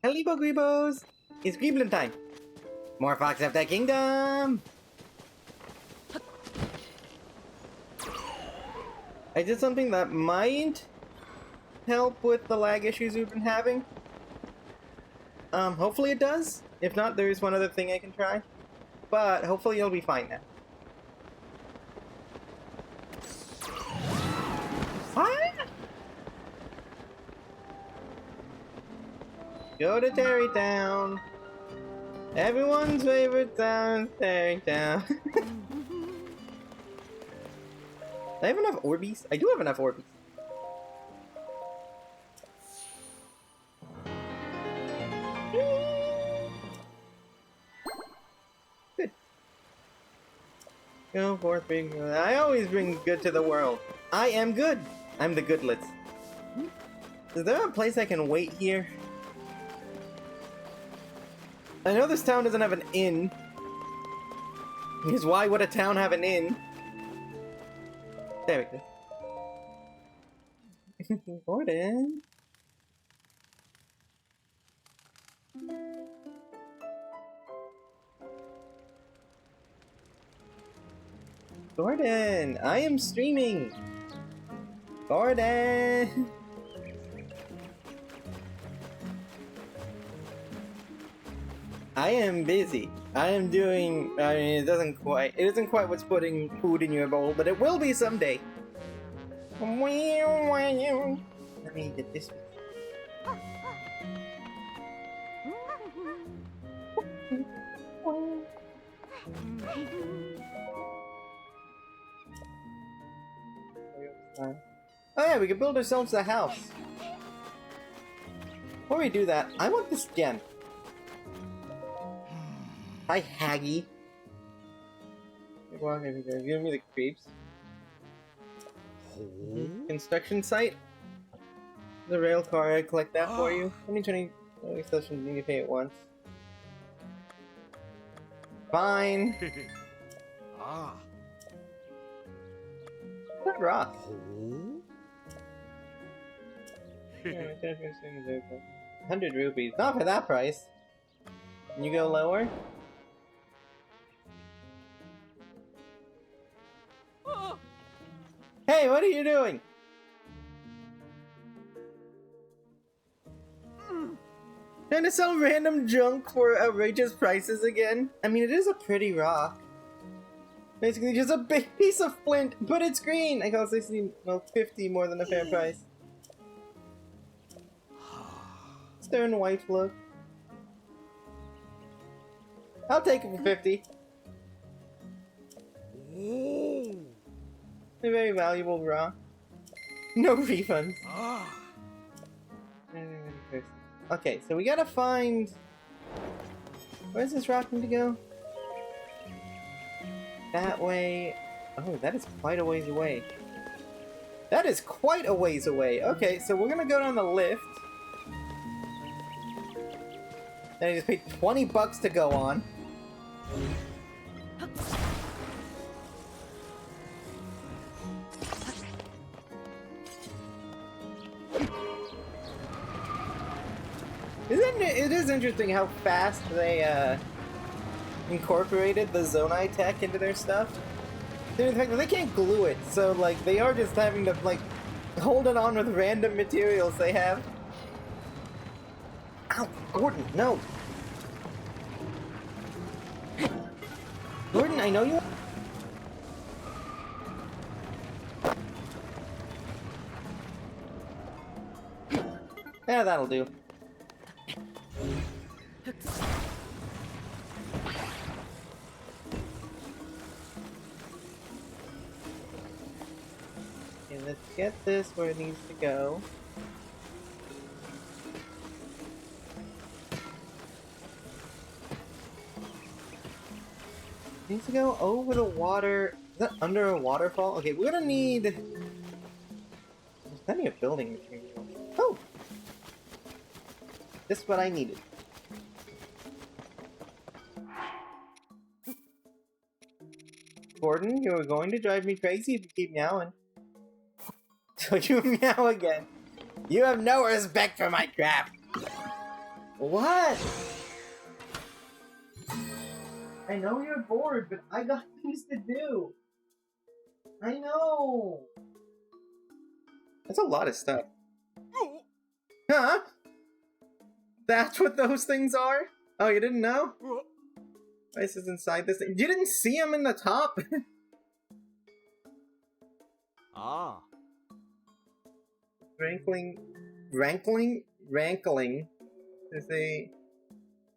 Hello, Greebos! It's Greeblin time! More Fox FOTK Kingdom! I did something that might help with the lag issues we've been having. Hopefully it does. If not, there's one other thing I can try. But hopefully you'll be fine now. What? Go to Terrytown. Everyone's favorite town, Terrytown. Do I have enough Orbeez? I do have enough Orbeez. Good. Go forth, bring. I always bring good to the world. I am good. I'm the goodlets. Is there a place I can wait here? I know this town doesn't have an inn. Because why would a town have an inn? There we go. Gordon. Gordon, I am streaming. Gordon. I am busy. I am doing. I mean, it isn't quite what's putting food in your bowl, but it will be someday. Let me get this one. Oh yeah, we can build ourselves a house. Before we do that, I want this gem. Hi, Haggy. Give me the creeps. Construction site. The rail car, I collect that for you. 2020 session, you need to pay it once. Fine. Not rough. 100 rupees. Not for that price. Can you go lower? Hey, what are you doing? Trying to sell random junk for outrageous prices again? I mean, it is a pretty rock. Basically just a big piece of flint, but it's green! I got 60, well, 50 more than a fair price. Stern white look. I'll take it for 50. A very valuable rock. No refunds. Okay, so we gotta find... Where's this rock need to go? That way... Oh, that is quite a ways away. That is quite a ways away. Okay, so we're gonna go down the lift. And I just paid 20 bucks to go on. It is interesting how fast they incorporated the Zonai tech into their stuff. The fact that they can't glue it, so like they are just having to like hold it on with random materials they have. Ow, Gordon, no. Gordon, I know you. Yeah, that'll do. Okay, let's get this where it needs to go. It needs to go over the water. Is that under a waterfall? Okay, we're gonna need... There's plenty of building material. Oh! Just what I needed. Gordon, you're going to drive me crazy if you keep meowing. So you meow again. You have no respect for my craft. What? I know you're bored, but I got things to do. I know. That's a lot of stuff. Huh? That's what those things are? Oh, you didn't know? Ice is inside this thing. You didn't see him in the top? Ah. Rankling to say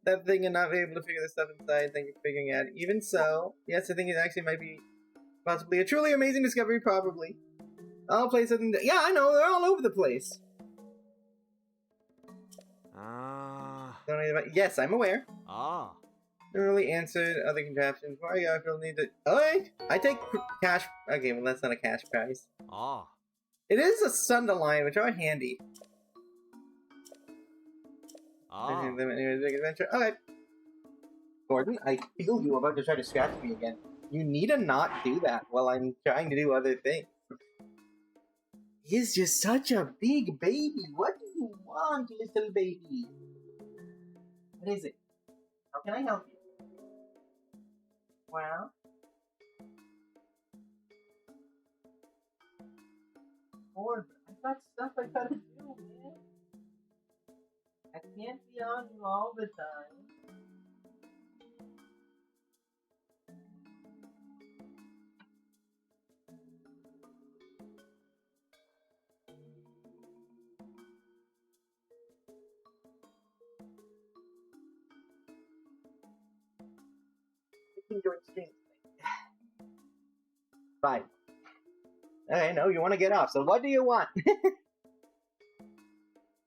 that thing and not be able to figure the stuff inside. Thank you for figuring it out. Even so, yes, I think it actually might be possibly a truly amazing discovery, probably. I'll play something. Yeah, I know, they're all over the place. Ah. Yes, I'm aware. Ah. Never really answered other contraptions. Why I feel need to. Oh, I take cash. Okay, well, that's not a cash prize. Ah. It is a Sunderline, which are handy. Ah. Big adventure. Okay. Gordon, I feel you about to try to scratch me again. You need to not do that while I'm trying to do other things. He's just such a big baby. What do you want, little baby? What is it? How can I help you? Well? Gordon, I've got stuff I gotta do, man. I can't be on you all the time. Join stream. Fine. I know you want to get off, so what do you want?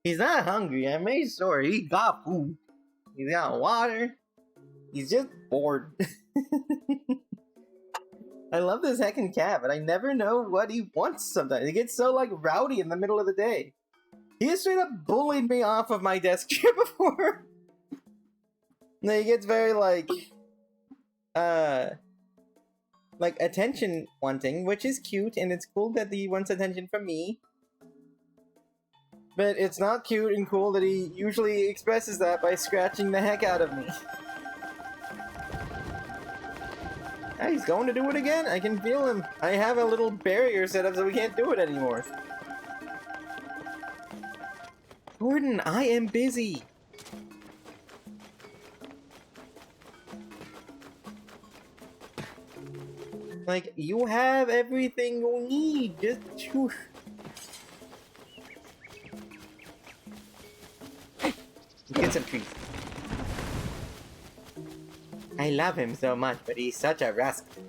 He's not hungry, I made sure he got food. He's got water. He's just bored. I love this heckin' cat, but I never know what he wants sometimes. He gets so, like, rowdy in the middle of the day. He has straight up bullied me off of my desk chair before. No, he gets very, like, attention wanting, which is cute, and it's cool that he wants attention from me. But it's not cute and cool that he usually expresses that by scratching the heck out of me. Ah, he's going to do it again? I can feel him. I have a little barrier set up so we can't do it anymore. Gordon, I am busy. Like, you have everything you need. Just choose. Get some trees. I love him so much, but he's such a rascal.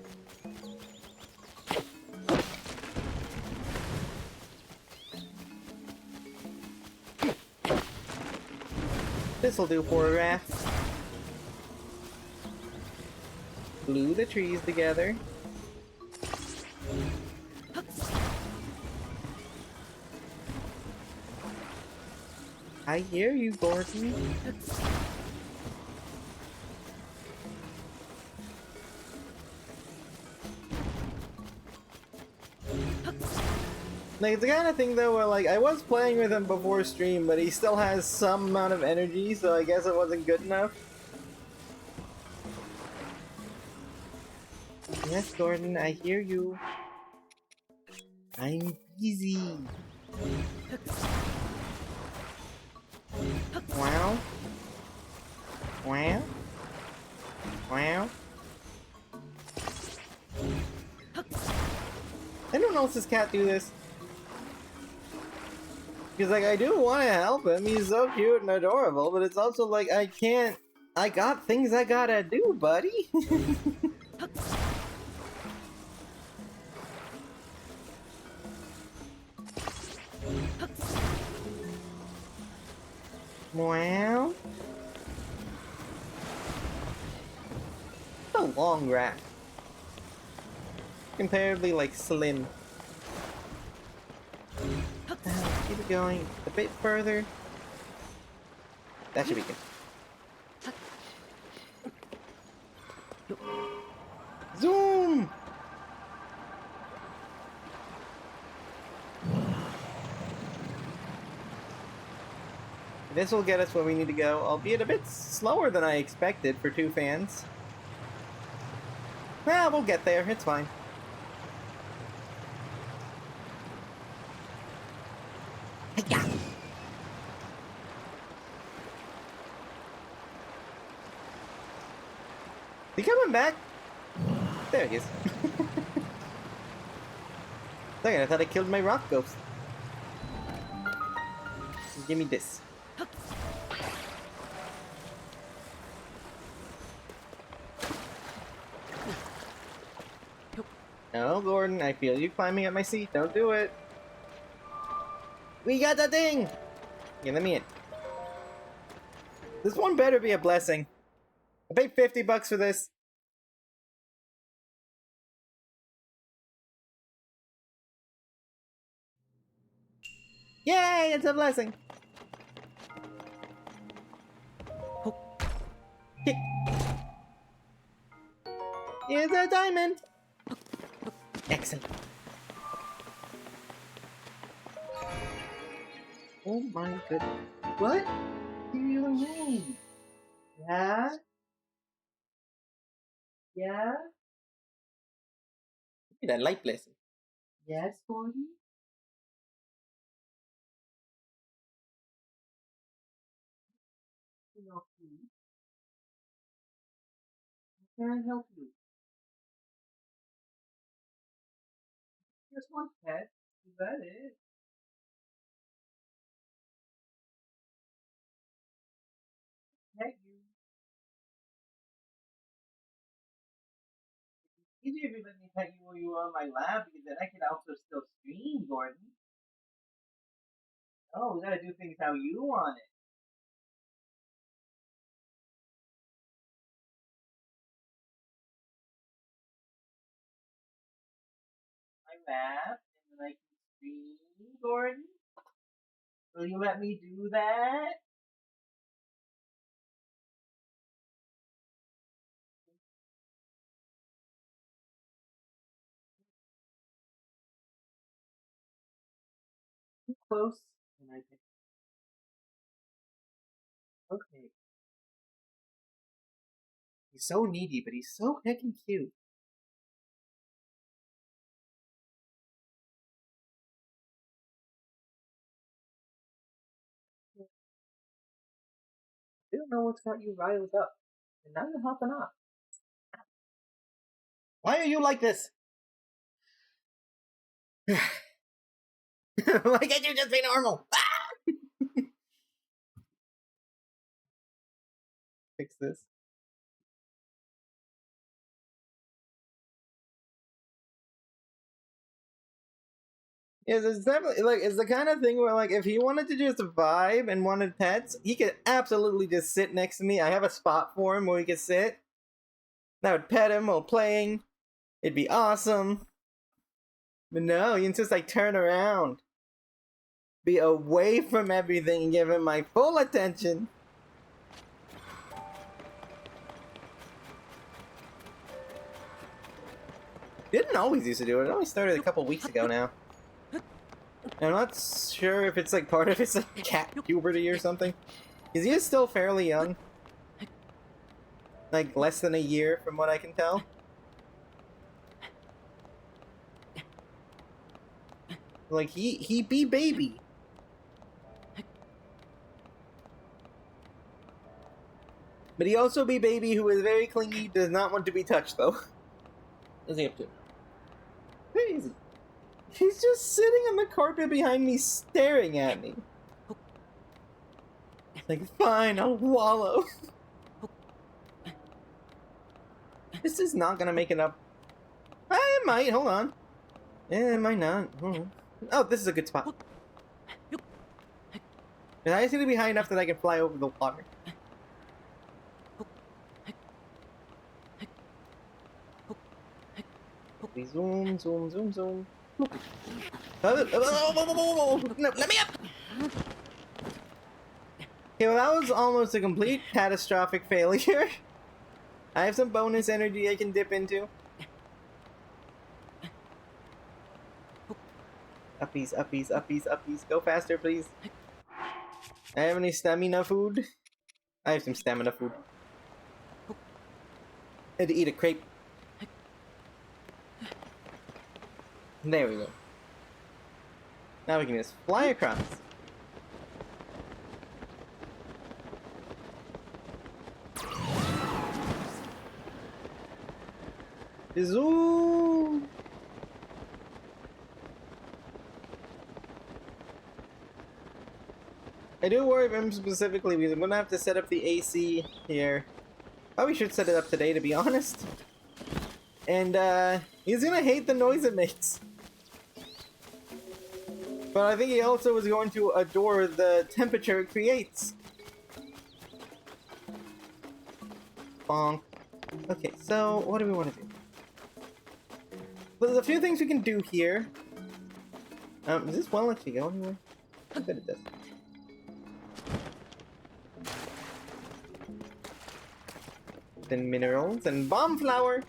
This'll do for a raft. Glue the trees together. I hear you, Gordon. Like, it's the kind of thing though where, like, I was playing with him before stream, but he still has some amount of energy, so I guess it wasn't good enough. Yes, Gordon, I hear you. I'm busy. Wow. Wow. Wow. Anyone else's cat do this? Because, like, I do want to help him. He's so cute and adorable, but it's also like, I can't... I got things I gotta do, buddy. Wow. It's a long rack. Comparatively, like, slim. Keep it going a bit further. That should be good. Zoom! I This will get us where we need to go, albeit a bit slower than I expected for 2 fans. Well, we'll get there. It's fine. Yeah. He coming back? There he is. Second, I thought I killed my rock ghost. Give me this. No, Gordon, I feel you climbing at my seat. Don't do it. We got the thing! Yeah, let me in. This one better be a blessing. I paid $50 for this. Yay, it's a blessing. Kick. Here's a diamond. Excellent. Oh my goodness. What do you mean? Yeah? Yeah? That light blessing. Yes, Gordon? Help you. Can I help you? Just one pet. Is that it? Pet you. Easier if you let me pet you while you were on my lap, because then I can also still stream, Gordon. Oh, we gotta do things how you want it. My lap, and then I can stream, Gordon. Will you let me do that? Too close, and I can. Okay. He's so needy, but he's so heckin' cute. I don't know what's got you riled up, and now you're hopping off. Why are you like this? Why can't you just be normal? Fix this. Is it's definitely like it's the kind of thing where like if he wanted to just vibe and wanted pets, he could absolutely just sit next to me. I have a spot for him where he could sit. I would pet him while playing. It'd be awesome. But no, he insists I turn around. Be away from everything and give him my full attention. Didn't always used to do it. It only started a couple weeks ago now. I'm not sure if it's like part of his like, cat puberty or something. Because he is still fairly young. Like less than a year from what I can tell. Like he be baby. But he also be baby who is very clingy, does not want to be touched though. What's he up to? Where is he? He's just sitting on the carpet behind me staring at me. Like, fine, I'll wallow. This is not gonna make it up. It might, hold on. It might not. Oh, this is a good spot. And I just need to be high enough that I can fly over the water. Zoom, zoom, zoom, zoom. No, let me up! Okay, well that was almost a complete catastrophic failure. I have some bonus energy I can dip into. Uppies, uppies, uppies, uppies. Go faster, please. I have any stamina food? I have some stamina food. I had to eat a crepe. There we go. Now we can just fly across. Zoom! I do worry about him specifically because I'm gonna have to set up the AC here. Probably should set it up today, to be honest. And he's gonna hate the noise it makes. But I think he also is going to adore the temperature it creates. Bonk. Okay, so what do we want to do? Well, there's a few things we can do here. Does this well actually go anywhere? I bet it does. Then minerals and bomb flower.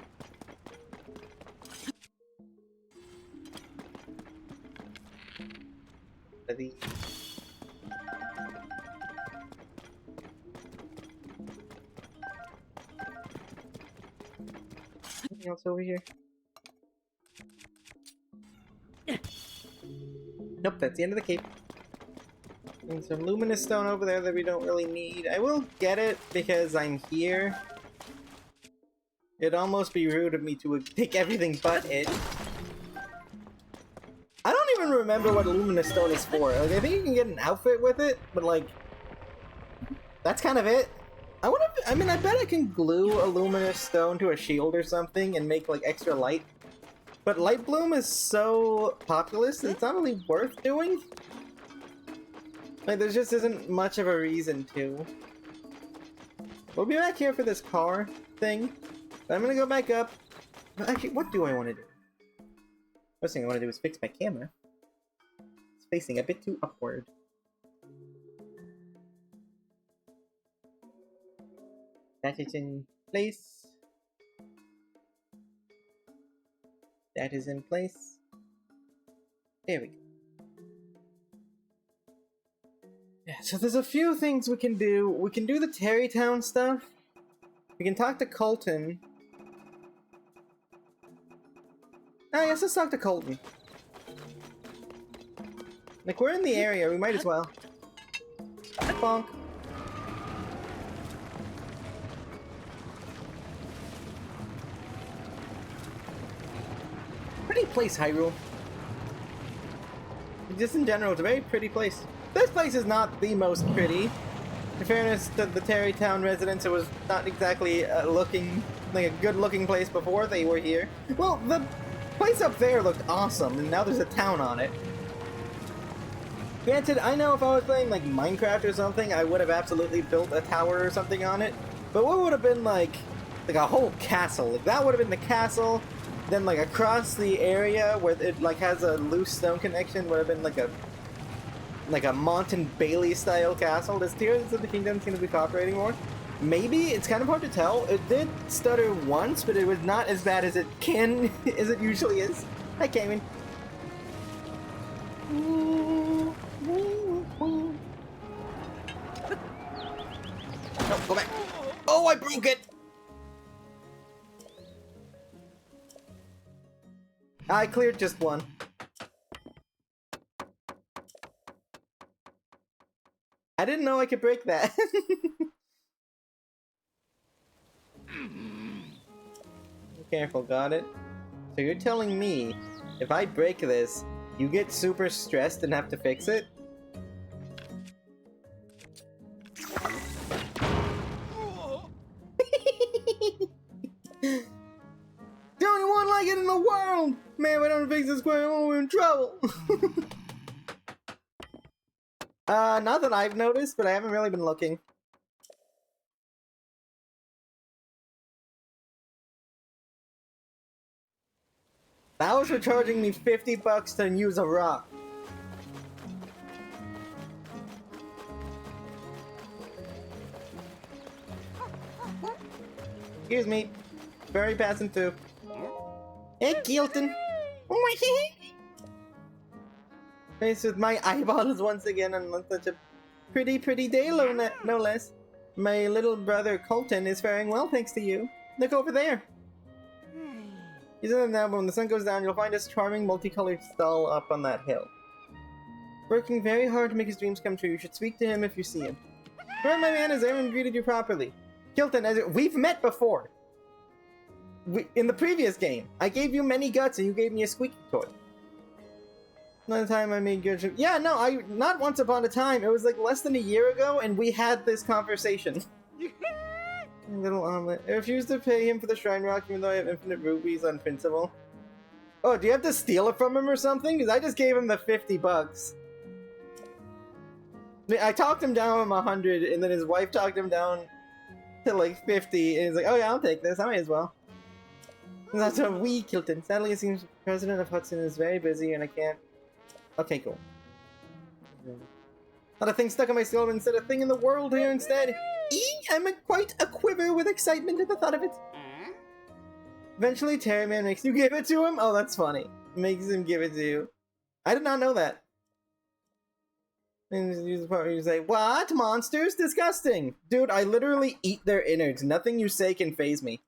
Anything else over here? Nope, that's the end of the cape. And some luminous stone over there that we don't really need. I will get it because I'm here. It'd almost be rude of me to take everything but it. I don't even remember what luminous stone is for. Like, I think you can get an outfit with it, but like, that's kind of it. I mean, I bet I can glue a luminous stone to a shield or something and make like extra light. But light bloom is so populous that it's not really worth doing. Like, there just isn't much of a reason to. We'll be back here for this car thing. But I'm gonna go back up. Actually, what do I want to do? First thing I want to do is fix my camera. It's facing a bit too upward. That is in place. That is in place. There we go. Yeah, so there's a few things we can do. We can do the Terrytown stuff. We can talk to Colton. Ah, yes, let's talk to Colton. Like, we're in the area, we might as well. Bonk. Pretty place, Hyrule. Just in general, it's a very pretty place. This place is not the most pretty. In fairness to the Terrytown residents, it was not exactly looking like a good-looking place before they were here. Well, the place up there looked awesome, and now there's a town on it. Granted, I know if I was playing like Minecraft or something, I would have absolutely built a tower or something on it. But what would have been like a whole castle? Like, that would have been the castle. Then like across the area where it like has a loose stone connection would have been like a Monton Bailey style castle. Does Tears of the Kingdom seem to be cooperating more? Maybe. It's kind of hard to tell. It did stutter once, but it was not as bad as it as it usually is. Hi, Cayman. Oh, go back. Oh, I broke it! I cleared just one. I didn't know I could break that. Be careful, got it? So you're telling me, if I break this, you get super stressed and have to fix it? The only one like it in the world! Man, we don't fix this quick, we're in trouble! Not that I've noticed, but I haven't really been looking. Owls were charging me $50 to use a rock. Excuse me. Very passing through. Hey, Gilton. Oh my god. Face with my eyeballs once again and such a Pretty day, no less. My little brother Colton is faring well thanks to you. Look over there. He's in now, but when the sun goes down, you'll find his charming multicolored stall up on that hill. Working very hard to make his dreams come true. You should speak to him if you see him. Where my man has everyone greeted you properly. Kilton, we've met before. In the previous game, I gave you many guts and you gave me a squeaky toy. Another time I made good. Yeah, no, not once upon a time. It was like less than a year ago, and we had this conversation. Little omelet. I refuse to pay him for the shrine rock, even though I have infinite rubies on principle. Oh, do you have to steal it from him or something? Because I just gave him the 50 bucks. I talked him down from 100, and then his wife talked him down to like 50, and he's like, oh yeah, I'll take this, I might as well. And that's a wee Kilton. Sadly, it seems the president of Hudson is very busy, and I can't... Okay, cool. Not a thing stuck in my skull, but instead a thing in the world here instead. I'm quite a quiver with excitement at the thought of it. Eventually, Terryman makes you give it to him? Oh, that's funny. Makes him give it to you. I did not know that. And use the part where you say, what? Monsters? Disgusting! Dude, I literally eat their innards. Nothing you say can faze me.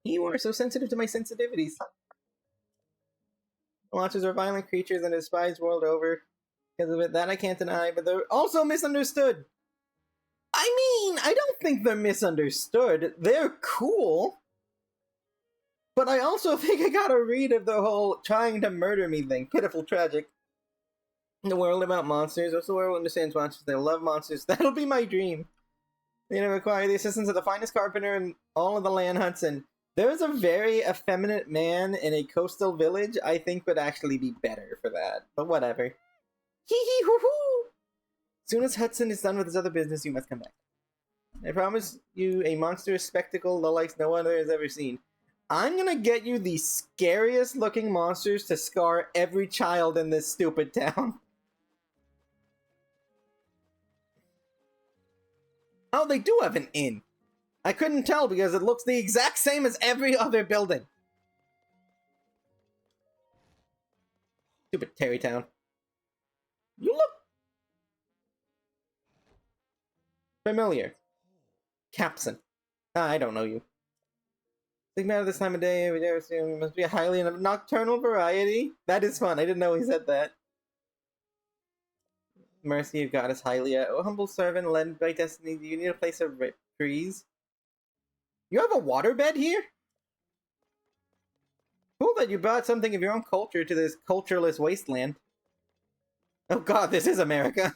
You are so sensitive to my sensitivities. Monsters are violent creatures and despised world over. Because of it, that I can't deny, but they're also misunderstood. I mean, I don't think they're misunderstood. They're cool. But I also think I got a read of the whole trying to murder me thing. Pitiful, tragic. In the world about monsters, also the world understands monsters. They love monsters. That'll be my dream. They require the assistance of the finest carpenter in all of the land Hudson. There's a very effeminate man in a coastal village I think would actually be better for that. But whatever. Hee hee hoo hoo! As soon as Hudson is done with his other business, you must come back. I promise you a monstrous spectacle the likes no other has ever seen. I'm gonna get you the scariest looking monsters to scar every child in this stupid town. Oh, they do have an inn. I couldn't tell because it looks the exact same as every other building. Stupid Terrytown. You look familiar. Capson. I don't know you. Think about this time of day, every day or soon, must be a highly nocturnal variety. That is fun. I didn't know he said that. Mercy of Goddess Hylia. Oh, humble servant, led by destiny, do you need a place of trees? You have a waterbed here? Cool that you brought something of your own culture to this cultureless wasteland. Oh god, this is America.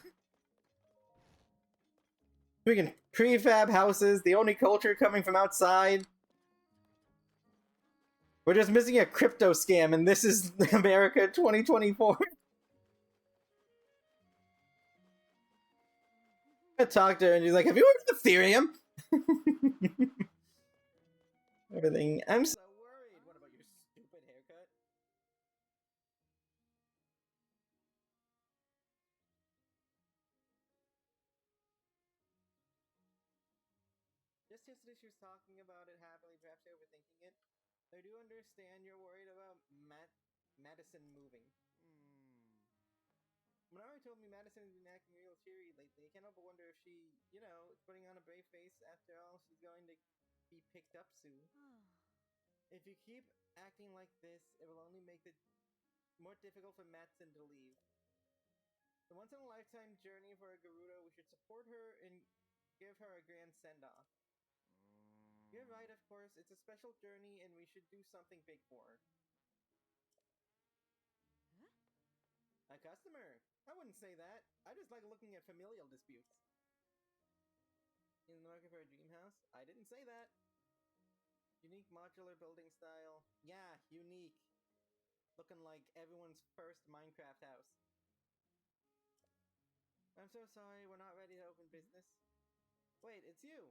Freaking prefab houses, the only culture coming from outside. We're just missing a crypto scam, and this is America 2024. I talked to her, and she's like, have you heard of Ethereum? Everything. I'm so worried. What about your stupid haircut? Just yesterday she was talking about it happily, perhaps overthinking it. I do understand you're worried about Madison moving. Manara told me Madison has been acting real cheery lately. I can't help but wonder if she, you know, is putting on a brave face. After all, she's going to be picked up soon. If you keep acting like this, it will only make it more difficult for Matson to leave. The once-in-a-lifetime journey for a Garuda, we should support her and give her a grand send-off. You're right, of course. It's a special journey, and we should do something big for her. A customer? I wouldn't say that. I just like looking at familial disputes. In the market for a dream house? I didn't say that. Unique modular building style. Yeah, unique. Looking like everyone's first Minecraft house. I'm so sorry, we're not ready to open business. Wait, it's you.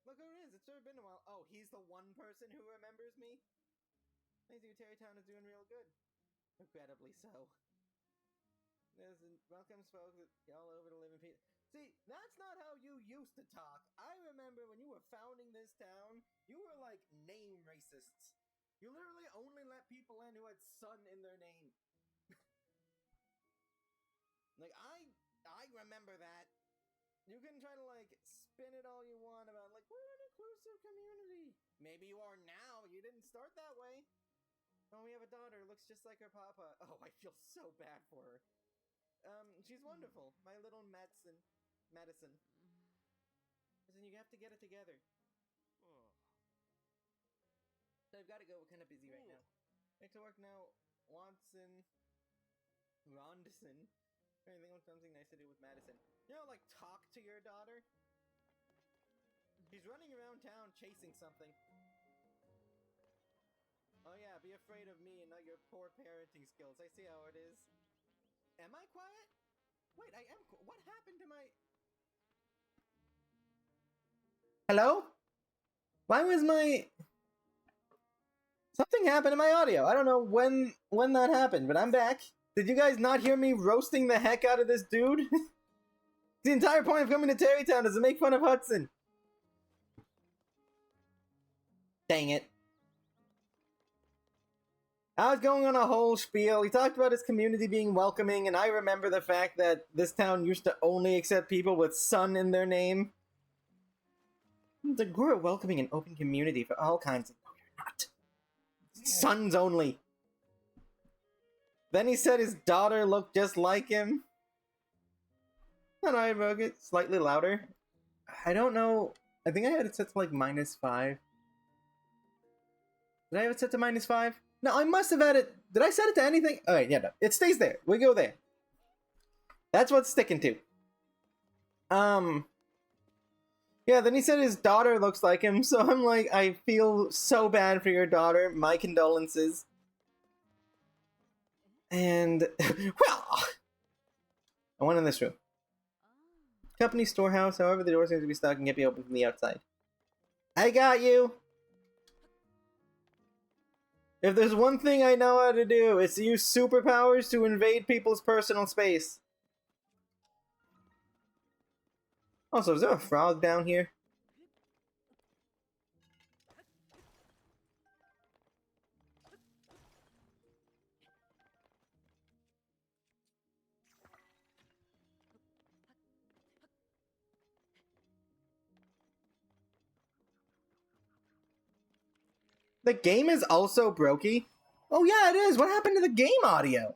Look who it is, it's sure been a while. Oh, he's the one person who remembers me? Thanks to you, Terrytown is doing real good. Regrettably so. There's welcomes folks all over to live in peace. See, that's not how you used to talk. I remember when you were founding this town, you were like name racists. You literally only let people in who had son in their name. Like, I remember that. You can try to, like, spin it all you want about, like, we're an inclusive community. Maybe you are now. You didn't start that way. Oh, we have a daughter. Looks just like her papa. Oh, I feel so bad for her. She's wonderful. My little Madison. Listen, you have to get it together. Oh. So I've got to go. We're kind of busy right now. Back to work now. Rondison. Anything with something nice to do with Madison. You know, like, talk to your daughter? She's running around town chasing something. Oh yeah, be afraid of me and not your poor parenting skills. I see how it is. Am I quiet? Wait, I am. What happened to my... Hello? Why was my... Something happened to my audio. I don't know when that happened, but I'm back. Did you guys not hear me roasting the heck out of this dude? The entire point of coming to Terrytown is to make fun of Hudson. Dang it. I was going on a whole spiel. He talked about his community being welcoming, and I remember the fact that this town used to only accept people with son in their name. We're a welcoming and open community for all kinds of... No, you're not. Sons only. Then he said his daughter looked just like him. And I broke it slightly louder. I don't know. I think I had it set to like -5. Did I have it set to -5? No, I must have had it. Did I set it to anything? Alright, yeah, no. It stays there. We go there. That's what's sticking to. Yeah, then he said his daughter looks like him, so I'm like, I feel so bad for your daughter. My condolences. And, well, I went in this room. Company storehouse, however, the door seems to be stuck and can't be opened from the outside. I got you! If there's one thing I know how to do, it's to use superpowers to invade people's personal space. Also, is there a frog down here? The game is also brokey? Oh yeah, it is! What happened to the game audio?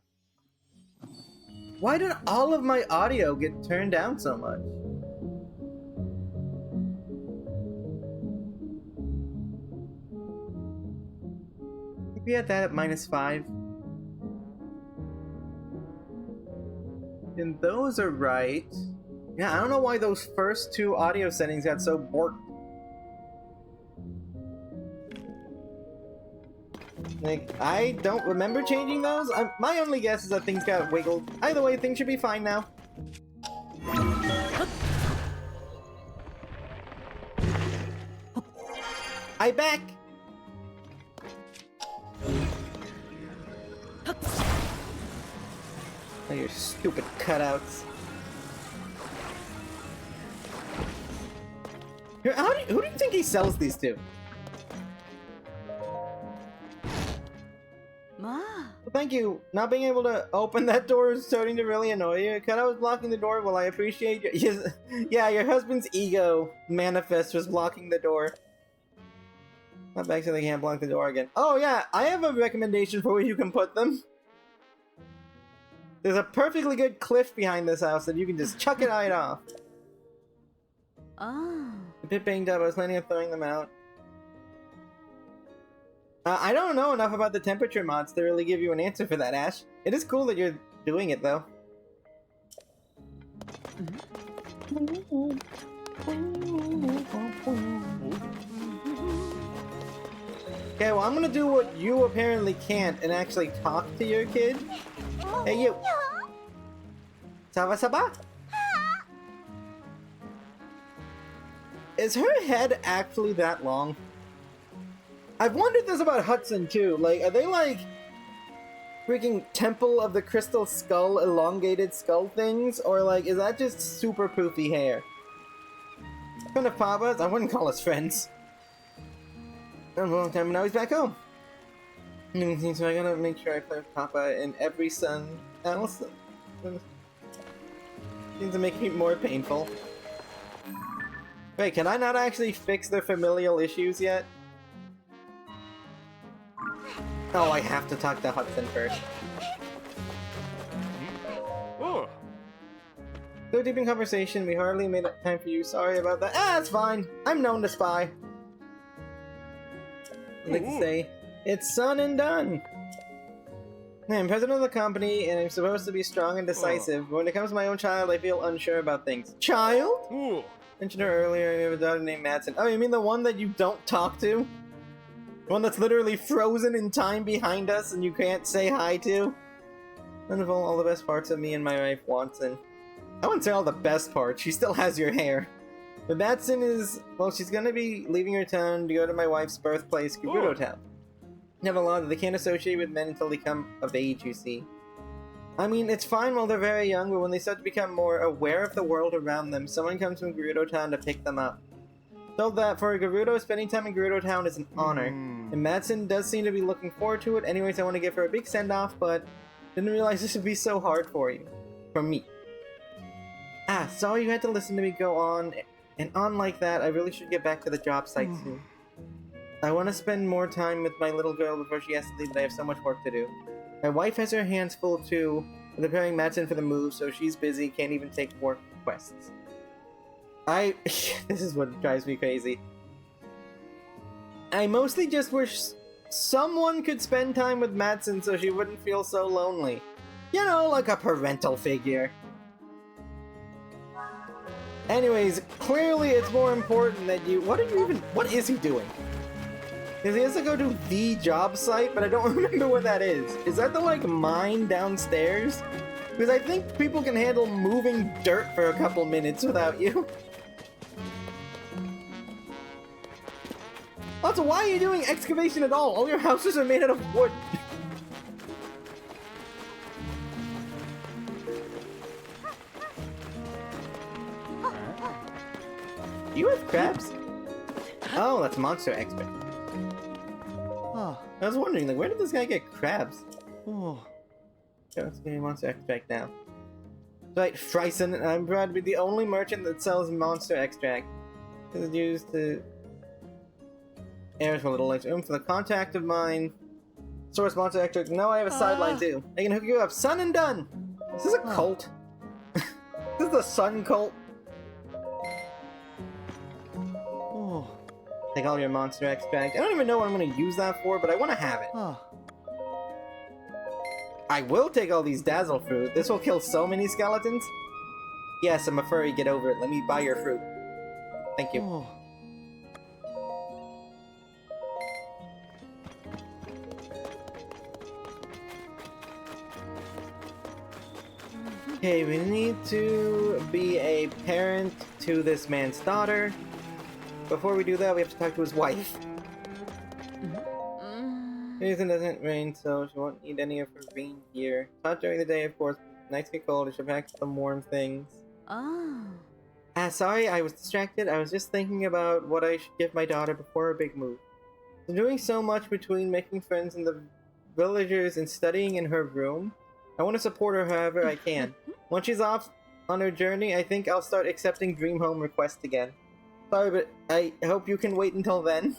Why did all of my audio get turned down so much? Maybe at that at -5. And those are right. Yeah, I don't know why those first two audio settings got so borked. Like, I don't remember changing those. My only guess is that things got wiggled. Either way, things should be fine now. I back! Oh, your stupid cutouts. Here, who do you think he sells these to? Well, thank you. Not being able to open that door is starting to really annoy you. Cutout was blocking the door. Well, I appreciate you. Yeah, your husband's ego manifest was blocking the door. Not back so they can't block the door again. Oh yeah, I have a recommendation for where you can put them. There's a perfectly good cliff behind this house that you can just chuck it right off. Oh. A bit banged up. I was planning on throwing them out. I don't know enough about the temperature mods to really give you an answer for that, Ash. It is cool that you're doing it, though. Okay, well, I'm gonna do what you apparently can't and actually talk to your kid. Hey, you! Saba Saba? Is her head actually that long? I've wondered this about Hudson, too. Like, are they, like, freaking Temple of the Crystal Skull elongated skull things? Or, like, is that just super poofy hair? Friend of Papa's? I wouldn't call us friends. A long time, and now he's back home. So I gotta make sure I play with Papa and every son else. Seems to make it more painful. Wait, can I not actually fix their familial issues yet? Oh, I have to talk to Hudson first. Oh. So deep in conversation, we hardly made up time for you. Sorry about that. Ah, it's fine. I'm known to spy. I'd like to say, it's son and done. I'm president of the company, and I'm supposed to be strong and decisive, but when it comes to my own child, I feel unsure about things. Child? Ooh. Mentioned her earlier, I have a daughter named Madsen. Oh, you mean the one that you don't talk to? The one that's literally frozen in time behind us and you can't say hi to? Wonderful, all the best parts of me and my wife, Watson. I wouldn't say all the best parts, she still has your hair. But Madsen is, well, she's gonna be leaving her town to go to my wife's birthplace, Gerudo Town. They have a law that they can't associate with men until they come of age, you see. I mean, it's fine while they're very young, but when they start to become more aware of the world around them, someone comes from Gerudo Town to pick them up. So that for a Gerudo, spending time in Gerudo Town is an honor. And Madsen does seem to be looking forward to it. Anyways, I want to give her a big send-off, but didn't realize this would be so hard for you. For me. Ah, sorry you had to listen to me go on and on like that. I really should get back to the job site soon. I want to spend more time with my little girl before she has to leave, but I have so much work to do. My wife has her hands full too, preparing Madsen for the move, so she's busy, can't even take work requests. This is what drives me crazy. I mostly just wish someone could spend time with Madsen so she wouldn't feel so lonely. You know, like a parental figure. Anyways, clearly it's more important that you... What is he doing? Because he has to go to the job site, but I don't remember what that is. Is that the, like, mine downstairs? Because I think people can handle moving dirt for a couple minutes without you. Also, why are you doing excavation at all? All your houses are made out of wood. Do you have crabs? Oh, that's monster expert. I was wondering, like, where did this guy get crabs? Oh. Okay, let's get a monster extract now. Right, Fryson, I'm proud to be the only merchant that sells monster extract. This is used to... Air for a little extra. For the contact of mine. Source monster extract. No, I have a sideline too. I can hook you up. Son and done! Is this a cult? This is the Sun cult? Take all your monster extract. I don't even know what I'm going to use that for, but I want to have it. I will take all these dazzle fruit. This will kill so many skeletons. Yes, I'm a furry. Get over it. Let me buy your fruit. Thank you. Okay, we need to be a parent to this man's daughter. Before we do that, we have to talk to his wife. It doesn't rain, so she won't need any of her rain gear. Not during the day, of course. Nights get cold, she'll pack some warm things. Sorry, I was distracted. I was just thinking about what I should give my daughter before her big move. I'm doing so much between making friends in the villagers and studying in her room. I want to support her however I can. Once she's off on her journey, I think I'll start accepting dream home requests again. Sorry, but I hope you can wait until then.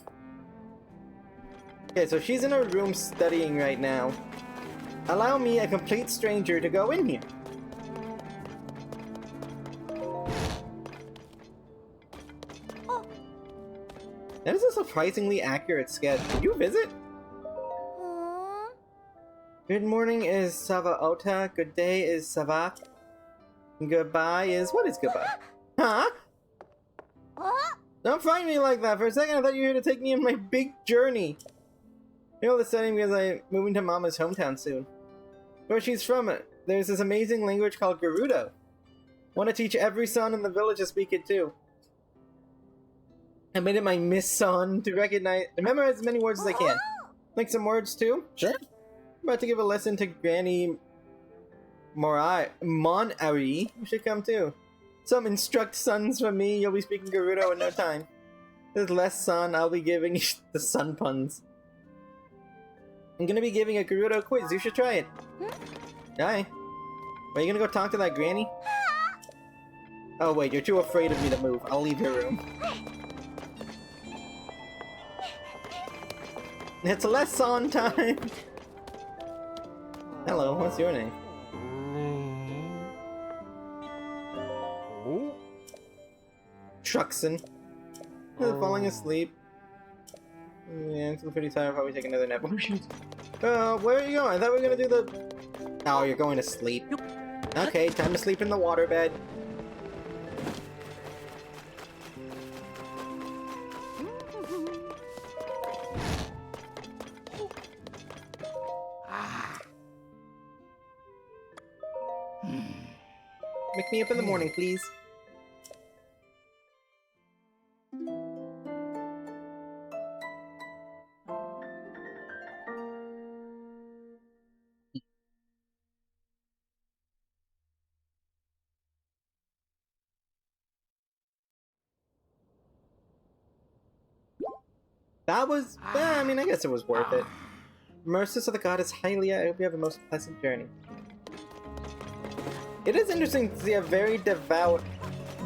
Okay, so she's in her room studying right now. Allow me, a complete stranger, to go in here. That is a surprisingly accurate sketch. Did you visit? Good morning is Savaota. Good day is Savak. Goodbye is... What is goodbye? Huh? Don't frighten me like that. For a second, I thought you were here to take me on my big journey. You're all the studying because I'm moving to Mama's hometown soon. Where she's from, there's this amazing language called Gerudo. Want to teach every son in the village to speak it too. I made it my mission to memorize as many words as I can. Like some words too? Sure. I'm about to give a lesson to Granny Monari. You should come too. Some instruct sons from me, you'll be speaking Gerudo in no time. There's less sun, I'll be giving you the sun puns. I'm gonna be giving a Gerudo quiz, you should try it. Hi. Are you gonna go talk to that granny? Oh wait, you're too afraid of me to move. I'll leave your room. It's lesson time! Hello, what's your name? Truxon. Falling asleep. Yeah, I'm still pretty tired. I'll probably take another nap. Oh shoot. Where are you going? I thought we were gonna do the... Oh, you're going to sleep. Okay, time to sleep in the waterbed. Wake me up in the morning, please. That was... I mean, I guess it was worth it. Mercies of the goddess Hylia, I hope you have a most pleasant journey. It is interesting to see a very devout,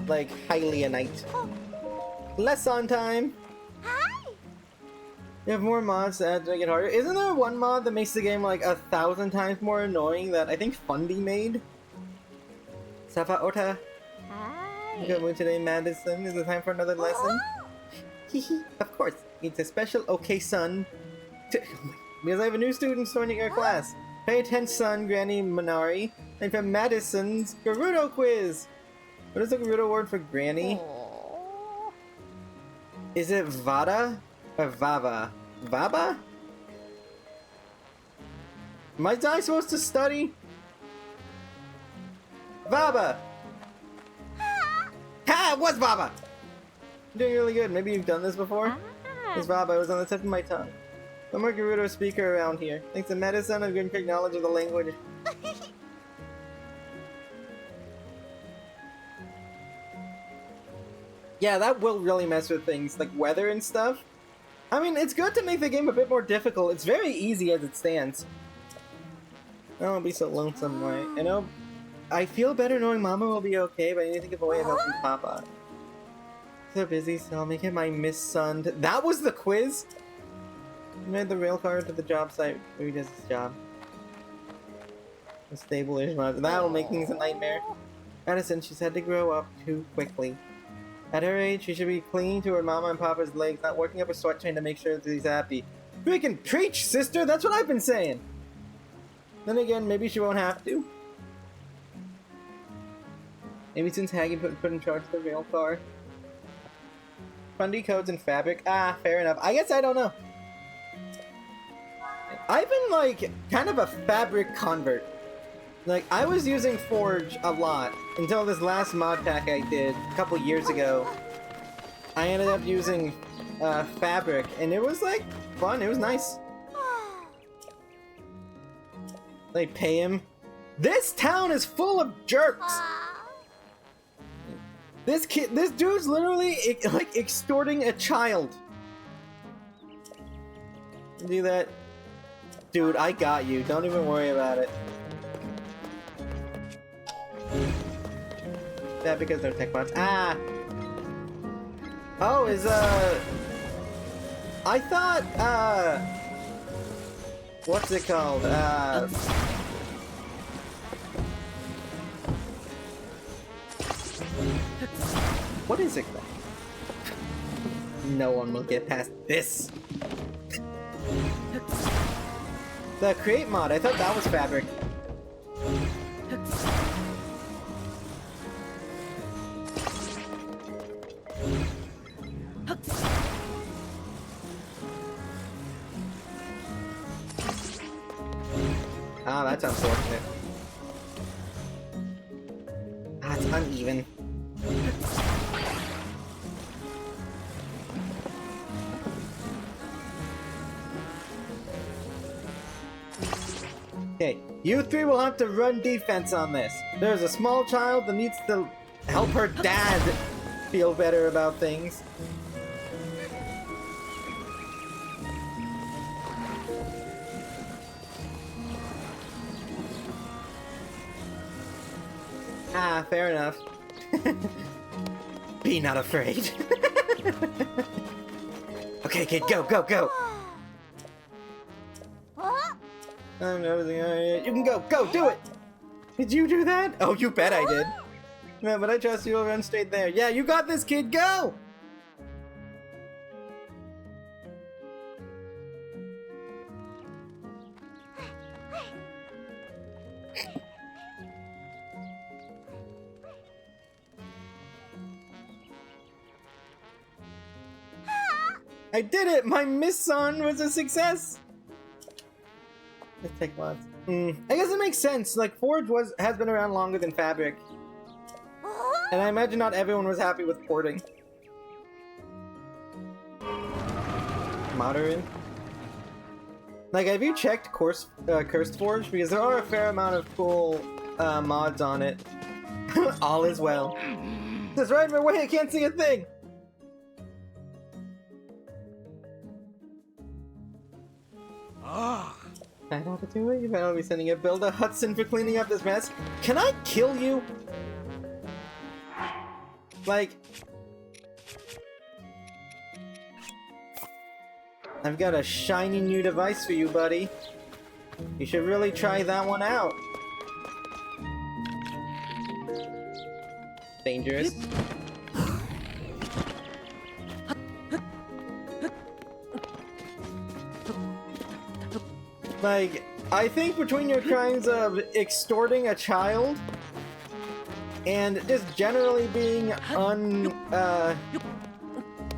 like, Hylia knight. Lesson time! Hi! You have more mods to add to make it harder. Isn't there one mod that makes the game like 1,000 times more annoying that I think Fundy made? Safa Ota. Hi! Good mood today, Madison. Is it time for another lesson? Hehe, of course. It's a special okay son. Because I have a new student joining our class. Pay attention, son, Granny Minari. And from Madison's Gerudo quiz. What is the Gerudo word for Granny? Is it Vada or Vava? Vaba? Am I supposed to study? Vaba! Ha! What's Vaba? I'm doing really good. Maybe you've done this before? It's Vaba. It was on the tip of my tongue. I'm a Gerudo speaker around here. Thanks to medicine and good quick knowledge of the language. Yeah, that will really mess with things, like weather and stuff. I mean, it's good to make the game a bit more difficult. It's very easy as it stands. Oh, I'll be so lonesome, right? I know. I feel better knowing Mama will be okay, but I need to give away and help from Papa. So busy, so I'll make it my Miss Sun. That was the quiz? I made the rail car to the job site where he does his job. The stable-ish mod. That'll make things a nightmare. Madison, she's had to grow up too quickly. At her age, she should be clinging to her mama and papa's legs, not working up a sweat chain to make sure that he's happy. Freaking preach, sister! That's what I've been saying! Then again, maybe she won't have to. Maybe since Haggy put in charge of the rail car. Fundy codes and fabric. Ah, fair enough. I guess I don't know. I've been, like, kind of a fabric convert. Like, I was using Forge a lot until this last mod pack I did a couple years ago. I ended up using Fabric, and it was, like, fun. It was nice. Like, pay him. This town is full of jerks! This dude's literally, like, extorting a child. Do that. Dude, I got you. Don't even worry about it. That because they're tech bots. Ah! Oh, I thought, what's it called? What is it called? No one will get past this. The create mod, I thought that was fabric. Ah, that's unfortunate. Ah, it's uneven. Okay, you three will have to run defense on this. There's a small child that needs to help her dad feel better about things. Ah, fair enough. Be not afraid. Okay, kid, go, go, go. I'm noticing. You can go, go, do it. Did you do that? Oh, you bet I did. Man, but I trust you'll run straight there. Yeah, you got this, kid. Go. I did it! My mission was a success! Let's take lots. I guess it makes sense. Like, Forge has been around longer than Fabric. And I imagine not everyone was happy with porting. Modern. Like, have you checked Cursed Forge? Because there are a fair amount of cool mods on it. All is well. It's right in my way, I can't see a thing! I know how to do it. You better be sending a bill to Hudson for cleaning up this mess. Can I kill you? Like... I've got a shiny new device for you, buddy. You should really try that one out. Dangerous. Like, I think between your crimes of extorting a child and just generally being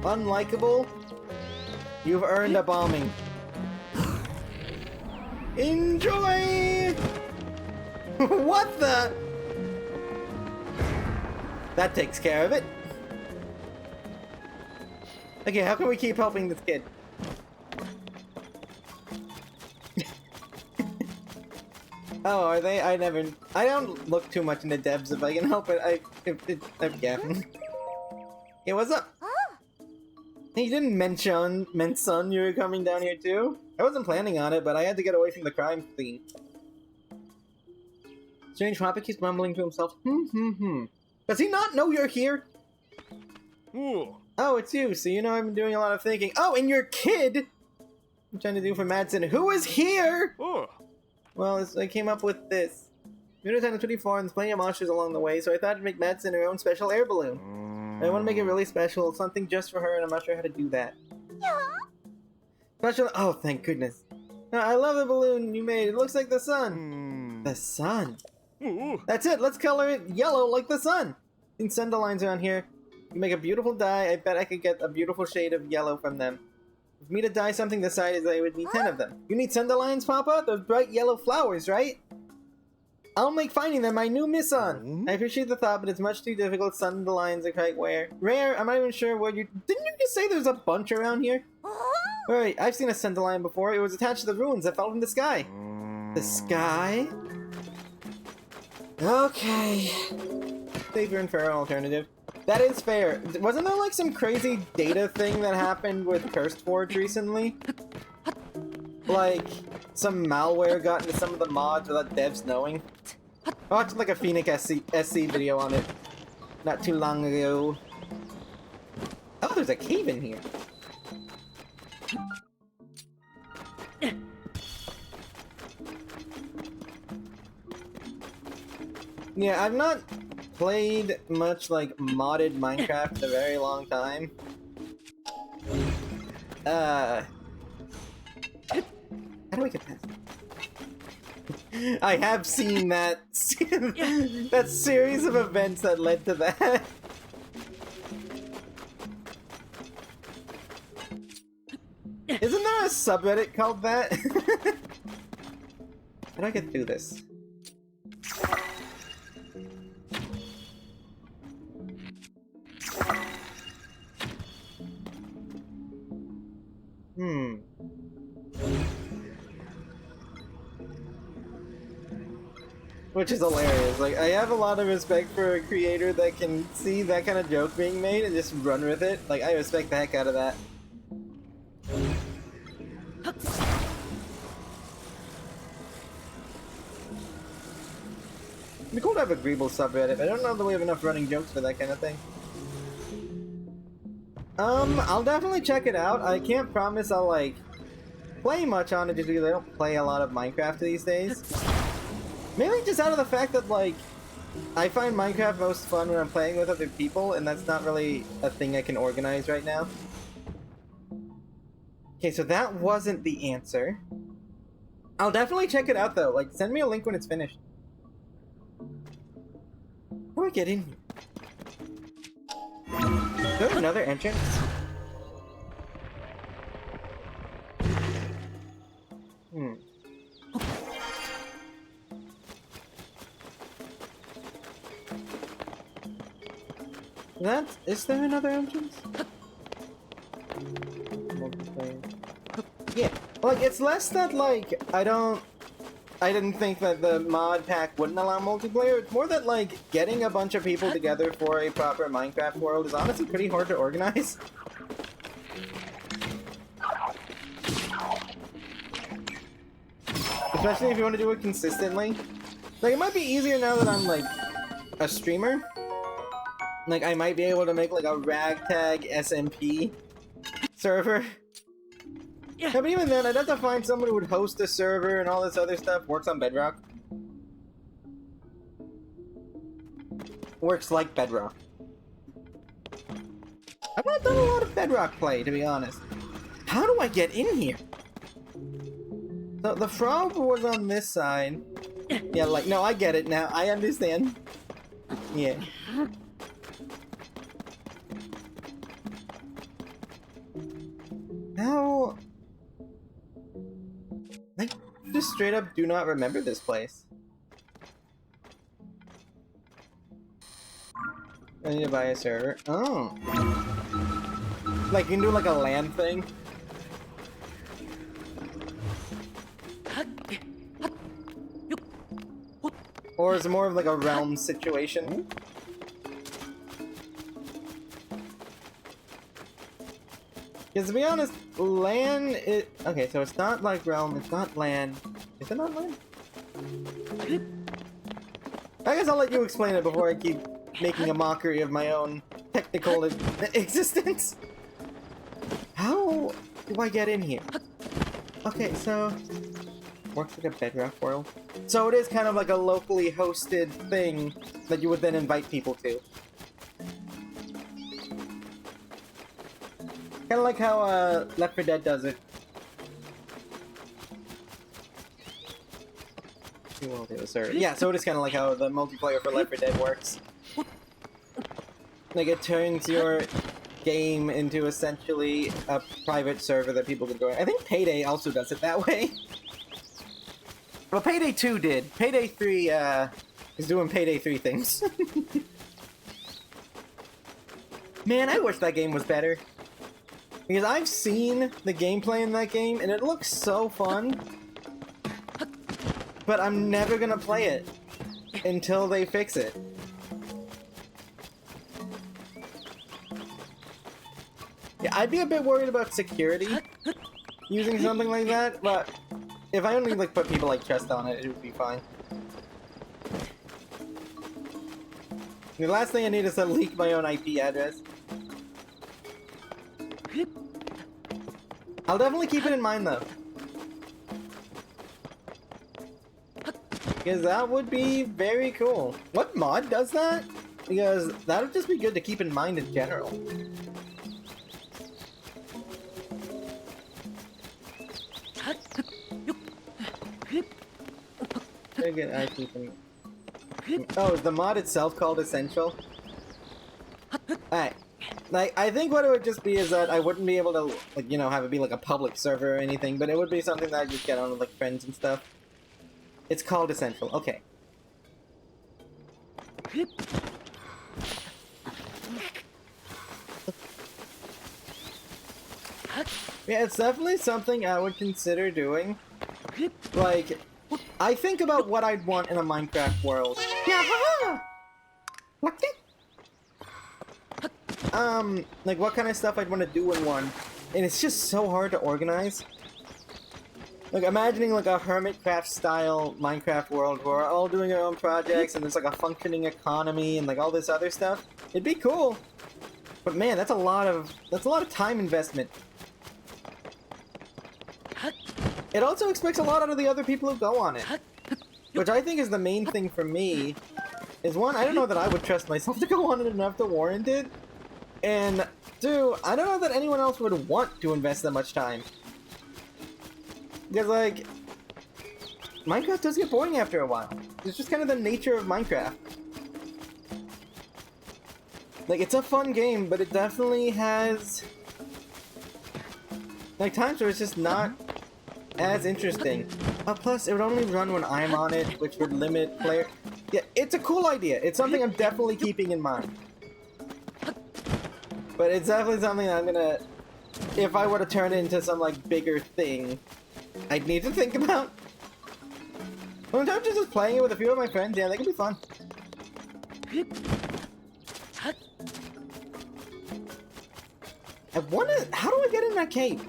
unlikable, you've earned a bombing. Enjoy! What the? That takes care of it. Okay, how can we keep helping this kid? Oh, are they? I don't look too much into devs if I can help it. I'm gapping. Yeah, what's up? Hey, you didn't mention you were coming down here too? I wasn't planning on it, but I had to get away from the crime scene. Strange Papa keeps mumbling to himself. Does he not know you're here? Ooh. Oh, it's you. So you know I've been doing a lot of thinking. Oh, and your kid! I'm trying to do for Madsen. Who is here? Oh. Well, I came up with this. Unit 10 and 24 and there's plenty of monsters along the way, so I thought I'd make Madsen her own special air balloon. I want to make it really special, something just for her, and I'm not sure how to do that. Special. Oh, thank goodness. I love the balloon you made. It looks like the sun. The sun? Ooh. That's it. Let's color it yellow like the sun. And Sunderlines around here. You make a beautiful dye. I bet I could get a beautiful shade of yellow from them. For me to dye something the size, I would need 10 of them. You need Sunderlines, Papa? Those bright yellow flowers, right? I'll make finding them my new mission. I appreciate the thought, but it's much too difficult. Sunderlines are quite rare. I'm not even sure what you... Didn't you just say there's a bunch around here? Right, I've seen a Sunderline before. It was attached to the ruins that fell from the sky. The sky? Okay. Safer and fairer alternative. That is fair. Wasn't there like some crazy data thing that happened with Cursed Forge recently? Like, some malware got into some of the mods without devs knowing? I watched like a Phoenix SC video on it not too long ago. Oh, there's a cave in here. Yeah, I've not played much like modded Minecraft in a very long time. How do we get past that? I have seen that that series of events that led to that. Isn't there a subreddit called that? How do I get through this? Which is hilarious. Like, I have a lot of respect for a creator that can see that kind of joke being made and just run with it. Like, I respect the heck out of that. be cool to have a Greeble subreddit, but I don't know that we have enough running jokes for that kind of thing. I'll definitely check it out. I can't promise I'll, like, play much on it just because I don't play a lot of Minecraft these days. Mainly just out of the fact that, like, I find Minecraft most fun when I'm playing with other people, and that's not really a thing I can organize right now. Okay, so that wasn't the answer. I'll definitely check it out, though. Like, send me a link when it's finished. How do I get in here? Is there another entrance? Is there another entrance? Yeah, like, it's less that, like, I didn't think that the mod pack wouldn't allow multiplayer. It's more that, like, getting a bunch of people together for a proper Minecraft world is honestly pretty hard to organize. Especially if you want to do it consistently. Like, it might be easier now that I'm, like, a streamer. Like, I might be able to make, like, a ragtag SMP server. Yeah, but even then, I'd have to find someone who would host a server and all this other stuff. Works on Bedrock. Works like Bedrock. I've not done a lot of Bedrock play, to be honest. How do I get in here? So, the frog was on this side. Yeah, like, no, I get it now. I understand. Yeah. How... I just straight up do not remember this place. I need to buy a server. Oh. Like, you can do like a LAN thing? Or is it more of like a realm situation? Because to be honest, LAN is... Okay, so it's not like realm, it's not LAN. Is it not LAN? I guess I'll let you explain it before I keep making a mockery of my own technical existence. How do I get in here? Okay, so... Works like a Bedrock world. So it is kind of like a locally hosted thing that you would then invite people to. Kind of like how Left 4 Dead does it. Yeah, so it is kind of like how the multiplayer for Left 4 Dead works. Like, it turns your game into essentially a private server that people can join. I think Payday also does it that way. Well, Payday 2 did. Payday 3 is doing Payday 3 things. Man, I wish that game was better. Because I've seen the gameplay in that game, and it looks so fun. But I'm never gonna play it until they fix it. Yeah, I'd be a bit worried about security using something like that, but if I only like put people like Chest on it, it would be fine. The last thing I need is to leak my own IP address. I'll definitely keep it in mind, though. Because that would be very cool. What mod does that? Because that would just be good to keep in mind in general. Oh, is the mod itself called Essential? Alright. Like, I think what it would just be is that I wouldn't be able to, like, you know, have it be like a public server or anything, but it would be something that I just get on with, like, friends and stuff. It's called Essential. Okay. Yeah, it's definitely something I would consider doing. Like, I think about what I'd want in a Minecraft world. Yeah, like what kind of stuff I'd want to do in one. And it's just so hard to organize. Like, imagining like a Hermitcraft style Minecraft world where we're all doing our own projects and there's like a functioning economy and like all this other stuff. It'd be cool. But man, that's a lot of time investment. It also expects a lot out of the other people who go on it. Which I think is the main thing for me. Is one, I don't know that I would trust myself to go on it enough to warrant it. And two, I don't know that anyone else would want to invest that much time. Because, like, Minecraft does get boring after a while. It's just kind of the nature of Minecraft. Like, it's a fun game, but it definitely has, like, times where it's just not as interesting. Plus, it would only run when I'm on it, which would limit player... Yeah, it's a cool idea. It's something I'm definitely keeping in mind. But it's definitely something I'm gonna... If I were to turn it into some, like, bigger thing, I'd need to think about. Well, in terms of just playing it with a few of my friends, yeah, that could be fun. I wonder, how do I get in that cave?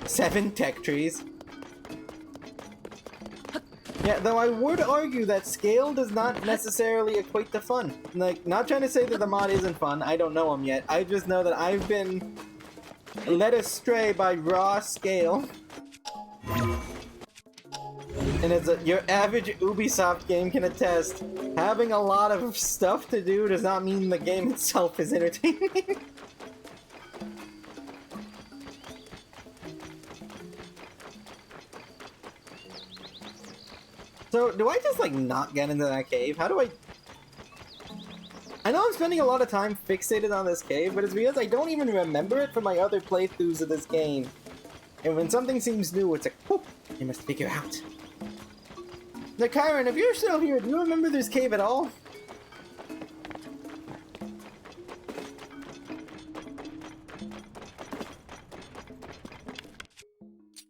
7 tech trees. Yeah, though I would argue that scale does not necessarily equate to fun. Like, not trying to say that the mod isn't fun, I don't know him yet. I just know that I've been led astray by raw scale. And as your average Ubisoft game can attest, having a lot of stuff to do does not mean the game itself is entertaining. So, do I just, like, not get into that cave? How do I... I know I'm spending a lot of time fixated on this cave, but it's because I don't even remember it from my other playthroughs of this game. And when something seems new, it's like, whoop, I must figure out. Now, Kyron, if you're still here, do you remember this cave at all?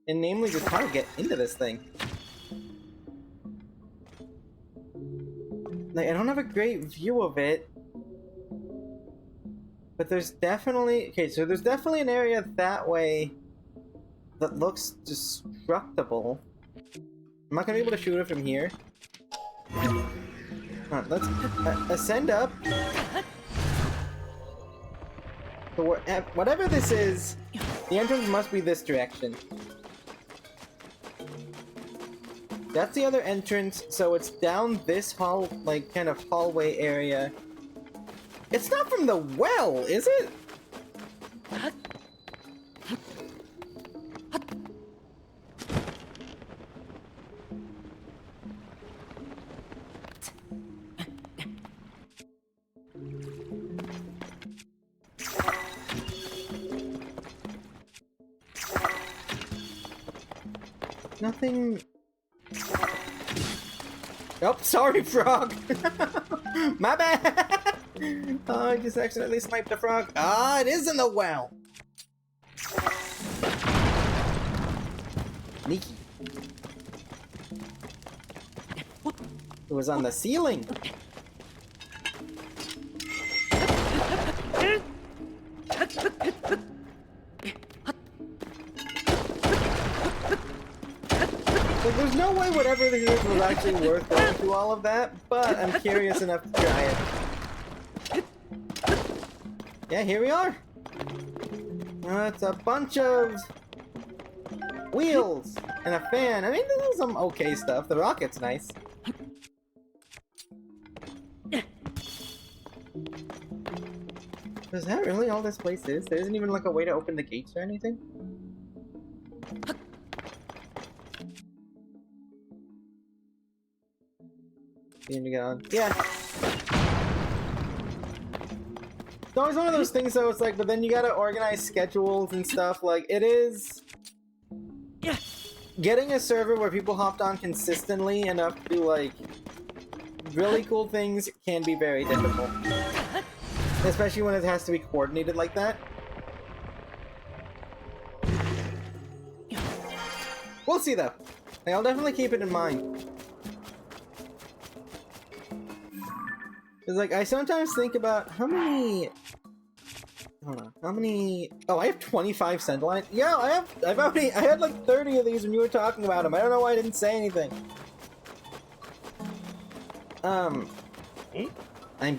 And namely, just how to get into this thing. Like, I don't have a great view of it. But there's definitely... Okay, so there's definitely an area that way that looks destructible. I'm not gonna be able to shoot it from here. Alright, let's ascend up. So whatever this is, the entrance must be this direction. That's the other entrance, so it's down this hall, like, kind of hallway area. It's not from the well, is it? Nothing... Oh, sorry, frog! My bad! Oh, I just accidentally sniped the frog. Ah, it is in the well! Sneaky. It was on the ceiling! Like, there's no way whatever this is was actually worth going through all of that, but I'm curious enough to try it. Yeah, here we are! It's a bunch of wheels and a fan. I mean, this is some okay stuff. The rocket's nice. Is that really all this place is? There isn't even like a way to open the gates or anything? Yeah. It's always one of those things though, it's like, but then you gotta organize schedules and stuff, like, it is... Getting a server where people hopped on consistently enough to do, like, really cool things can be very difficult. Especially when it has to be coordinated like that. We'll see though. Like, I'll definitely keep it in mind. Cause like, I sometimes think about how many Hold on. How many? Oh, I have 25 send lines. Yeah, I had like 30 of these when you were talking about them. I don't know why I didn't say anything. I'm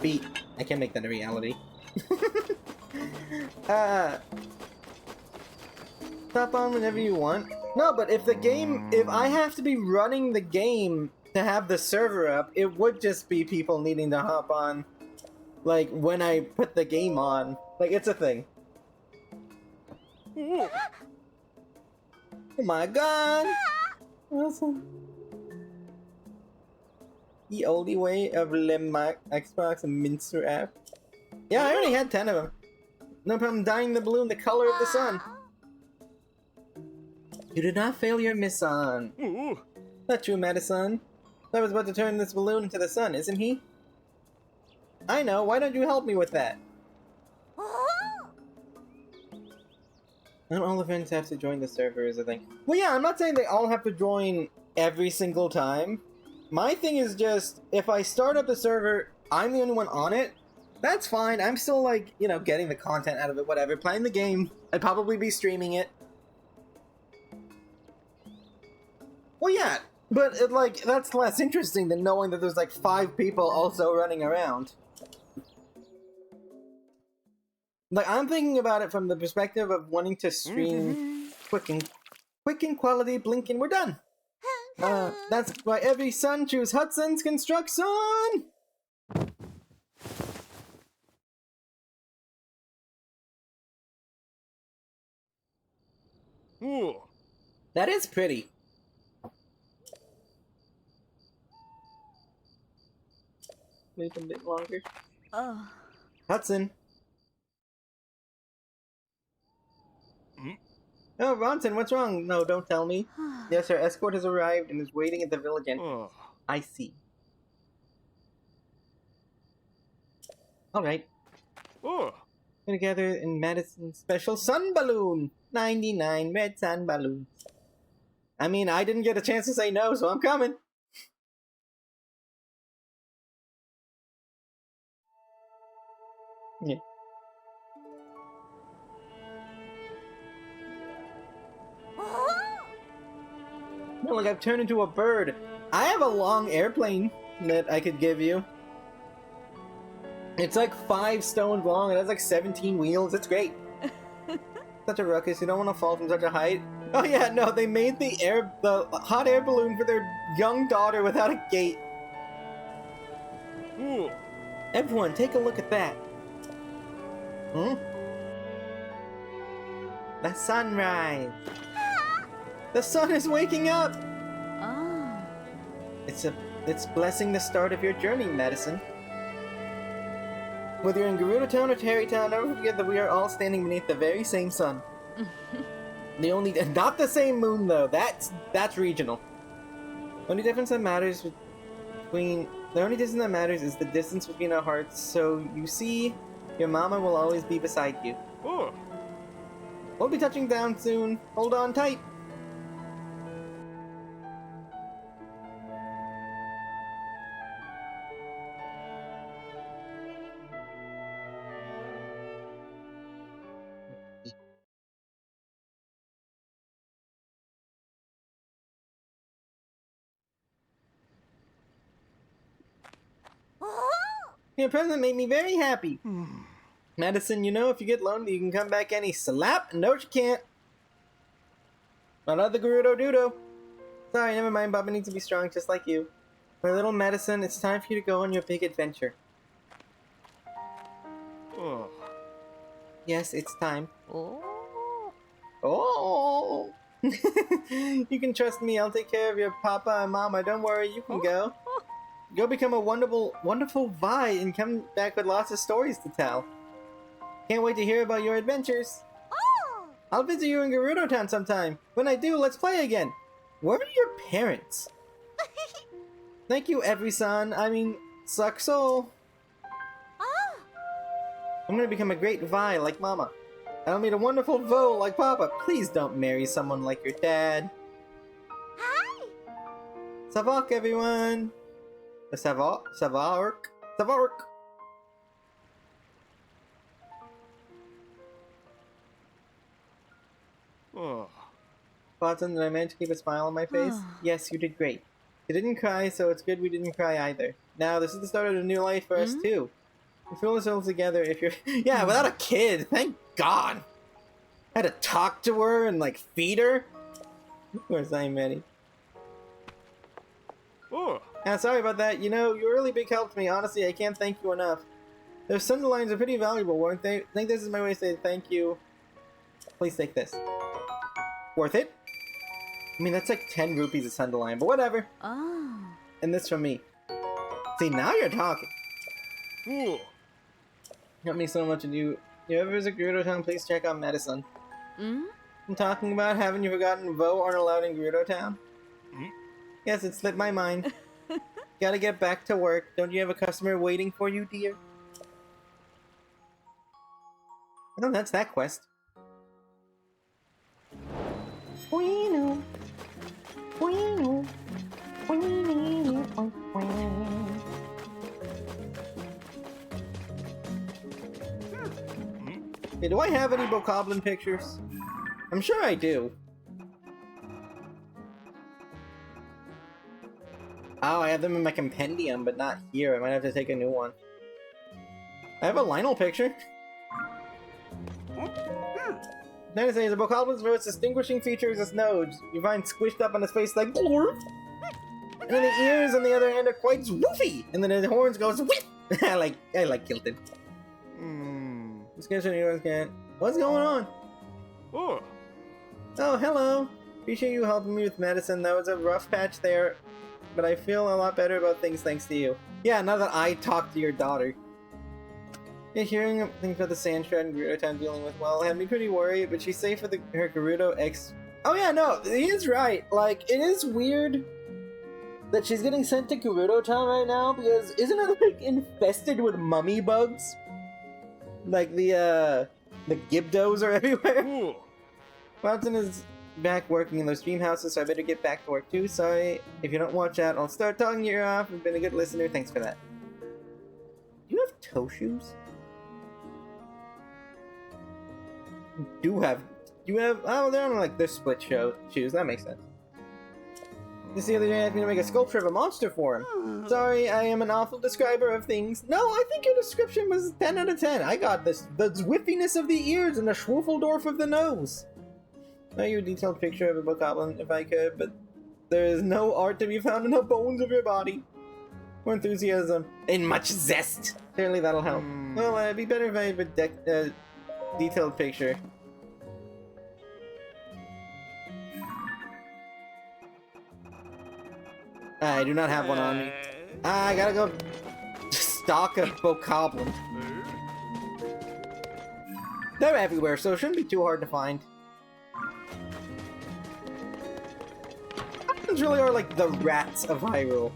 beat. I can't make that a reality. Stop on whenever you want. No, but if I have to be running the game to have the server up, it would just be people needing to hop on, like, when I put the game on. Like, it's a thing. Ooh. Oh my god! Awesome. The only way of Xbox and Minster app. Yeah, I already had 10 of them. No problem dyeing the balloon the color of the sun. You did not fail your mission. Ooh. Not true, Madison. I was about to turn this balloon into the sun, isn't he? I know, why don't you help me with that? Not all the friends have to join the server is a thing. Well, yeah, I'm not saying they all have to join every single time. My thing is just, if I start up the server, I'm the only one on it, that's fine. I'm still, like, you know, getting the content out of it, whatever. Playing the game. I'd probably be streaming it. Well, yeah, but, like, that's less interesting than knowing that there's, like, 5 people also running around. Like, I'm thinking about it from the perspective of wanting to stream quick and quality blinking. We're done. That's why every son choose Hudson's Construction. Ooh. That is pretty. Wait a bit longer. Oh. Hudson. Mm. Oh, Ronson, what's wrong? No, don't tell me. Yes, our escort has arrived and is waiting at the village entrance. Oh. I see. Alright. Oh. We're gonna gather in Madison's special sun balloon. 99 red sun balloons. I mean, I didn't get a chance to say no, so I'm coming. Yeah. No, like I've turned into a bird. I have a long airplane that I could give you. It's like 5 stones long. It has like 17 wheels. It's great. Such a ruckus. You don't want to fall from such a height. Oh yeah, no, they made the hot air balloon for their young daughter without a gate. Ooh. Everyone, take a look at that. Hmm? The sunrise. The sun is waking up. Oh. It's blessing the start of your journey, Madison. Whether you're in Gerudo Town or Terrytown, never forget that we are all standing beneath the very same sun. Not the same moon though. That's regional. The only difference that matters is the distance between our hearts. So you see, your mama will always be beside you. Oh. We'll be touching down soon. Hold on tight. Your present made me very happy. Madison, you know, if you get lonely, you can come back any slap. No, you can't. Another Gerudo Dudo. Sorry, never mind. Baba needs to be strong just like you. My little Madison, it's time for you to go on your big adventure. Oh. Yes, it's time. Oh. Oh! You can trust me. I'll take care of your papa and mama. Don't worry, you can go. Go become a wonderful Vi and come back with lots of stories to tell. Can't wait to hear about your adventures. Oh. I'll visit you in Gerudo Town sometime. When I do, let's play again. Where are your parents? Thank you, every-son. I mean, suck soul. Oh. I'm gonna become a great Vi like Mama. I'll meet a wonderful Vo like Papa. Please don't marry someone like your dad. Hi. Savok, everyone. Savark. Oh. Watson, did I manage to keep a smile on my face? Yes, you did great. You didn't cry, so it's good we didn't cry either. Now, this is the start of a new life for us, too. We feel ourselves together if you're... Yeah, without a kid! Thank God! I had to talk to her and, like, feed her? Of course, I'm ready. Oh. Sorry about that. You know, you're a really big help to me. Honestly, I can't thank you enough. Those Sunderlines are pretty valuable, weren't they? I think this is my way to say thank you. Please take this. Worth it? I mean, that's like 10 rupees a Sunderline, but whatever. Oh. And this from me. See, now you're talking. Oh. Help me so much, and you ever visit Gerudo Town, please check out medicine. I'm talking about, haven't you forgotten Vo aren't allowed in Gerudo Town? Yes, it slipped my mind. Gotta get back to work. Don't you have a customer waiting for you, dear? Oh, that's that quest. Bueno. Bueno. Hey, do I have any Bokoblin pictures? I'm sure I do. Oh, I have them in my compendium, but not here. I might have to take a new one. I have a Lionel picture. Nice to say, the Bokoblin's most distinguishing feature is its nose. You find squished up on his face like blurb. And then the ears on the other end are quite swoofy. And then the horns goes whip. I like Kilton. What's going on? Oh. Oh, hello. Appreciate you helping me with medicine. That was a rough patch there, but I feel a lot better about things thanks to you. Yeah, now that I talked to your daughter. Yeah, hearing things about the Sand Shroud and Gerudo Town dealing with, well, had me pretty worried, but she's safe for her Gerudo X. Oh yeah, no, he is right. Like, it is weird that she's getting sent to Gerudo Town right now, because isn't it, like, infested with mummy bugs? Like, the Gibdos are everywhere. Oh. Watson is back working in those dream houses, so I better get back to work too. Sorry, if you don't watch out, I'll start talking your ear off. You've been a good listener, thanks for that. Do you have toe shoes? You have, oh, they're on like, they're split shoes, that makes sense. Just the other day I asked me to make a sculpture of a monster for him. Sorry, I am an awful describer of things. No, I think your description was 10 out of 10. I got this, the zwiffiness of the ears and the Schwuffeldorf of the nose. I'll you a detailed picture of a Bokoblin if I could, but there is no art to be found in the bones of your body. More enthusiasm and much zest. Certainly that'll help. Well, it'd be better if I had a detailed picture. I do not have one on me. I gotta go stalk a Bokoblin. They're everywhere, so it shouldn't be too hard to find. Goblins really are like the rats of Hyrule.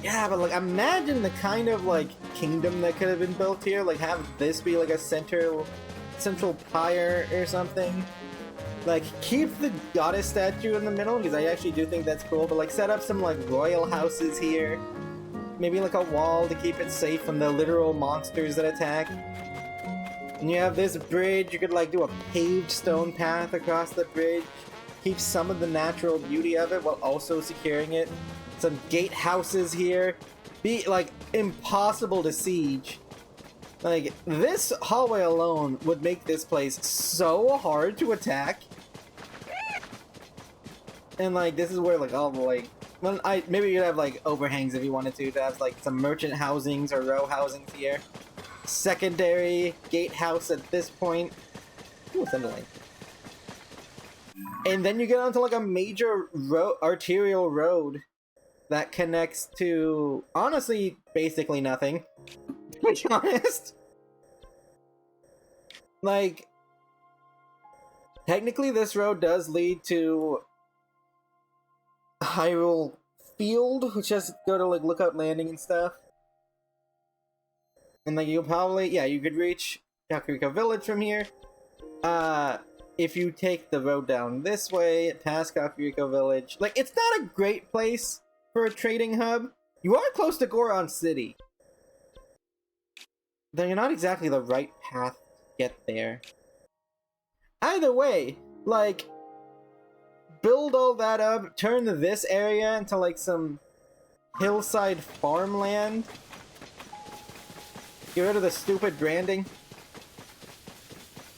Yeah, but like imagine the kind of like kingdom that could have been built here. Like have this be like a central pyre or something. Like keep the goddess statue in the middle because I actually do think that's cool. But like set up some like royal houses here. Maybe like a wall to keep it safe from the literal monsters that attack. And you have this bridge. You could like do a paved stone path across the bridge. Keep some of the natural beauty of it while also securing it. Some gatehouses here. Be like impossible to siege. Like this hallway alone would make this place so hard to attack. And like this is where like all the like well maybe you'd have like overhangs if you wanted to have like some merchant housings or row housings here. Secondary gatehouse at this point. Ooh, Thunderlane. And then you get onto like a major arterial road that connects to, honestly, basically nothing. To be honest. Like, technically this road does lead to Hyrule Field, which has to go to like Lookout Landing and stuff. And like you'll probably, yeah, you could reach Kakariko Village from here. If you take the road down this way, past Kakariko Village. Like, it's not a great place for a trading hub. You are close to Goron City. they're not exactly the right path to get there. Either way, like, build all that up, turn this area into like some hillside farmland. Get rid of the stupid branding.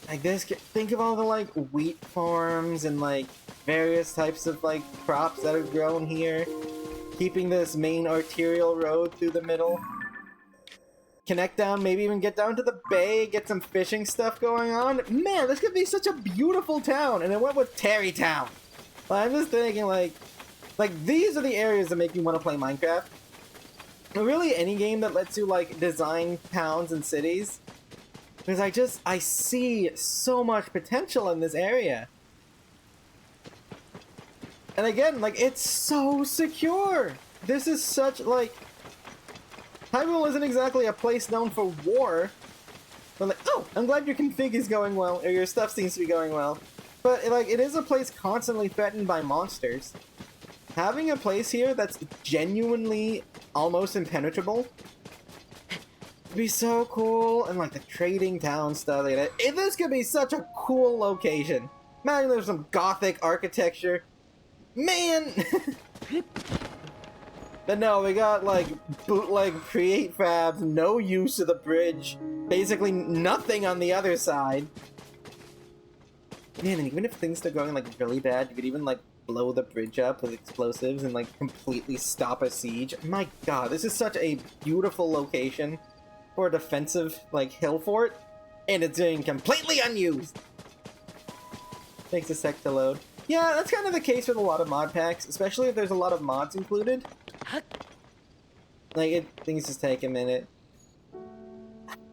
Like this, think of all the like wheat farms and like various types of like crops that are grown here. Keeping this main arterial road through the middle. Connect down, maybe even get down to the bay, get some fishing stuff going on. Man, this could be such a beautiful town, and it went with Terrytown. I'm just thinking like these are the areas that make me want to play Minecraft. Or really any game that lets you like design towns and cities. Because I see so much potential in this area. And again, like, it's so secure. This is such, like... Hyrule isn't exactly a place known for war. But like, oh, I'm glad your config is going well, or your stuff seems to be going well. But, like, it is a place constantly threatened by monsters. Having a place here that's genuinely almost impenetrable would be so cool. And, like, the trading town stuff like that. This could be such a cool location. Imagine there's some gothic architecture. Man! But no, we got like bootleg create fabs, no use of the bridge, basically nothing on the other side. Man, and even if things start going like really bad, you could even like blow the bridge up with explosives and like completely stop a siege. My god, this is such a beautiful location for a defensive like hill fort, and it's being completely unused. Takes a sec to load. Yeah, that's kind of the case with a lot of mod packs, especially if there's a lot of mods included. Like, things just take a minute.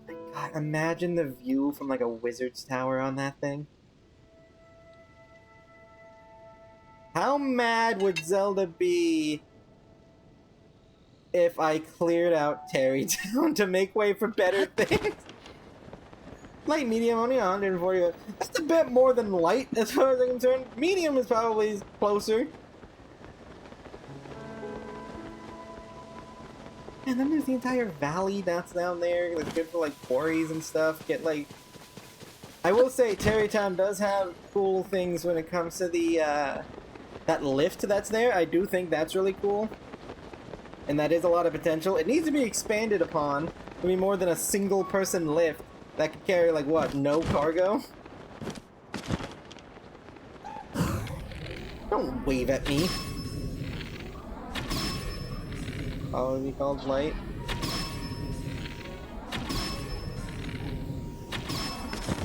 God, imagine the view from, like, a wizard's tower on that thing. How mad would Zelda be if I cleared out Terrytown to make way for better things? Light, medium, only 140. That's a bit more than light, as far as I'm concerned. Medium is probably closer. And then there's the entire valley that's down there. It's good for like quarries and stuff. Get like, I will say Terrytown does have cool things when it comes to the that lift that's there. I do think that's really cool, and that is a lot of potential. It needs to be expanded upon to be more than a single person lift that could carry like what, no cargo. Don't wave at me. Probably called light.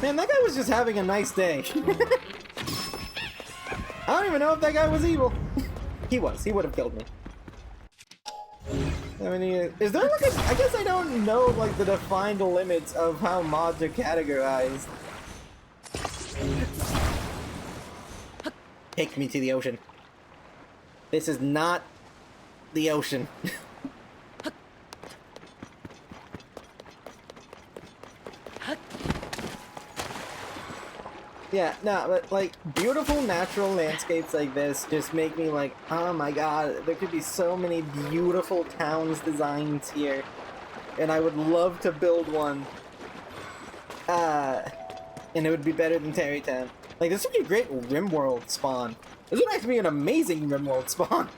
Man, that guy was just having a nice day. I don't even know if that guy was evil. He was. He would have killed me. I mean, is there like a... I guess I don't know, like, the defined limits of how mods are categorized. Take me to the ocean. This is not the ocean. Yeah, no, but like beautiful natural landscapes like this just make me like, oh my god, there could be so many beautiful towns designs here, and I would love to build one. And it would be better than Terrytown. Like, this would be a great RimWorld spawn. This would actually be an amazing RimWorld spawn.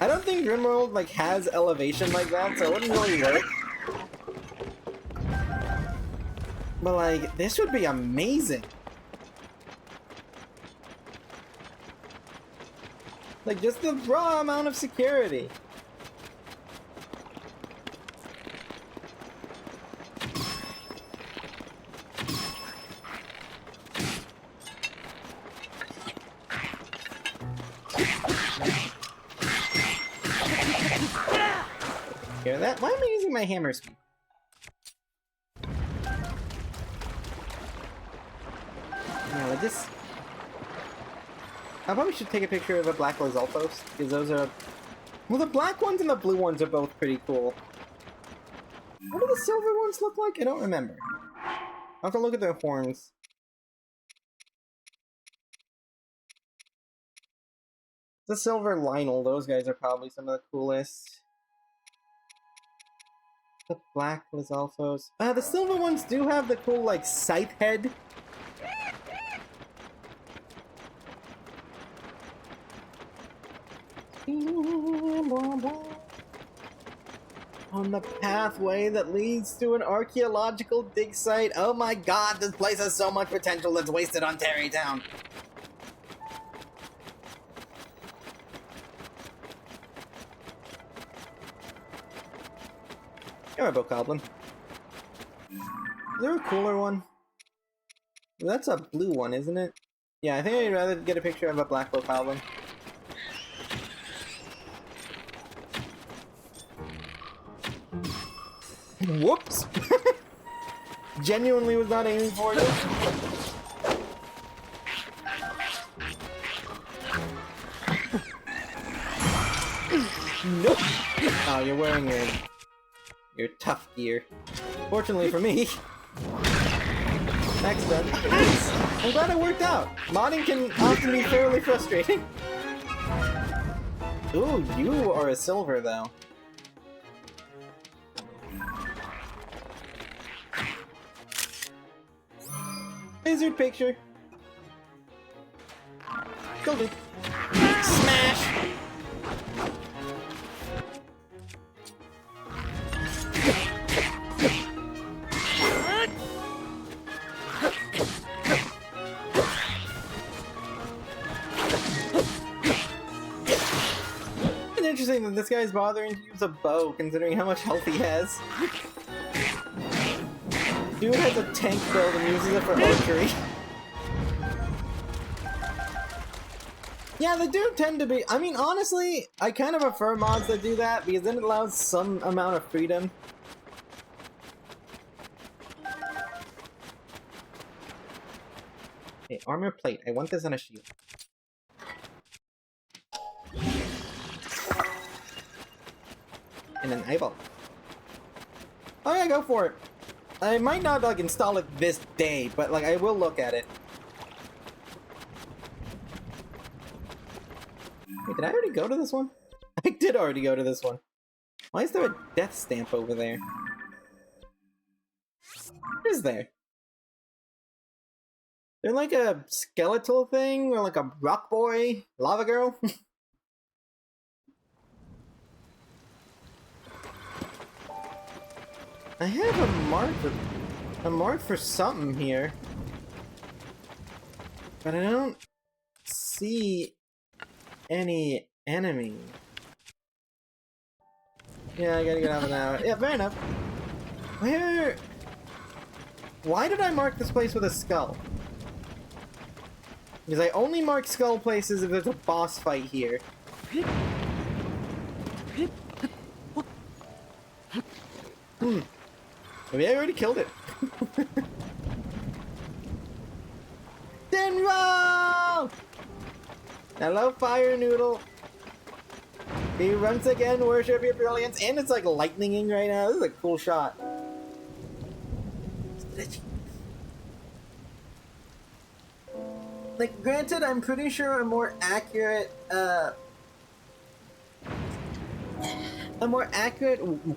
I don't think RimWorld like has elevation like that, so it wouldn't really work. But like, this would be amazing. Like, just the raw amount of security. Hear that? Why am I using my hammer speed? No, this... I probably should take a picture of a black Lizalfos, because those are... Well, the black ones and the blue ones are both pretty cool. What do the silver ones look like? I don't remember. I'll have to look at their horns. The silver Lionel, those guys are probably some of the coolest. The black was Alphos. The silver ones do have the cool, like, scythe head. On the pathway that leads to an archaeological dig site. Oh my god, this place has so much potential that's wasted on Terrytown. You're a bokoblin. Is there a cooler one? That's a blue one, isn't it? Yeah, I think I'd rather get a picture of a black bokoblin. Whoops! Genuinely was not aiming for it. Nope! Oh, you're wearing your tough gear. Fortunately for me. Next done. Nice! I'm glad it worked out. Modding can often be fairly frustrating. Ooh, you are a silver though. Lizard picture. Killed it. Smash! It's interesting that this guy's bothering to use a bow, considering how much health he has. Dude has a tank build and uses it for archery. Yeah, they do tend to be. I mean, honestly, I kind of prefer mods that do that because then it allows some amount of freedom. Okay, armor plate. I want this on a shield. And an eyeball. Oh yeah, go for it. I might not, like, install it this day, but, like, I will look at it. Wait, did I already go to this one? I did already go to this one. Why is there a death stamp over there? What is there? They're like a skeletal thing, or like a rock boy? Lava girl? I have a mark for something here, but I don't see any enemy. Yeah, I gotta get out of that. Yeah, fair enough. Where? Why did I mark this place with a skull? Because I only mark skull places if there's a boss fight here. Maybe I already killed it. Then roll! Hello, Fire Noodle. He once again worship your brilliance, and it's like lightninging right now. This is a cool shot. Like, granted, I'm pretty sure a more accurate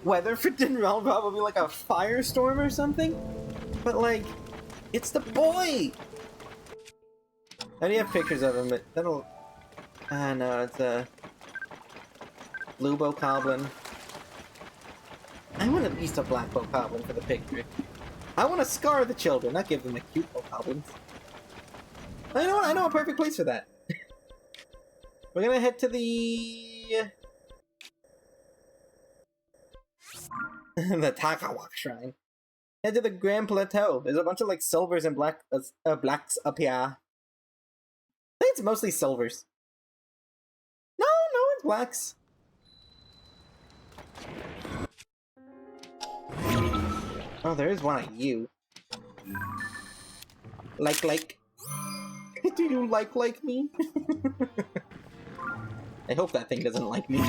weather for Dinrel probably like a firestorm or something. But like, it's the boy. How do you have pictures of him? That'll. No, it's a blue bokoblin. I want at least a black bokoblin for the picture. I want to scar the children, not give them the cute bokoblins. I know. I know a perfect place for that. We're gonna head to the the Takawak Shrine. Head to the Grand Plateau. There's a bunch of like silvers and blacks up here. I think it's mostly silvers. No, it's blacks. Oh, there is one of you. Like. Do you like me? I hope that thing doesn't like me.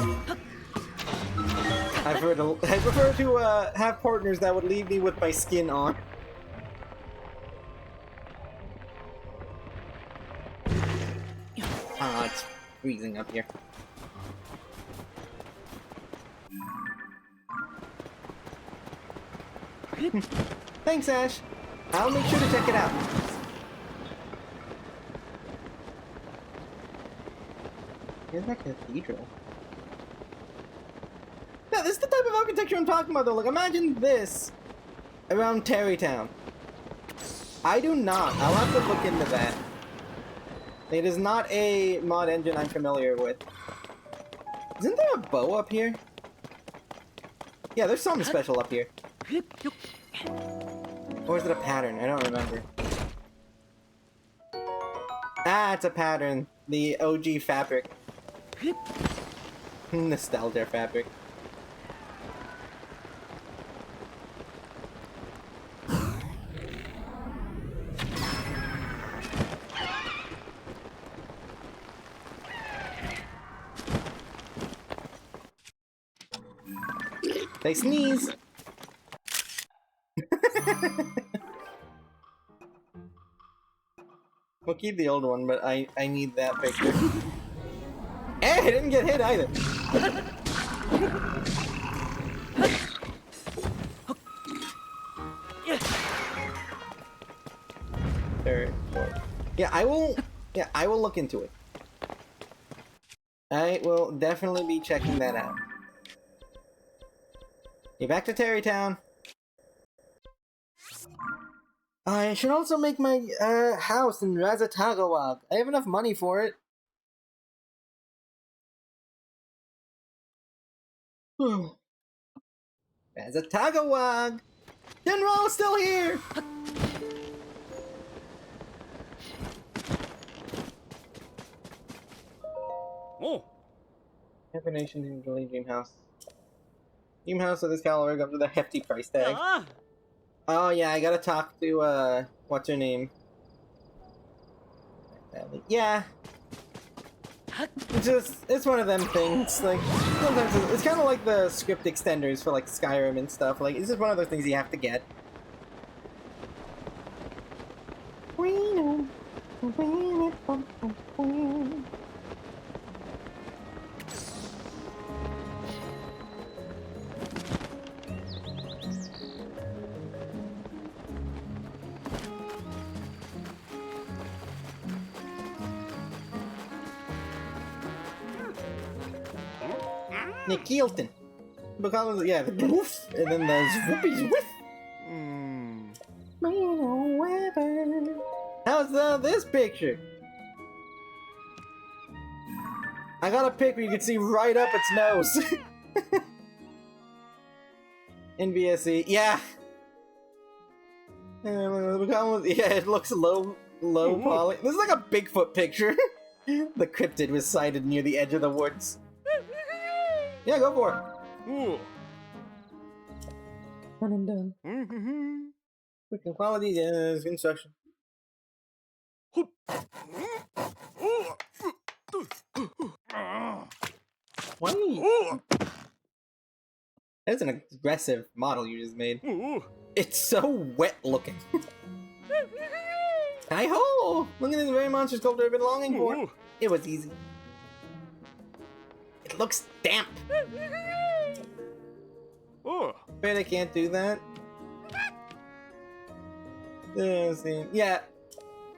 I prefer to have partners that would leave me with my skin on. Ah, it's freezing up here. Thanks, Ash. I'll make sure to check it out. Here's that cathedral. Yeah, this is the type of architecture I'm talking about, though. Like, imagine this around Terrytown. I do not. I'll have to look into that. It is not a mod engine I'm familiar with. Isn't there a bow up here? Yeah, there's something special up here. Or is it a pattern? I don't remember. Ah, it's a pattern. The OG fabric. Nostalgia fabric. They sneeze! We'll keep the old one, but I need that picture. Hey, I didn't get hit either! Third, fourth. Yeah, I will look into it. I will definitely be checking that out. Okay, back to Terrytown. I should also make my house in Razatagawag. I have enough money for it. Razatagawag! General's still here! Oh. Information in the Dream House. Dream House with this calorie comes with a hefty price tag. Ah. Oh yeah, I gotta talk to what's her name? Yeah. It's one of them things. Like sometimes it's kind of like the script extenders for like Skyrim and stuff. Like it's just one of those things you have to get. Nick Keelton. Because yeah, the woof, and then there's whoopie's whiff. How's this picture? I got a pic where you can see right up its nose. In VSE, yeah. Yeah, it looks low poly. This is like a Bigfoot picture. The cryptid was sighted near the edge of the woods. Yeah, go for it. Ooh. Done and done. Freaking quality, yeah, construction. Why? That's an aggressive model you just made. It's so wet looking. Hi-ho! Look at this very monster sculpture I've been longing for. It was easy. It looks damp. Afraid I can't do that. Yeah.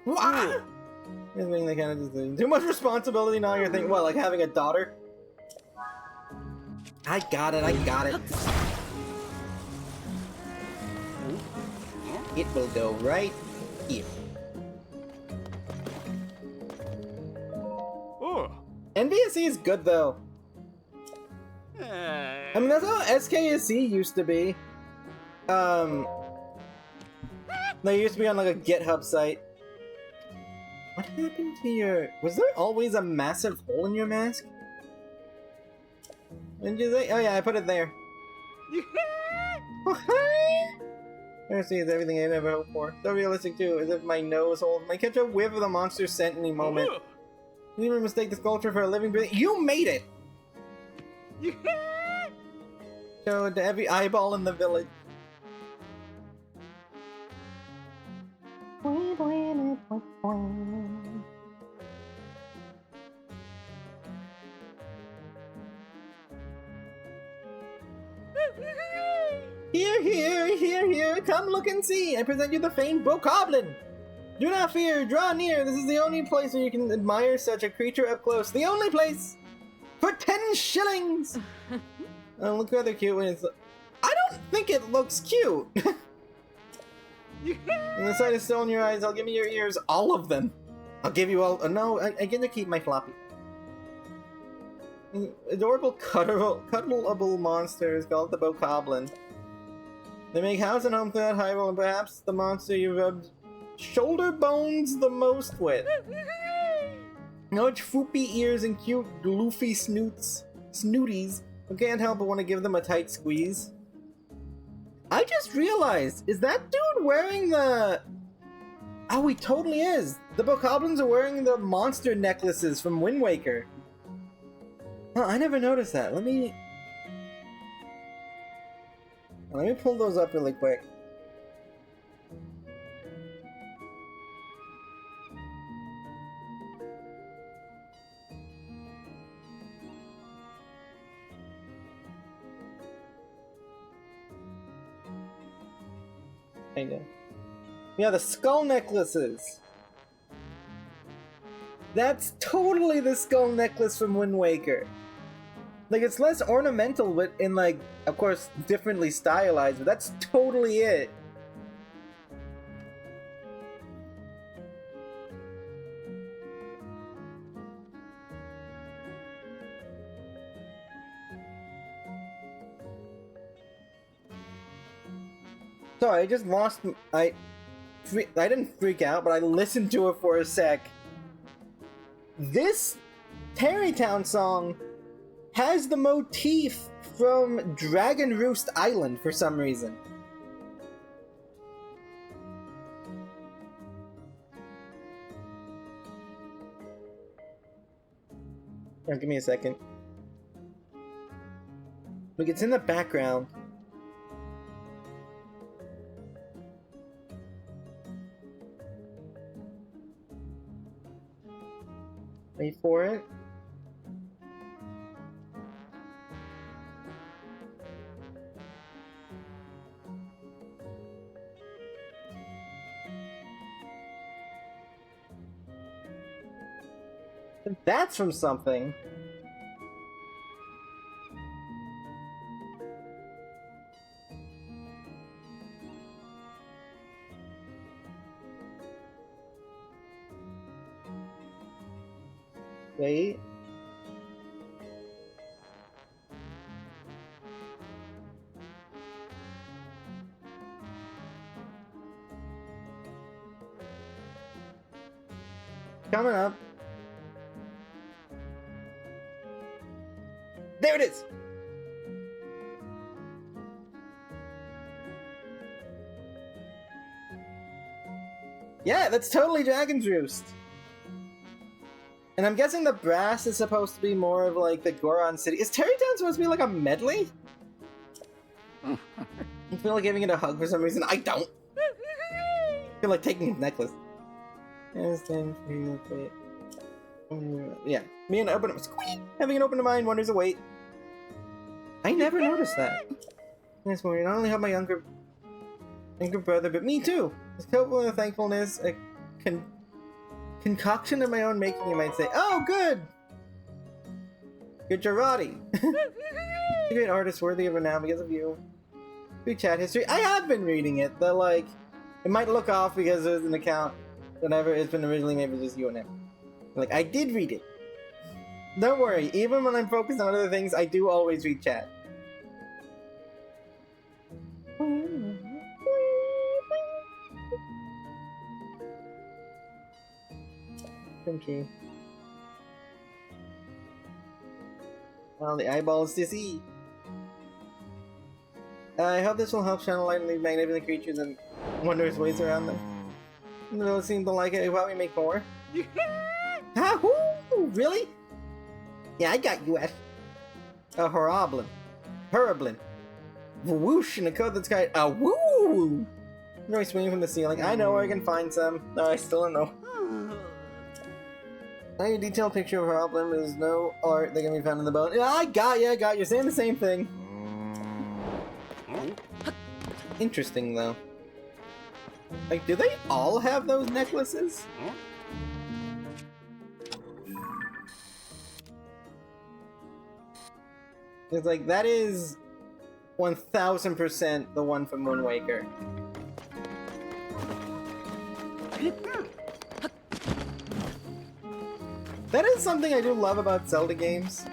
What? They kind of just too much responsibility now. You're thinking, what, like having a daughter? I got it. It will go right here. NVSE is good though. I mean, that's how SKSE used to be. They used to be on like a GitHub site. What happened to your... Was there always a massive hole in your mask? Did you say? Oh yeah, I put it there. Mercy is everything I've ever hoped for. So realistic too, as if my nose holds might catch a whiff of the monster's scent any moment. You even mistake the sculpture for a living breathing. You made it! Show it to every eyeball in the village. Here, here, here, here, come look and see. I present you the famed Bokoblin. Do not fear, draw near. This is the only place where you can admire such a creature up close. The only place! For 10 shillings! Oh, look rather cute when it's... I don't think it looks cute! When the sight is still in your eyes, I'll give you your ears, all of them. I'll give you all... no, I get to keep my floppy. Adorable, cuddleable monsters called the Bokoblin. They make house and home throughout Hyrule, and perhaps the monster you rubbed shoulder bones the most with. Large foopy ears and cute gloofy snooties. I can't help but want to give them a tight squeeze. I just realized, is that dude wearing the... Oh, he totally is. The Bokoblins are wearing the monster necklaces from Wind Waker. Huh, I never noticed that. Let me pull those up really quick. Kinda. Yeah, the skull necklaces. That's totally the skull necklace from Wind Waker. Like, it's less ornamental, but in, like, of course, differently stylized, but that's totally it. Sorry, I just lost... I didn't freak out, but I listened to it for a sec. This Terrytown song has the motif from Dragon Roost Island for some reason. Now, give me a second. Look, it's in the background. Wait for it. That's from something. Wait. Coming up. There it is! Yeah, that's totally Dragon's Roost. And I'm guessing the brass is supposed to be more of like the Goron City. Is Terrytown supposed to be like a medley? I feel like giving it a hug for some reason. I don't. I feel like taking his necklace. Yeah, me and open squeak. Having an open mind wonders await. I never noticed that. This morning, not only help my younger brother, but me too. It's couple of thankfulness, a concoction of my own making, you might say. Oh, good. Good Jarati. A great artist worthy of renown because of you. Good chat history. I have been reading it. Though, like, it might look off because there's an account. Whatever it's been originally made for just you and him. Like, I did read it. Don't worry, even when I'm focused on other things, I do always read chat. Thank you. Well, the eyeballs to see. I hope this will help channel light and leave magnificent creatures and wondrous ways around them. They don't seem to like it. Why don't we make more? Ahoo! Really? Yeah, I got you at a Hurablin. Whoosh in a code that's got a woo! No, he's swinging from the ceiling. I know where I can find some. No, I still don't know. Now your detailed picture of Hurablin, but there's no art that can be found in the bone. Yeah, I got you. You're saying the same thing. Interesting, though. Like, do they all have those necklaces? Huh? It's like, that is 1000% the one from Wind Waker. That is something I do love about Zelda games.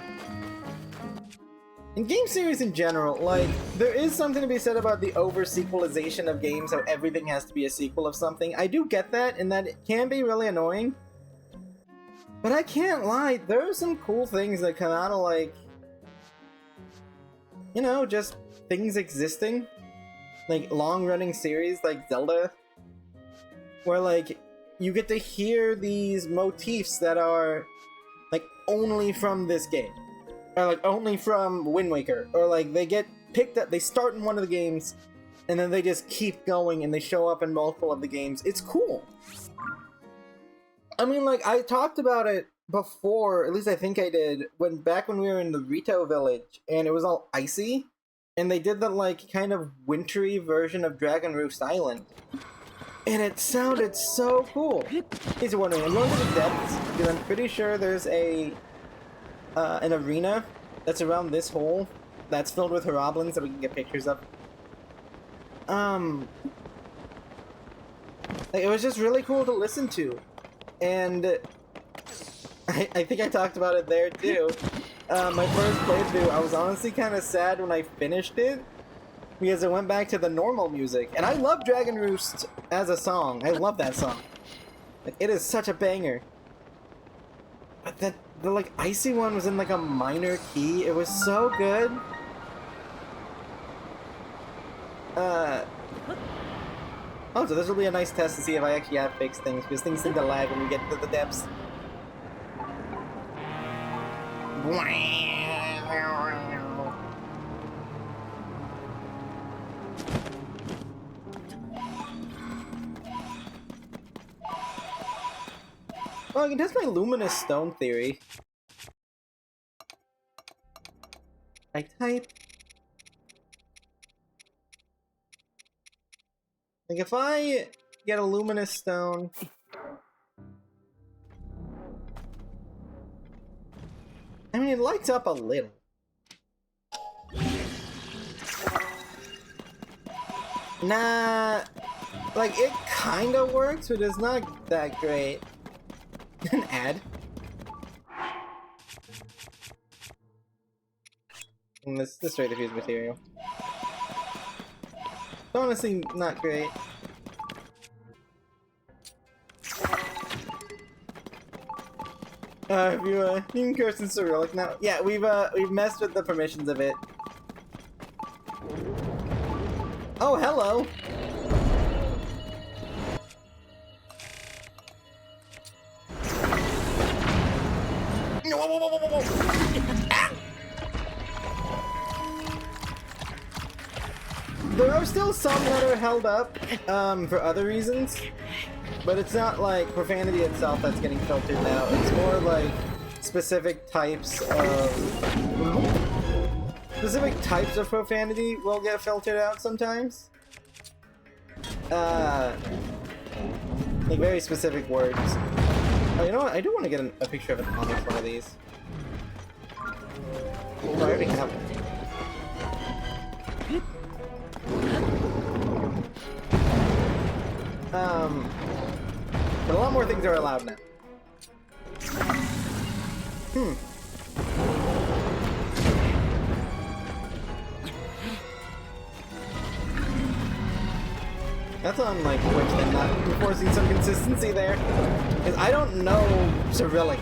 In game series in general, like, there is something to be said about the over-sequelization of games, how everything has to be a sequel of something. I do get that, and that it can be really annoying. But I can't lie, there are some cool things that come out of, like, you know, just things existing. Like, long-running series like Zelda. Where, like, you get to hear these motifs that are, like, only from this game. Or, like, only from Wind Waker. Or, like, they get picked up, they start in one of the games, and then they just keep going, and they show up in multiple of the games. It's cool. I mean, like, I talked about it before, at least I think I did, back when we were in the Rito village, and it was all icy, and they did the, like, kind of wintry version of Dragon Roost Island. And it sounded so cool. In case you're wondering, I'm going to the depths, because I'm pretty sure there's an arena that's around this hole that's filled with Horoblins that we can get pictures of. Like, it was just really cool to listen to. And I think I talked about it there too. My first playthrough, I was honestly kind of sad when I finished it, because I went back to the normal music. And I love Dragon Roost as a song. I love that song. Like, it is such a banger. But the like icy one was in like a minor key. It was so good. Oh, so this will be a nice test to see if I actually have fixed things, because things seem to lag when we get to the depths. Well, I can test my luminous stone theory. I type. Like, if I get a luminous stone. I mean, it lights up a little. Nah. Like, it kinda works, but it's not that great. An ad. And this straight diffused material. Honestly, not great. You can curse in Cyrillic now. Yeah, we've messed with the permissions of it. Oh, hello. There are still some that are held up for other reasons, but it's not like profanity itself that's getting filtered now. It's more like specific types of profanity will get filtered out sometimes. Like very specific words. Oh, you know what? I do want to get a picture of it on one of these. Oh, I already have it. But a lot more things are allowed now. That's on like Twitch then, not enforcing some consistency there. Because I don't know Cyrillic.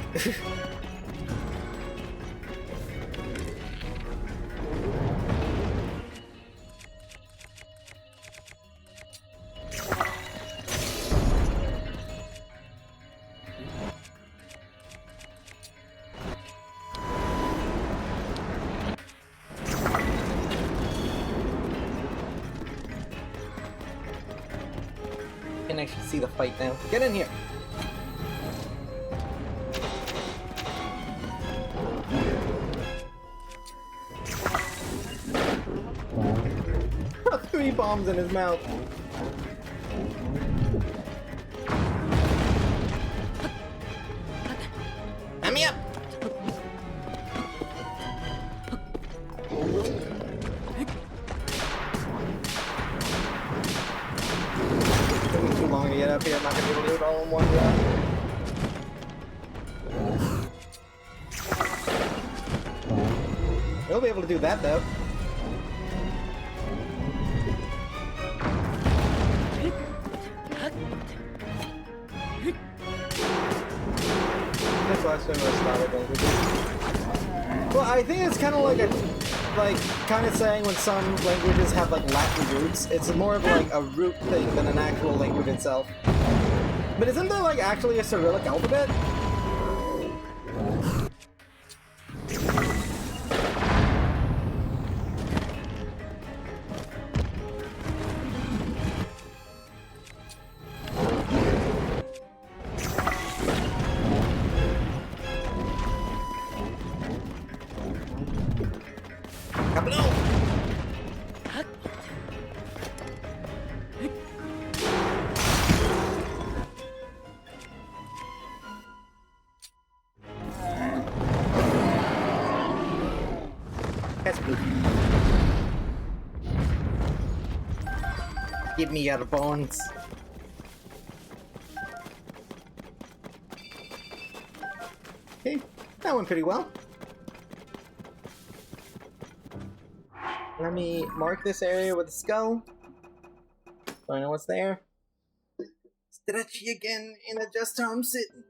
I can actually see the fight now. Get in here! Three bombs. bombs in his mouth. Let me up! Taking too long to get up here. I'm not gonna be able to do it all in one run. He'll be able to do that though. That's last time I started languages. Well, I think it's kind of like kind of saying when some languages have like Latin roots, it's more of like a root thing than an actual language itself. But isn't there like actually a Cyrillic alphabet? Give me your bones. Okay, that went pretty well. Let me mark this area with a skull, so I know what's there. Stretchy again in a just home sitting.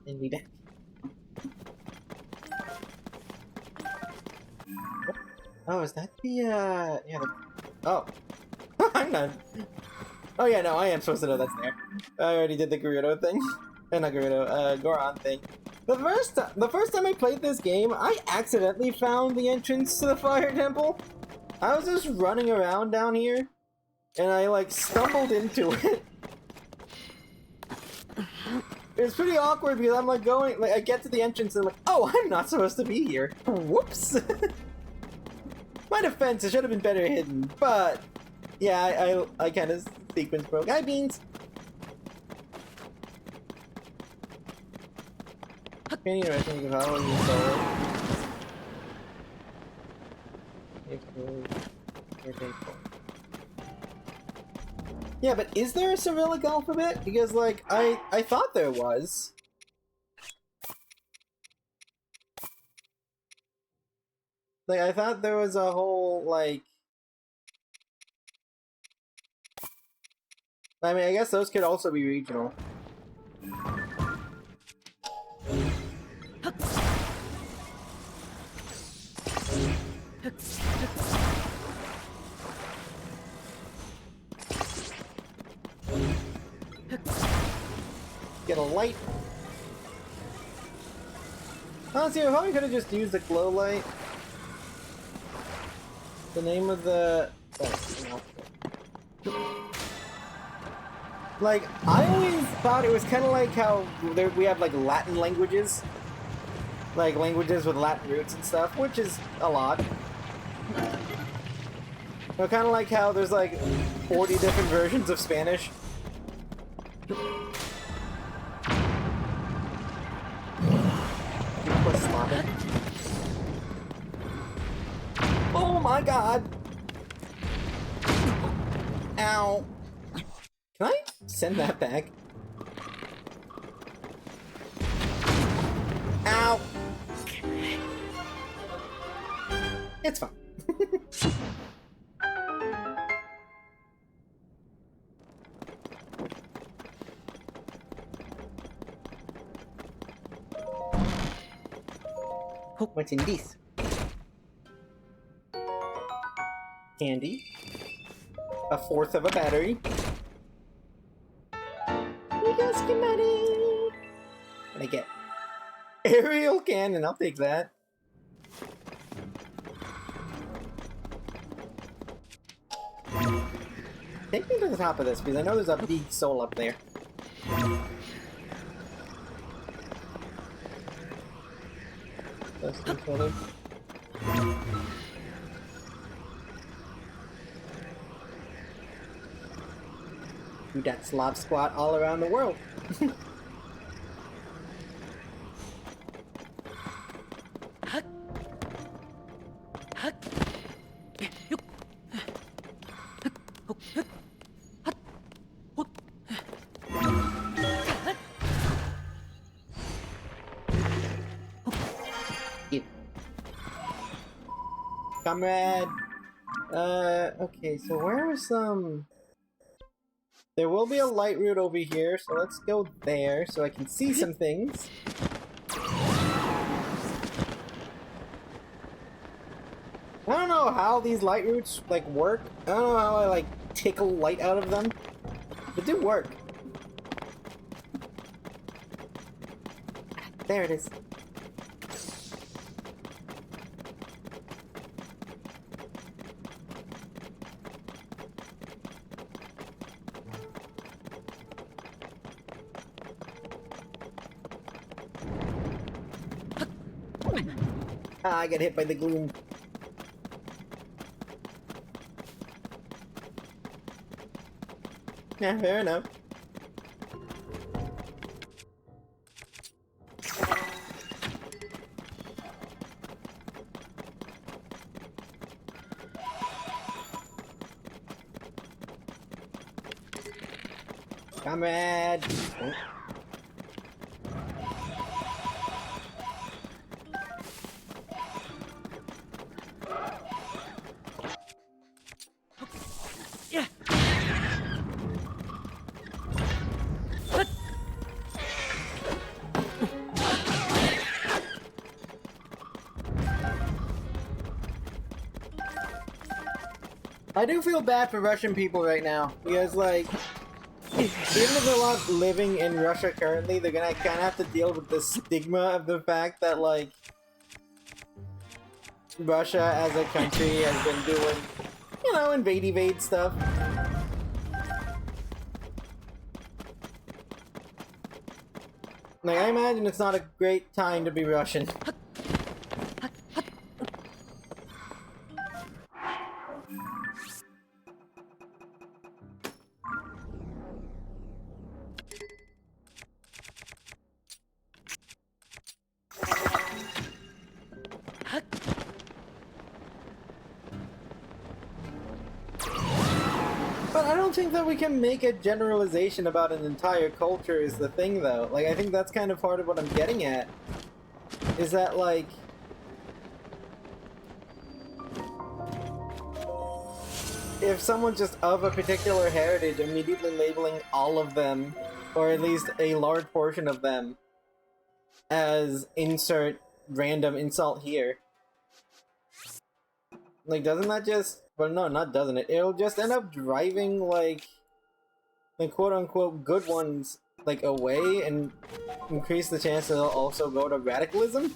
And we back. Oh, is that the, yeah, oh. I'm not. Oh yeah, no, I am supposed to know that's there. I already did the Gerudo thing. Not Gerudo, Goron thing. The first time I played this game, I accidentally found the entrance to the Fire Temple. I was just running around down here, and I, like, stumbled into it. It's pretty awkward because I'm like going, like I get to the entrance and I'm like, oh, I'm not supposed to be here. Whoops. My defense, it should have been better hidden, but yeah, I kind of sequence broke. Hi, Beans. Any interesting of how you saw. Yeah, but is there a Cyrillic alphabet? Because, like, I thought there was. Like, I thought there was a whole, like... I mean, I guess those could also be regional. Get a light. Honestly, I probably could have just used the glow light. The name of the... Oh, no. Like, I always thought it was kind of like how we have, like, Latin languages. Like, languages with Latin roots and stuff, which is a lot. But kind of like how there's, like, 40 different versions of Spanish. Oh my god! Ow! Can I send that back? Ow! It's fine. Oh, what's in this? Candy. A fourth of a battery. We got schematic. What I get? Aerial cannon, I'll take that. Take me to the top of this, because I know there's a big soul up there. That's too funny. Do that slop squat all around the world. You. Comrade. Okay, so where is there will be a light route over here, so let's go there so I can see some things. I don't know how these light routes, like, work. I don't know how I, like, tickle light out of them. They do work. There it is. Ah, I got hit by the gloom. Yeah, fair enough. Comrade! Oh. I do feel bad for Russian people right now, because, like, even if they're not living in Russia currently, they're gonna kind of have to deal with the stigma of the fact that, like, Russia as a country has been doing, you know, invade stuff. Like, I imagine it's not a great time to be Russian. But I don't think that we can make a generalization about an entire culture is the thing, though. Like, I think that's kind of part of what I'm getting at. Is that, like... if someone's just of a particular heritage, immediately labeling all of them, or at least a large portion of them, as insert random insult here. Like, doesn't that just... well, no, not doesn't it. It'll just end up driving, like, the quote-unquote good ones, like, away and increase the chance that they'll also go to radicalism?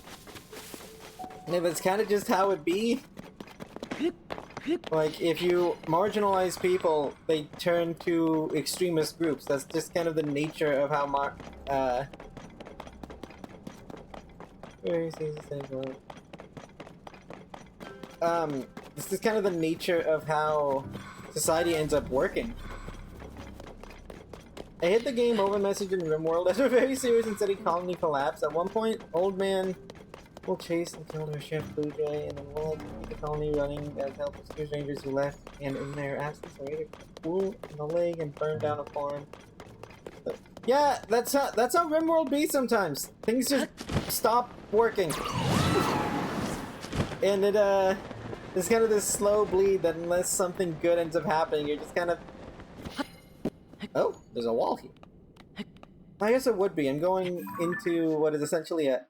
And if it's kind of just how it be, like, if you marginalize people, they turn to extremist groups. That's just kind of the nature of how this is kind of the nature of how society ends up working. I hit the game over message in RimWorld after a very serious and steady colony collapse. At one point, old man will chase and kill their chef Blue Jay, and then we'll keep the colony running as help rescue strangers who left, and in their absence, are either cool in the leg and burn down a farm. But, yeah, that's how RimWorld be sometimes. Things just stop working. And it's kind of this slow bleed that unless something good ends up happening, you're just kind of... oh, there's a wall here. I guess it would be. I'm going into what is essentially a...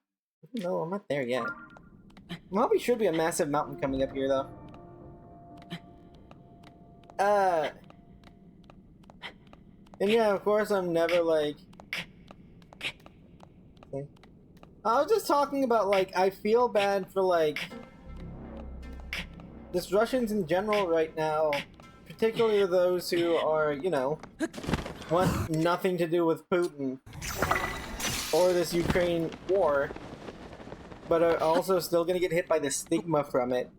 no, I'm not there yet. Probably should be a massive mountain coming up here, though. And yeah, of course, I'm never, like... I was just talking about, like, I feel bad for, like... just Russians in general right now, particularly those who are, you know, want nothing to do with Putin or this Ukraine war, but are also still gonna get hit by the stigma from it.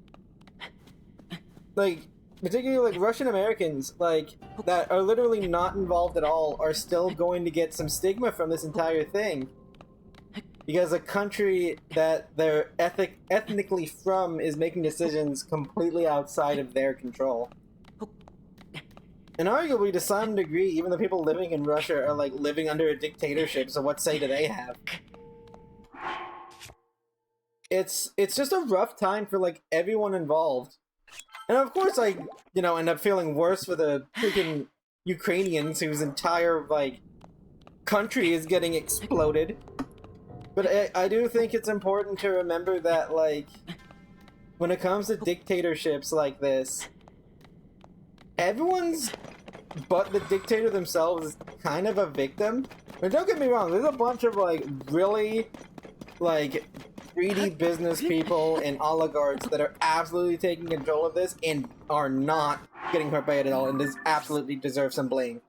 Like, particularly like Russian Americans, like, that are literally not involved at all, are still going to get some stigma from this entire thing. Because a country that they're ethnically from is making decisions completely outside of their control. And arguably, to some degree, even the people living in Russia are like living under a dictatorship, so what say do they have? It's just a rough time for like everyone involved. And of course I, you know, end up feeling worse for the freaking Ukrainians whose entire, like, country is getting exploded. But I do think it's important to remember that, like, when it comes to dictatorships like this, everyone's but the dictator themselves is kind of a victim. But don't get me wrong, there's a bunch of, like, really, like, greedy business people and oligarchs that are absolutely taking control of this and are not getting hurt by it at all and absolutely deserve some blame.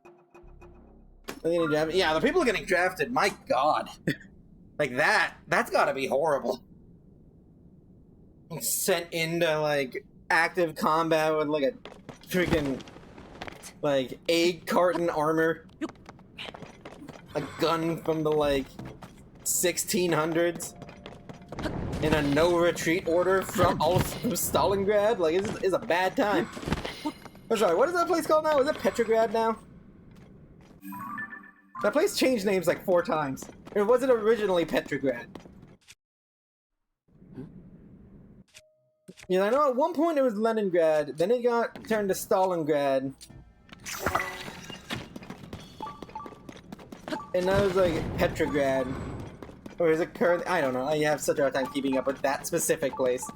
Yeah, the people getting drafted, my god. Like, that's gotta be horrible. Sent into, like, active combat with, like, a freaking, like, egg carton armor. A gun from the, like, 1600s. In a no-retreat order from Stalingrad? Like, it's a bad time. I'm sorry, what is that place called now? Is it Petrograd now? That place changed names like 4 times. Or was it originally Petrograd? Yeah, I know at one point it was Leningrad, then it got turned to Stalingrad. And now it's like Petrograd. Or is it currently? I don't know. I have such a hard time keeping up with that specific place.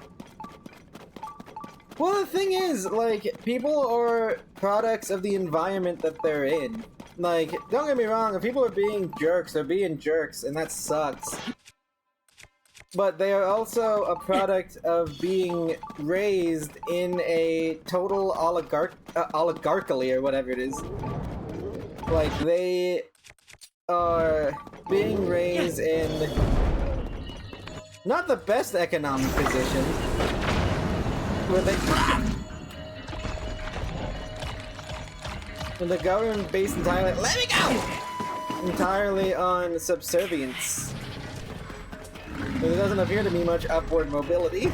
Well, the thing is, like, people are products of the environment that they're in. Like, don't get me wrong, if people are being jerks, they're being jerks, and that sucks. But they are also a product of being raised in a total oligarchically, or whatever it is. Like, they are being raised in not the best economic position, where the government based entirely— let me go! Entirely on subservience. There doesn't appear to be much upward mobility.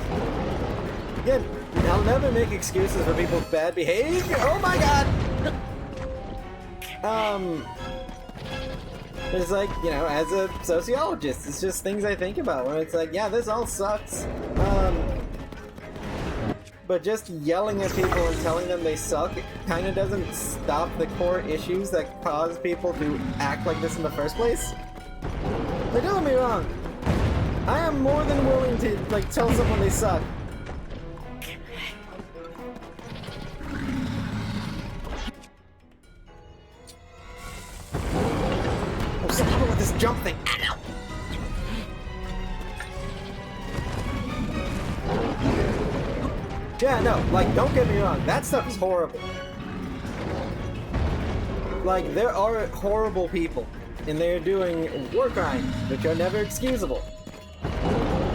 Again, I'll never make excuses for people's bad behavior. Oh my god! It's like, you know, as a sociologist, it's just things I think about when it's like, yeah, this all sucks. But just yelling at people and telling them they suck kind of doesn't stop the core issues that cause people to act like this in the first place. Like, don't get me wrong. I am more than willing to, like, tell someone they suck. Oh, stop it with this jump thing. Ow! Yeah, no, like, don't get me wrong, that stuff is horrible. Like, there are horrible people, and they're doing war crimes, which are never excusable.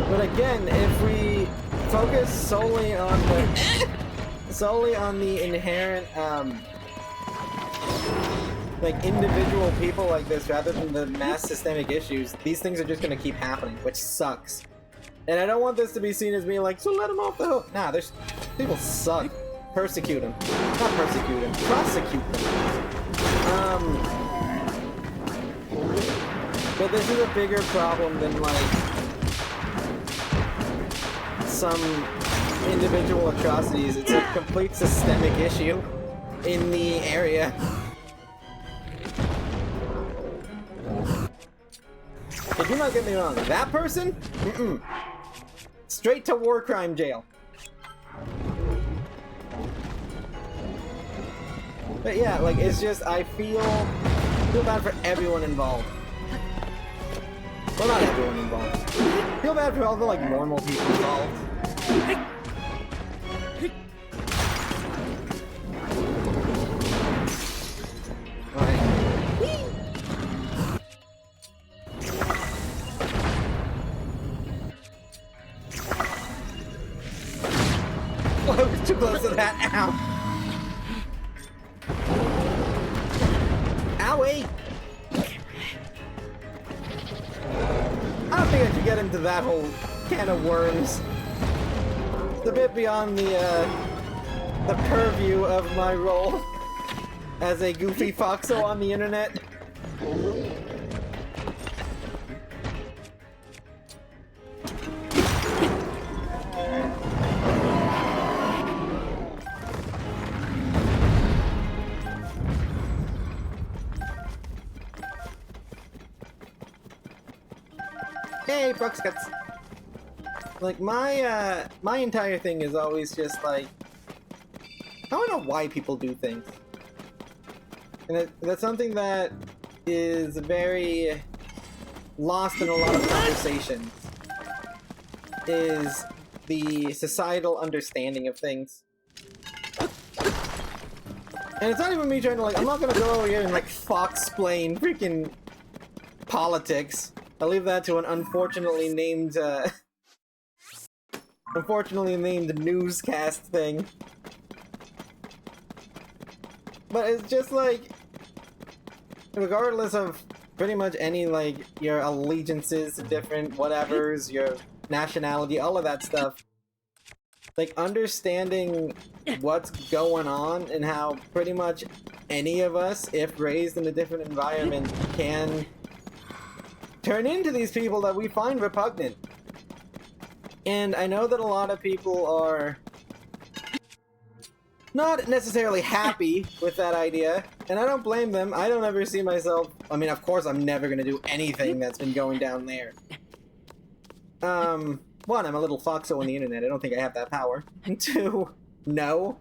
But again, if we focus solely on the inherent, like, individual people like this, rather than the mass systemic issues, these things are just gonna keep happening, which sucks. And I don't want this to be seen as being like, so let them off the hook. Nah, there's people suck. Persecute them. Not persecute them. Prosecute them. But this is a bigger problem than, like, some individual atrocities. It's a complete systemic issue in the area. But do not get me wrong, that person? Mm-mm. Straight to war crime jail. But yeah, like, it's just, I feel bad for everyone involved. Well, not everyone involved. I feel bad for all the, like, normal people involved. Alright. close to that. Ow. Owie! I don't think I should get into that whole can of worms. It's a bit beyond the purview of my role as a goofy foxo on the internet. Hey, Bruxcuts. Like, my entire thing is always just like, I don't know why people do things. And that's something that is very lost in a lot of conversations, is the societal understanding of things. And it's not even me trying to, like, I'm not gonna go over here and, like, fox-splain freaking politics. I'll leave that to an unfortunately named newscast thing. But it's just like, regardless of pretty much any, like, your allegiances to different whatevers, your nationality, all of that stuff, like, understanding what's going on and how pretty much any of us, if raised in a different environment, can turn into these people that we find repugnant. And I know that a lot of people are not necessarily happy with that idea, and I don't blame them. I don't ever see myself... I mean, of course I'm never gonna do anything that's been going down there. One, I'm a little foxo on the internet. I don't think I have that power. And two, no.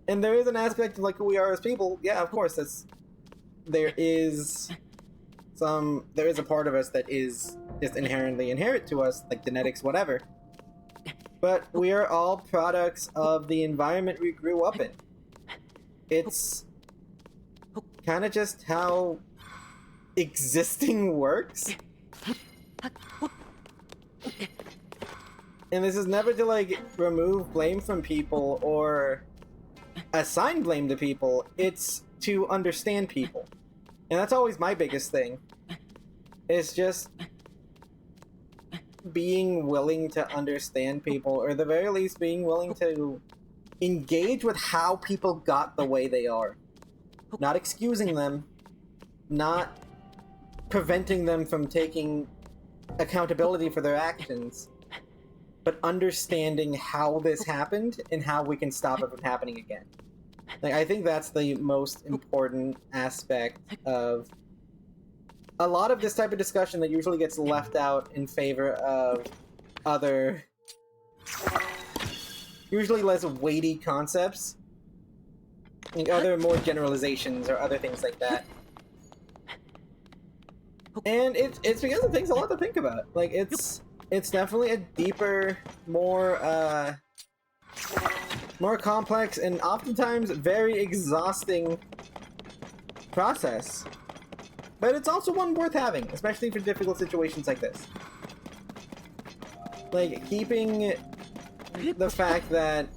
And there is an aspect of, like, who we are as people. Yeah, of course, there is a part of us that is just inherently inherent to us, like genetics, whatever. But we are all products of the environment we grew up in. It's kind of just how existing works. And this is never to, like, remove blame from people or assign blame to people. It's to understand people. And that's always my biggest thing. It's just being willing to understand people, or at the very least being willing to engage with how people got the way they are. Not excusing them, not preventing them from taking accountability for their actions, but understanding how this happened and how we can stop it from happening again. Like, I think that's the most important aspect of a lot of this type of discussion that usually gets left out in favor of other, usually less weighty concepts, like other more generalizations or other things like that. And it's because it takes a lot to think about. Like, it's definitely a deeper, more complex and oftentimes very exhausting process. But it's also one worth having, especially for difficult situations like this. Like, keeping the fact that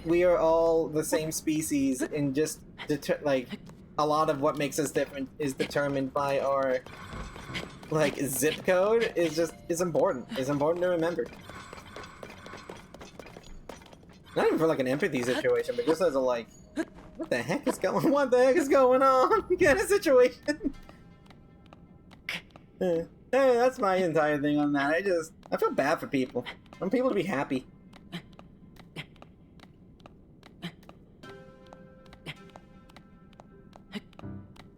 we are all the same species and just, like, a lot of what makes us different is determined by our, like, zip code is important. It's important to remember. Not even for, like, an empathy situation, but just as a, like, what the heck is going on kind of situation. Hey, that's my entire thing on that. I feel bad for people. I want people to be happy.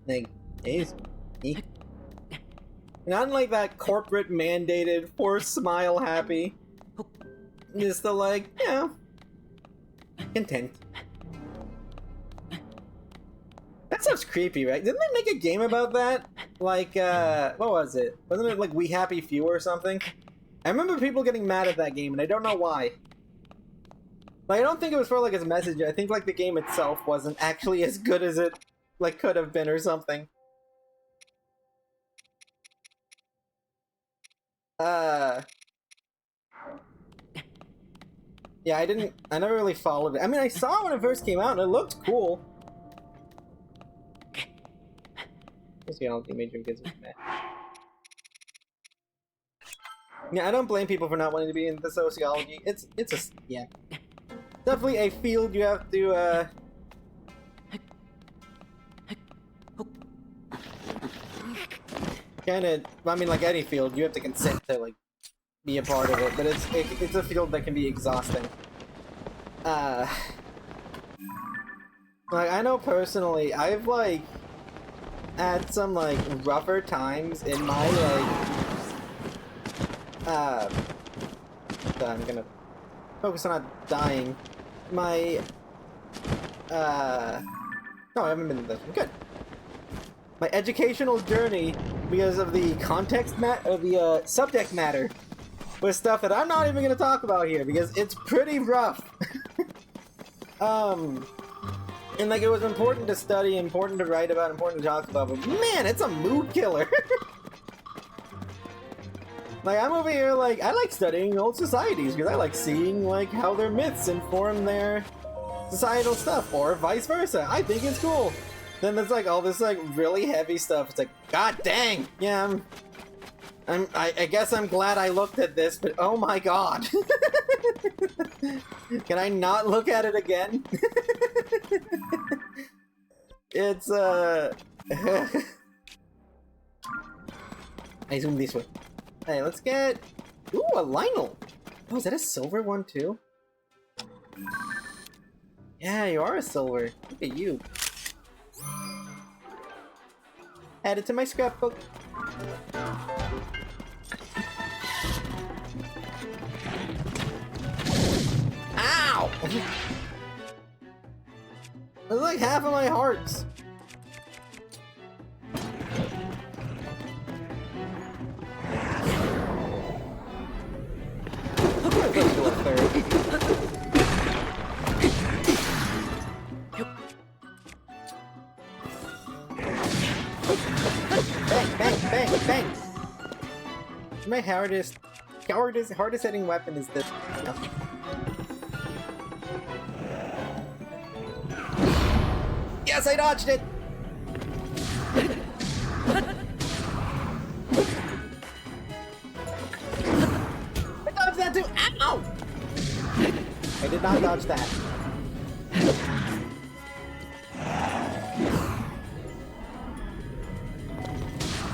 Like, geez. Not like that corporate mandated forced smile happy. Just the, like, yeah, content. That stuff's creepy, right? Didn't they make a game about that? Like, what was it? Wasn't it like We Happy Few or something? I remember people getting mad at that game, and I don't know why. Like, I don't think it was for, like, its message. I think, like, the game itself wasn't actually as good as it, like, could have been or something. Yeah, I never really followed it. I mean, I saw it when it first came out and it looked cool. Sociology major in kids with math. Yeah, I don't blame people for not wanting to be in the sociology. It's a, yeah. Definitely a field you have to, kinda, I mean, like any field, you have to consent to, like, be a part of it, but it's a field that can be exhausting. Like, I know personally, I've, like, had some, like, rougher times in my, like, I'm gonna focus on not dying. My, no, I haven't been in this one. Good. My educational journey, because of the context the subject matter, with stuff that I'm not even gonna talk about here, because it's pretty rough. And like, it was important to study, important to write about, important to talk about, but man, it's a mood killer. Like, I'm over here, like, I like studying old societies, because I like seeing, like, how their myths inform their societal stuff, or vice versa. I think it's cool. Then there's, like, all this, like, really heavy stuff. It's like, god dang! Yeah, I guess I'm glad I looked at this, but oh my god! Can I not look at it again? It's, I zoom this way. Hey, let's get... Ooh, a Lionel! Oh, is that a silver one, too? Yeah, you are a silver. Look at you. Add it to my scrapbook. Ow! That's like half of my hearts. Let's do a third. Bang, bang, bang, bang! My hardest hitting weapon is this. No. Yes, I dodged it! I dodged that too! Ow! I did not dodge that.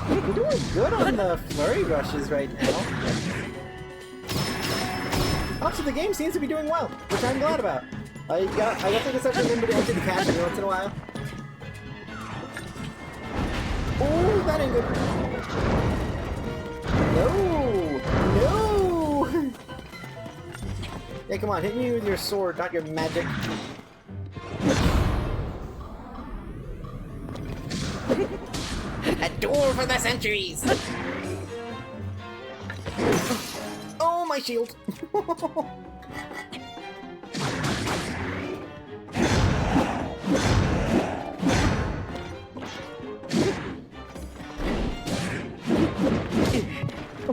We're doing good on the flurry rushes right now. Also, the game seems to be doing well, which I'm glad about. I definitely just have to remember to empty the cache every once in a while. Oh, that ain't good. No! No! Yeah, come on, hit me with your sword, not your magic. A door for the centuries! Oh, my shield!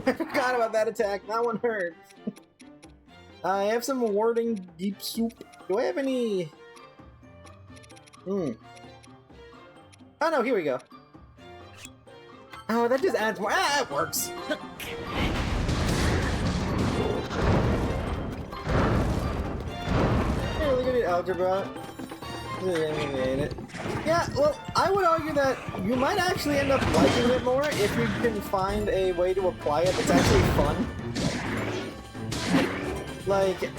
I forgot about that attack. That one hurt. I have some warding deep soup. Do I have any... Oh no, here we go. Oh, that just adds more. Ah, it works. Hey, look at it, algebra. Yeah, well, I would argue that you might actually end up liking it more if you can find a way to apply it that's actually fun. Like,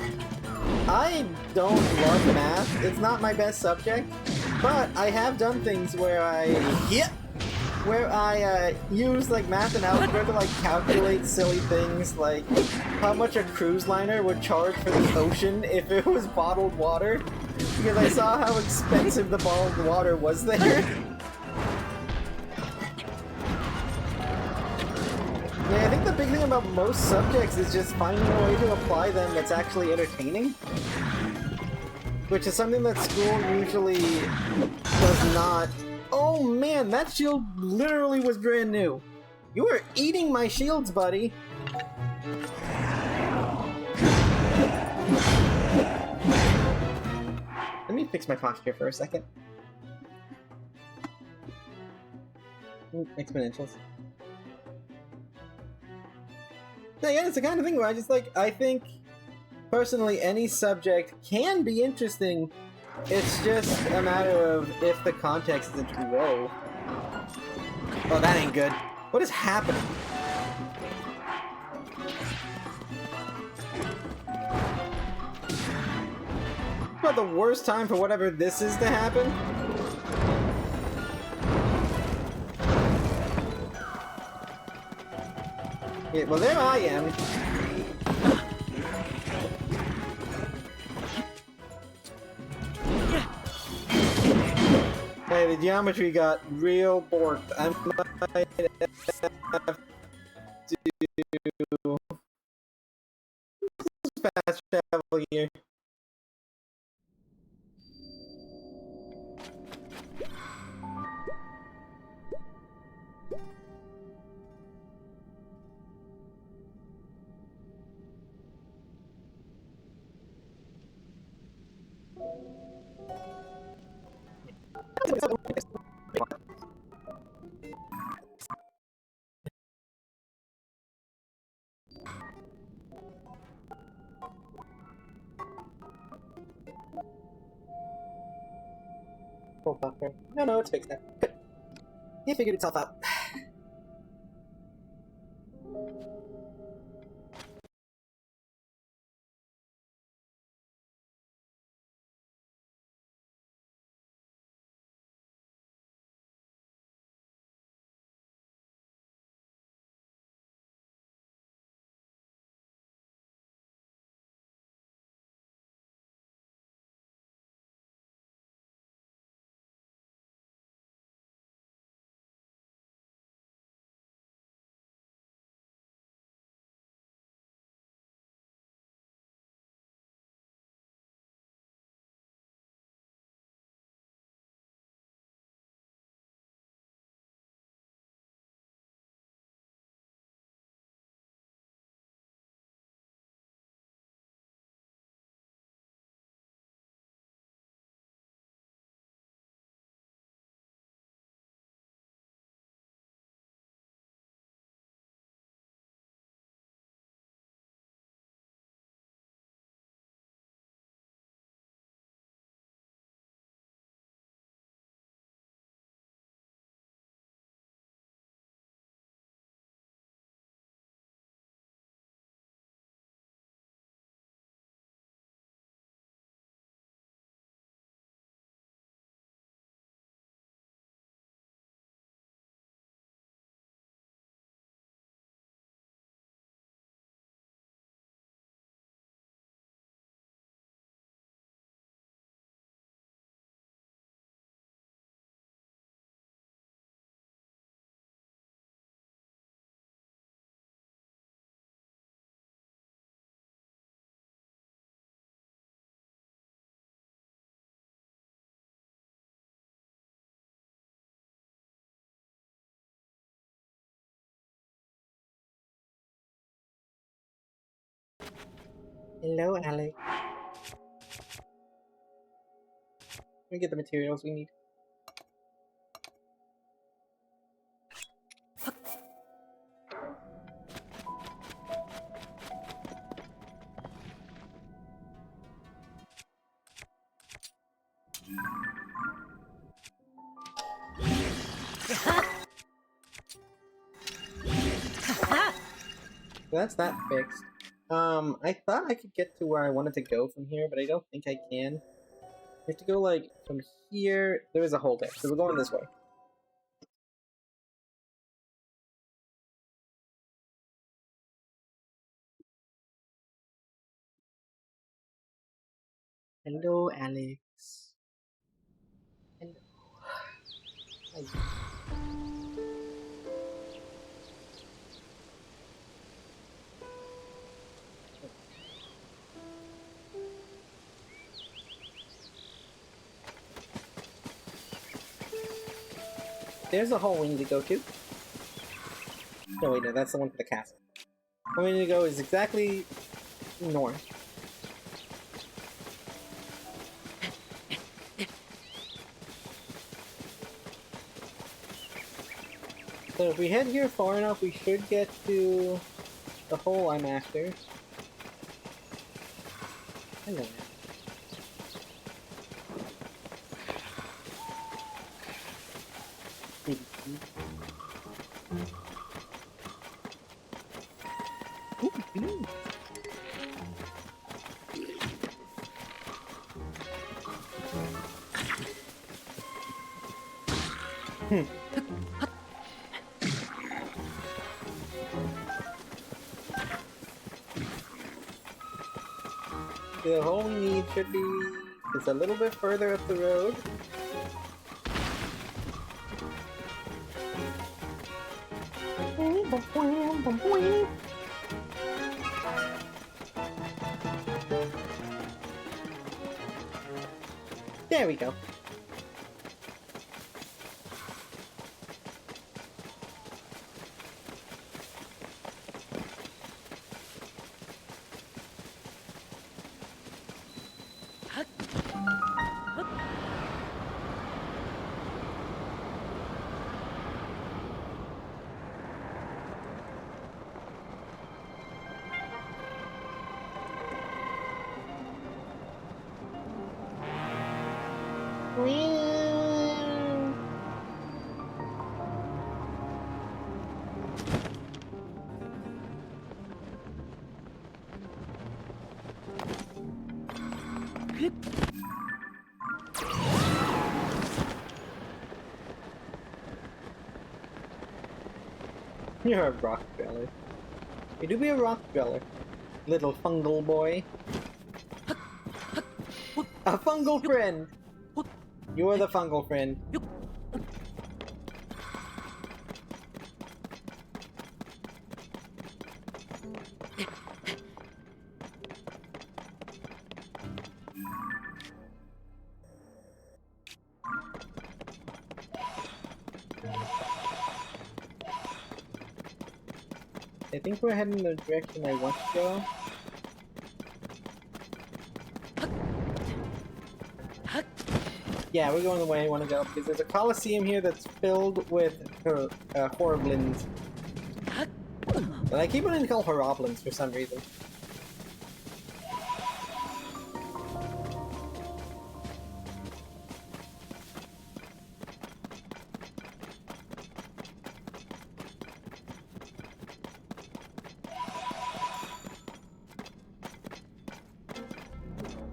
I don't love math. It's not my best subject, but I have done things where I use like math and algebra to like calculate silly things, like how much a cruise liner would charge for the ocean if it was bottled water, because I saw how expensive the bottled water was there. Yeah, I think the big thing about most subjects is just finding a way to apply them that's actually entertaining. Which is something that school usually does not. Oh man, that shield literally was brand new. You were eating my shields, buddy. me fix my posture for a second. Exponentials. Yeah, yeah, it's the kind of thing where I just like, I think, personally, any subject can be interesting. It's just a matter of if the context isn't whoa. Oh, that ain't good. What is happening? About the worst time for whatever this is to happen? Yeah, well, there I am. Hey, the geometry got real borked. I might have to fast travel here. Full buffer. No, it's fixed now. Good. It figured itself out. Hello, Alex. We get the materials we need. That's that fixed. I thought I could get to where I wanted to go from here, but I don't think I can. You have to go, like, from here. There is a hole there, so we're going this way. Hello, Alex. Hello. Hi. There's a hole we need to go to. No, wait, no, that's the one for the castle. Where we need to go is exactly north. So if we head here far enough, we should get to the hole I'm after. Hello. Ooh, beans. The hole we need should be just a little bit further up the road. There we go. You're a rock dweller. You do be a rock dweller, little fungal boy. A fungal friend! You are the fungal friend. I think we're heading in the direction I want to go. Yeah, we're going the way I want to go, because there's a coliseum here that's filled with horriblins. But I keep wanting to call horoblins for some reason.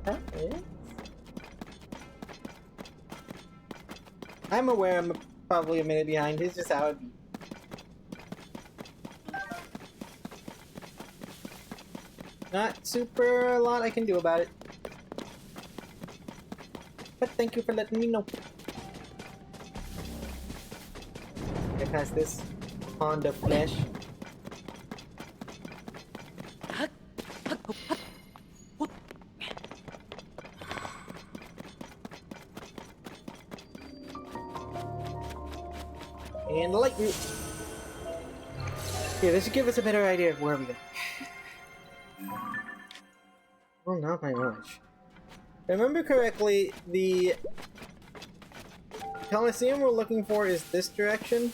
That is... I'm aware I'm probably a minute behind. It's just how it be. Not super a lot I can do about it. But thank you for letting me know. Get past this pond of flesh. And the light route. Yeah, this should give us a better idea of where we go. Well, not by much. If I remember correctly, the Coliseum we're looking for is this direction.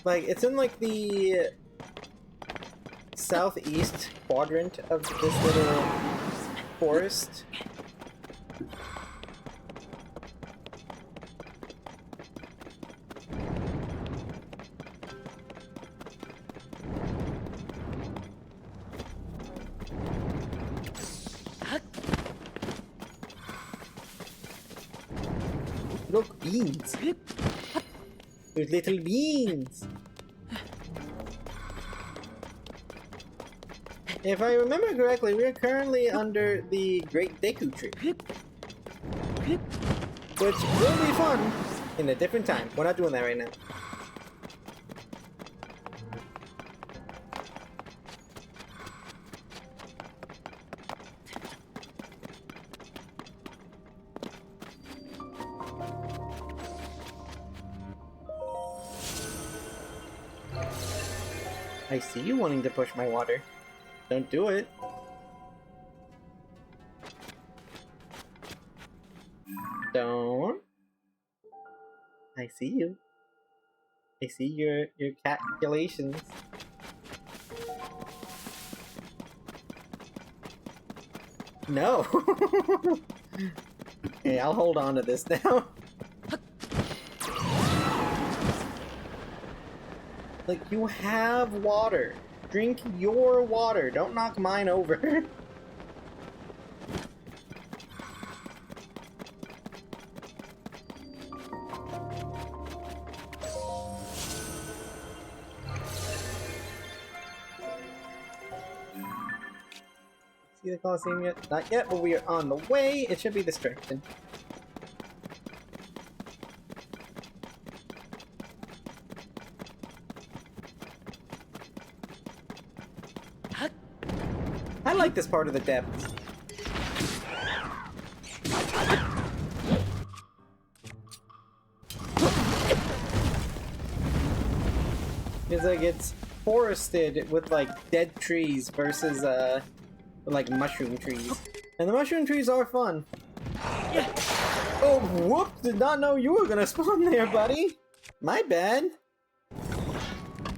Like, it's in like the southeast quadrant of this little forest. Look, beans! There's little beans! If I remember correctly, we're currently under the Great Deku Tree. Which will be fun in a different time. We're not doing that right now. I see you wanting to push my water. Don't do it. Don't. I see you. I see your calculations. No! Okay, I'll hold on to this now. Like, you have water. Drink your water. Don't knock mine over. See the Colosseum yet? Not yet, but we are on the way. It should be distraction. I like this part of the depths. It's like it's forested with like dead trees versus like mushroom trees. And the mushroom trees are fun. Oh, whoops! Did not know you were gonna spawn there, buddy. My bad.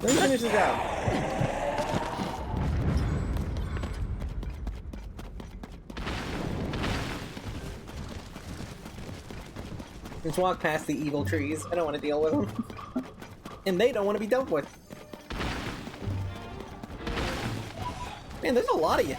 Let me finish this out. Let's walk past the evil trees. I don't want to deal with them. And they don't want to be dealt with. Man, there's a lot of you.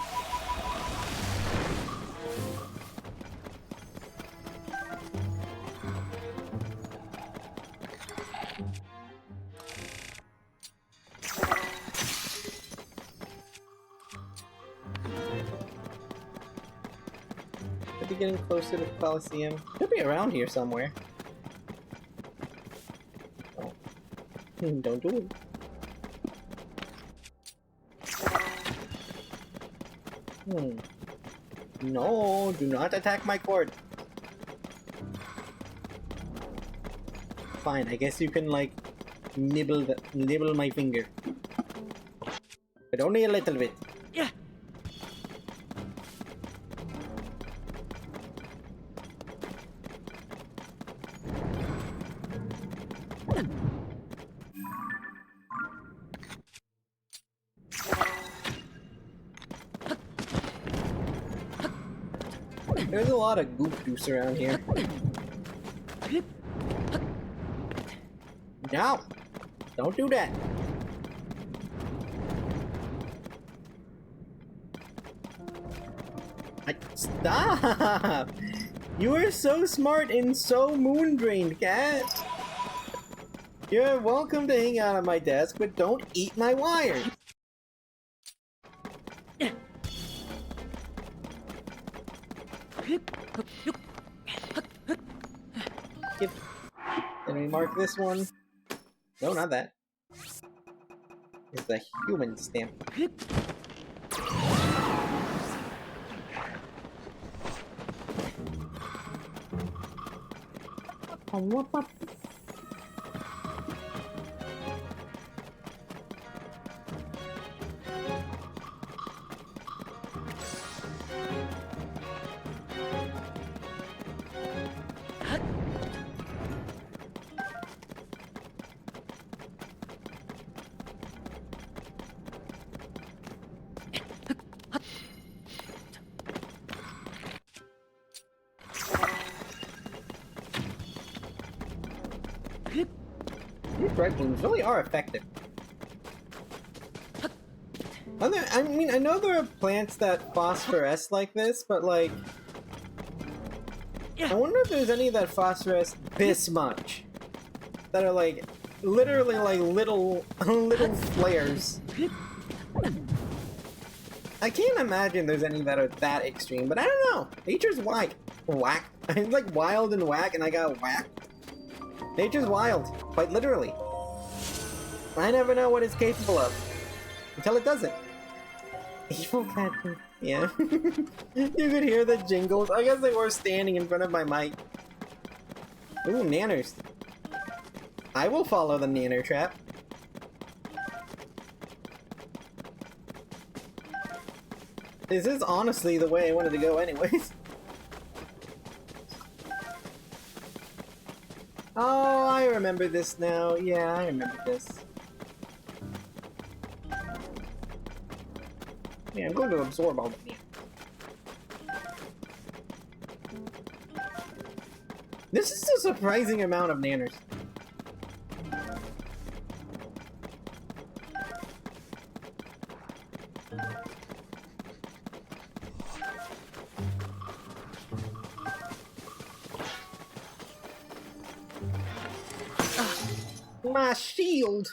Could be getting closer to the Colosseum. Could be around here somewhere. Oh. Don't do it. No, do not attack my cord. Fine, I guess you can like nibble my finger. But only a little bit. Yeah. There's a lot of goop juice around here. No! Don't do that! Stop! You are so smart and so moon-drained, cat! You're welcome to hang out on my desk, but don't eat my wires! Let me mark this one. No, not that. It's the human stamp. These bright blooms really are effective. I mean, I know there are plants that phosphoresce like this, but like... I wonder if there's any that phosphoresce this much. That are like, literally like little flares. I can't imagine there's any that are that extreme, but I don't know. Nature's whack. I'm like wild and whack, and I got whacked. Nature's wild, quite literally. I never know what it's capable of until it doesn't. Evil cat. Yeah. You could hear the jingles. I guess they were standing in front of my mic. Ooh, nanners. I will follow the nanner trap. This is honestly the way I wanted to go anyways. Oh, I remember this now. Yeah, I remember this. Yeah, I'm going to absorb all the meat. This is a surprising amount of nanners. My shield!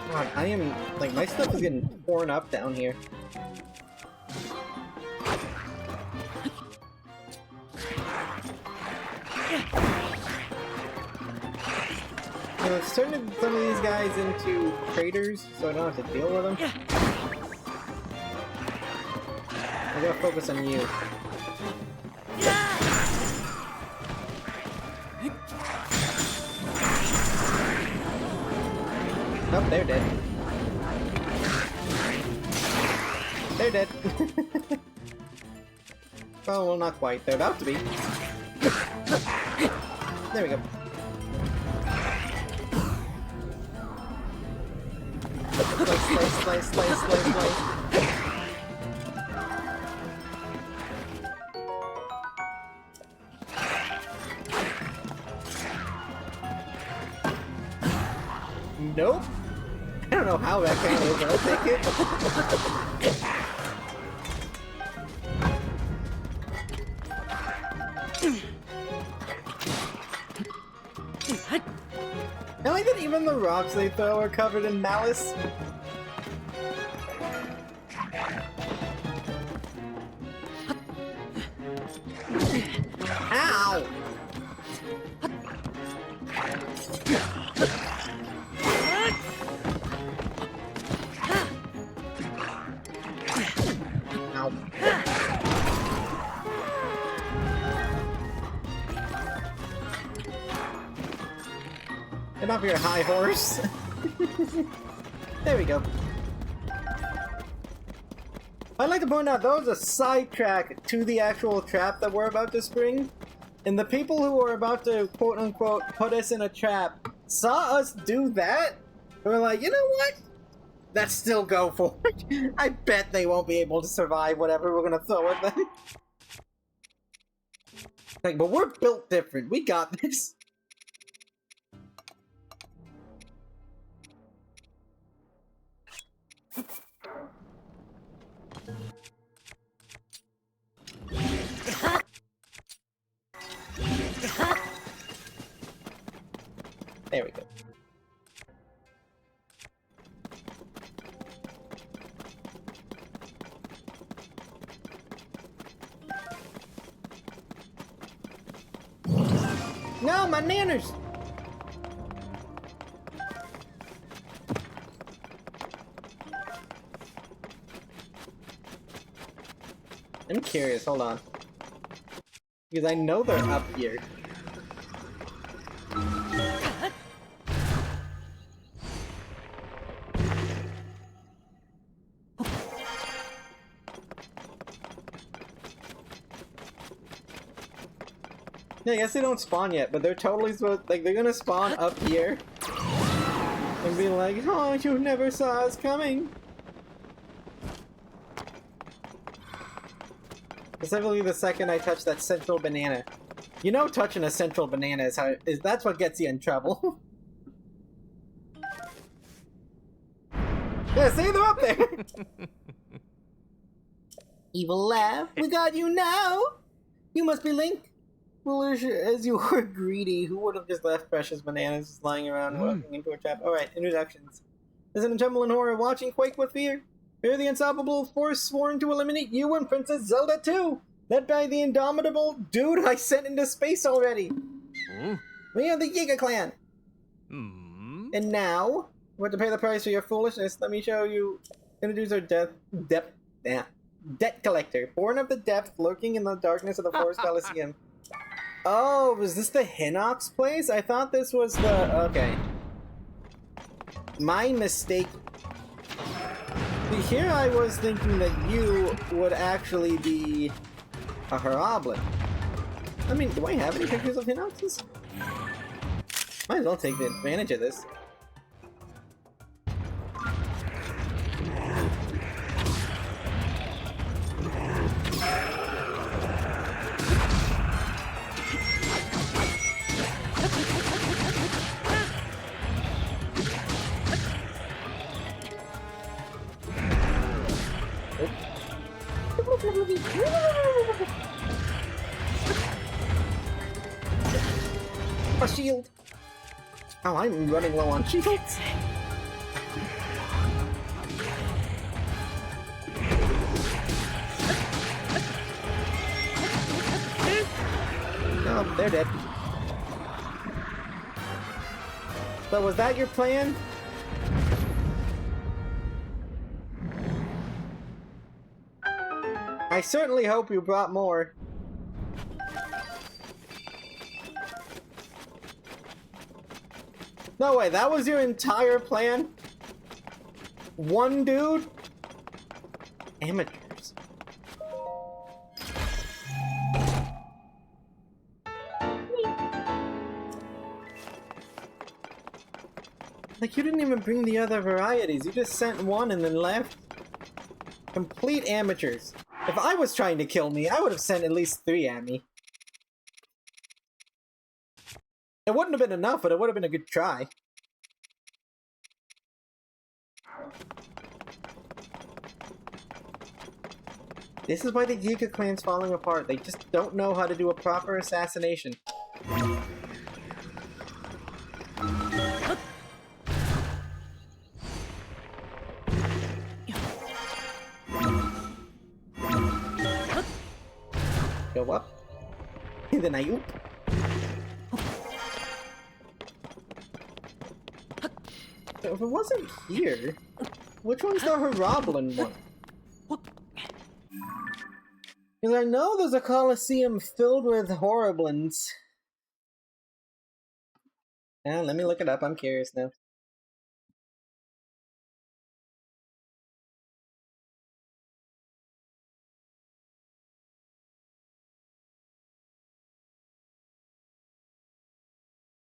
God, I am, like, my stuff is getting torn up down here. Let's turn some of these guys into craters so I don't have to deal with them. I gotta focus on you. Oh, they're dead. They're dead. Oh, well, not quite. They're about to be. There we go. Slice. Nope. I don't know how that came over, but I'll take it. I like that even the rocks they throw are covered in malice. Ow! Ow. Get off your high horse. There we go. I'd like to point out that was a sidetrack to the actual trap that we're about to spring. And the people who are about to quote-unquote put us in a trap saw us do that. And we're like, you know what? Let's still go for it. I bet they won't be able to survive whatever we're gonna throw at them. Like, but we're built different. We got this. There we go. No, my nanners! I'm curious, hold on. Because I know they're up here. Yeah, I guess they don't spawn yet, but they're totally supposed, like, they're gonna spawn up here and be like, oh, you never saw us coming. Specifically the second I touch that central banana. You know touching a central banana that's what gets you in trouble. Yeah, see, they're up there! Evil laugh, we got you now! You must be Link. Foolish as you were greedy, who would have just left precious bananas just lying around walking into a trap? Alright, introductions. There's an tremble in horror, watching quake with fear. Fear the unstoppable force sworn to eliminate you and Princess Zelda too! Led by the indomitable dude I sent into space already! We are the Giga Clan! And now, we have to pay the price for your foolishness. Let me show you. Introduce our debt collector. Born of the depth, lurking in the darkness of the Forest Coliseum. Oh, was this the Hinox place? I thought this was the... Okay. My mistake. See, here I was thinking that you would actually be a Horoblin. I mean, do I have any pictures of Hinoxes? Might as well take advantage of this. A shield! Oh, I'm running low on shields. Oh, they're dead. So was that your plan? I certainly hope you brought more. No way, that was your entire plan? One dude? Amateurs. Like, you didn't even bring the other varieties. You just sent one and then left. Complete amateurs. If I was trying to kill me, I would have sent at least 3 at me. It wouldn't have been enough, but it would have been a good try. This is why the Giga clan's falling apart. They just don't know how to do a proper assassination. Go up. Then I oop. If it wasn't here, which one's the Horoblin one? Because I know there's a Colosseum filled with Horoblins. Let me look it up, I'm curious now.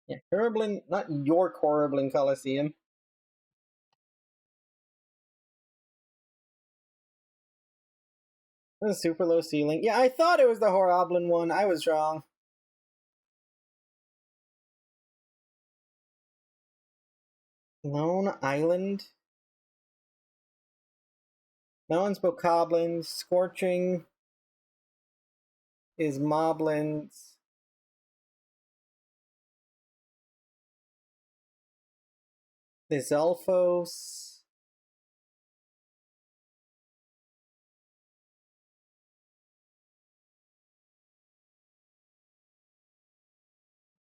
Yeah, Horoblin, not your Horoblin Colosseum. A super low ceiling. Yeah, I thought it was the Horoblin one. I was wrong. Lone Island. No one's Bokoblins. Scorching is Moblins. The Zelphos.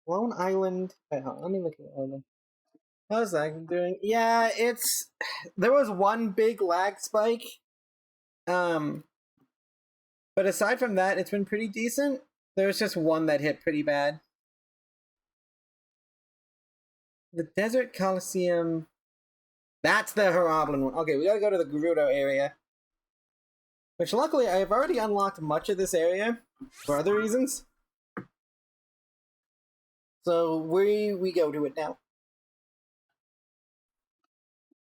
Lone Island. Wait, hold on, let me look at the island. How's that doing? Yeah, it's... There was one big lag spike. But aside from that, it's been pretty decent. There was just one that hit pretty bad. The Desert Coliseum... That's the Horoblin one. Okay, we gotta go to the Gerudo area. Which luckily, I've already unlocked much of this area for other reasons. So we go to it now.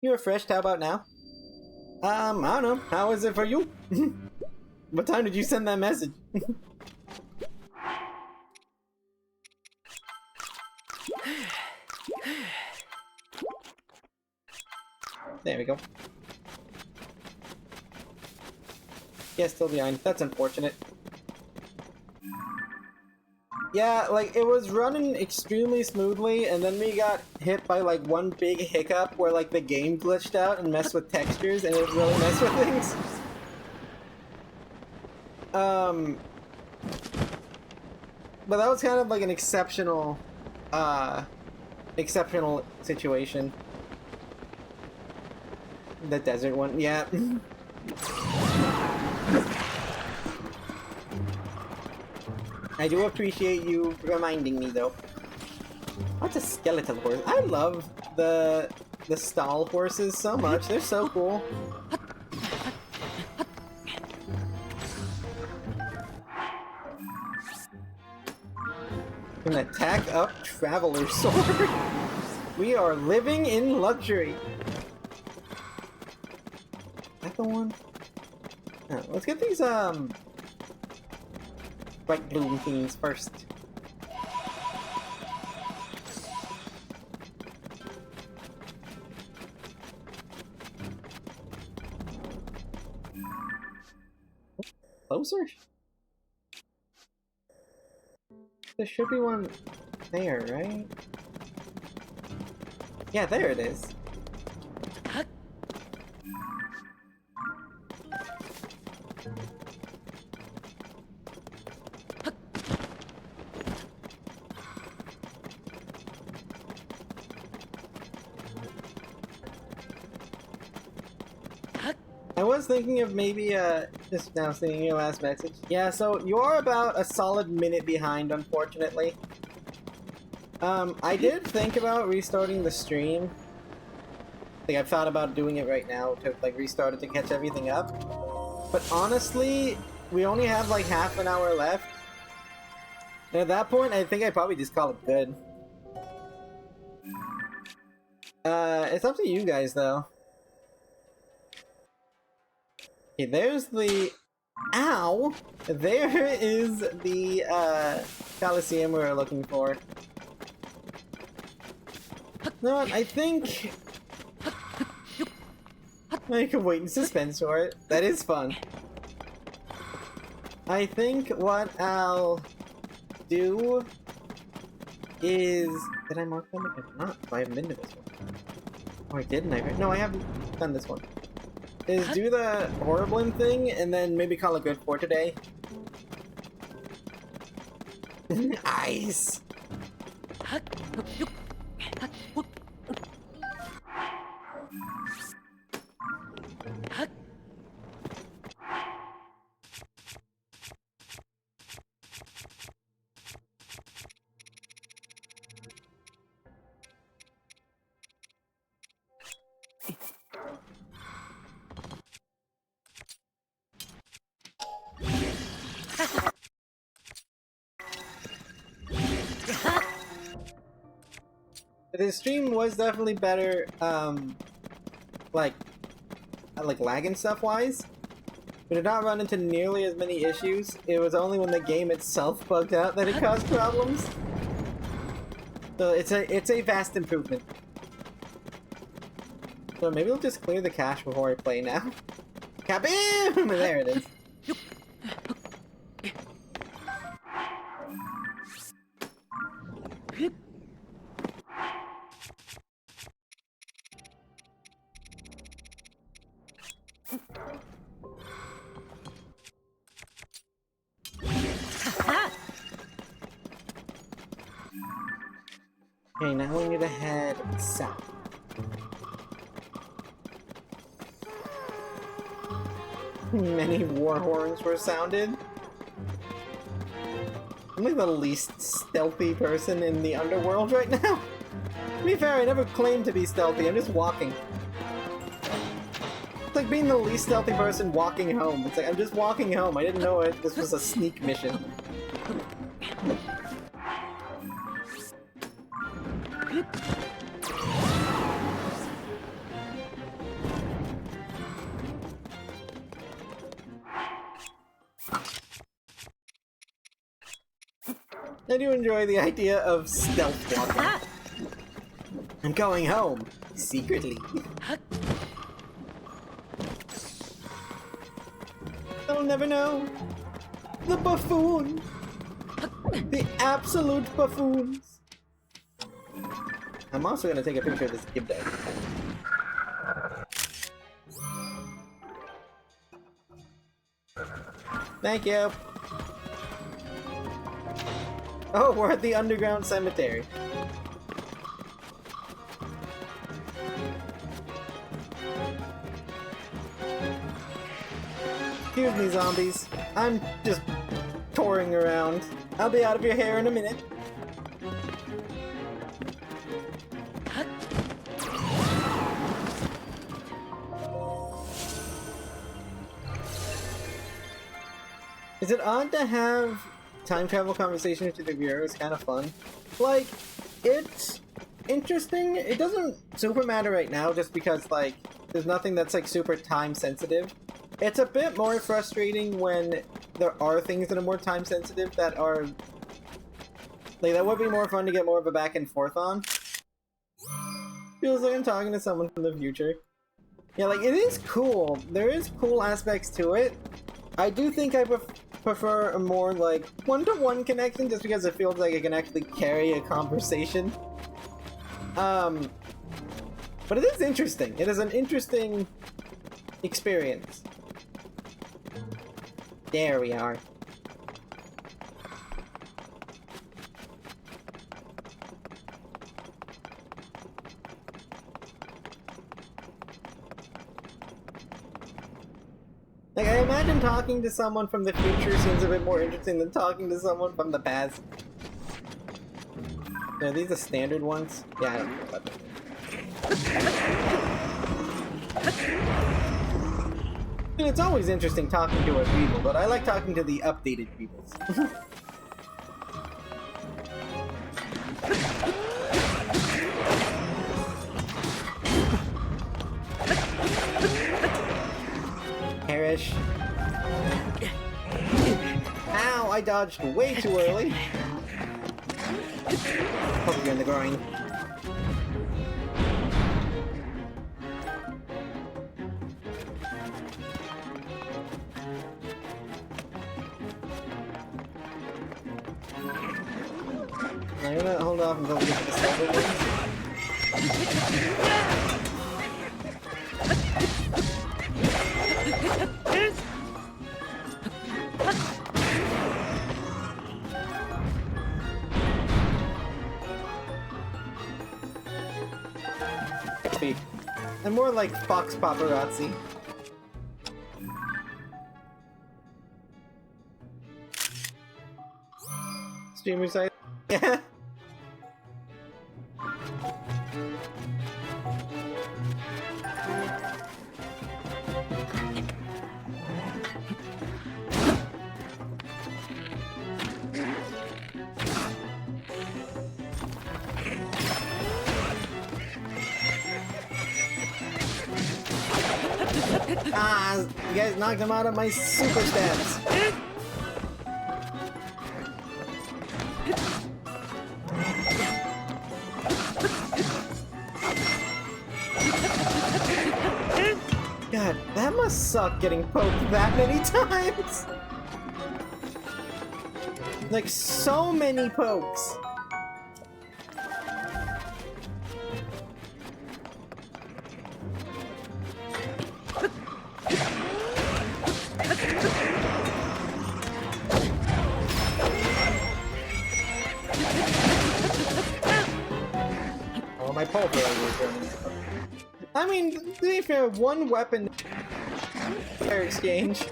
You refreshed, how about now? I don't know. How is it for you? What time did you send that message? There we go. Yeah, still behind. That's unfortunate. Yeah, like, it was running extremely smoothly, and then we got hit by, like, one big hiccup where, like, the game glitched out and messed with textures, and it really messed with things. But that was kind of, like, an exceptional situation. The desert one, yeah. I do appreciate you reminding me, though. What's a skeletal horse? I love the stall horses so much. They're so cool. An attack up traveler sword. We are living in luxury. Is that the one? Oh, let's get these bright bloom things first. Closer? There should be one there, right? Yeah, there it is. I was thinking of maybe, just now seeing your last message. Yeah, so you're about a solid minute behind, unfortunately. I did think about restarting the stream. Like, I've thought about doing it right now to, like, restart it to catch everything up. But honestly, we only have, like, half an hour left. And at that point, I think I'd probably just call it good. It's up to you guys, though. Okay, there's the... Ow! There is the, Coliseum we were looking for. You know what, I think... I can wait in suspense for it. That is fun. I think what I'll do is... Did I mark them? If not, I haven't been to this one. Or didn't I? No, I haven't done this one. Is do the Horriblin thing, and then maybe call it good for today. Nice! His stream was definitely better, like lag and stuff wise. We did not run into nearly as many issues. It was only when the game itself bugged out that it caused problems. So it's a vast improvement. So maybe we'll just clear the cache before I play now. Kaboom! There it is. Okay, now we need to head south. Many war horns were sounded. I'm like the least stealthy person in the underworld right now. To be fair, I never claimed to be stealthy, I'm just walking. It's like being the least stealthy person walking home. It's like, I'm just walking home, I didn't know this was a sneak mission. I do enjoy the idea of stealth walking. I'm going home, secretly. They'll never know. The buffoon! The absolute buffoons! I'm also gonna take a picture of this Gibday. Thank you! Oh, we're at the underground cemetery. Excuse me, zombies. I'm just touring around. I'll be out of your hair in a minute. Is it odd to have time travel conversations with the viewer? It's kind of fun. Like, it's interesting. It doesn't super matter right now just because, like, there's nothing that's, like, super time sensitive. It's a bit more frustrating when there are things that are more time sensitive that are... Like, that would be more fun to get more of a back and forth on. Feels like I'm talking to someone from the future. Yeah, like, it is cool. There is cool aspects to it. I do think I prefer a more, like, one-to-one connection just because it feels like it can actually carry a conversation. But it is interesting. It is an interesting experience. There we are. Like, I imagine talking to someone from the future seems a bit more interesting than talking to someone from the past. Are these the standard ones? Yeah, I don't know about them. I mean, it's always interesting talking to a people, but I like talking to the updated peoples. Perish. Ow, I dodged way too early. Poke you in the groin. I'm gonna hold off until we get to the silver ones. I'm more like Fox Paparazzi. Streamer site? Yeah. Ah, you guys knocked him out of my super stats. God, that must suck getting poked that many times. Like, so many pokes. Oh, my pulverizer. I mean, to be fair, one weapon fire exchange.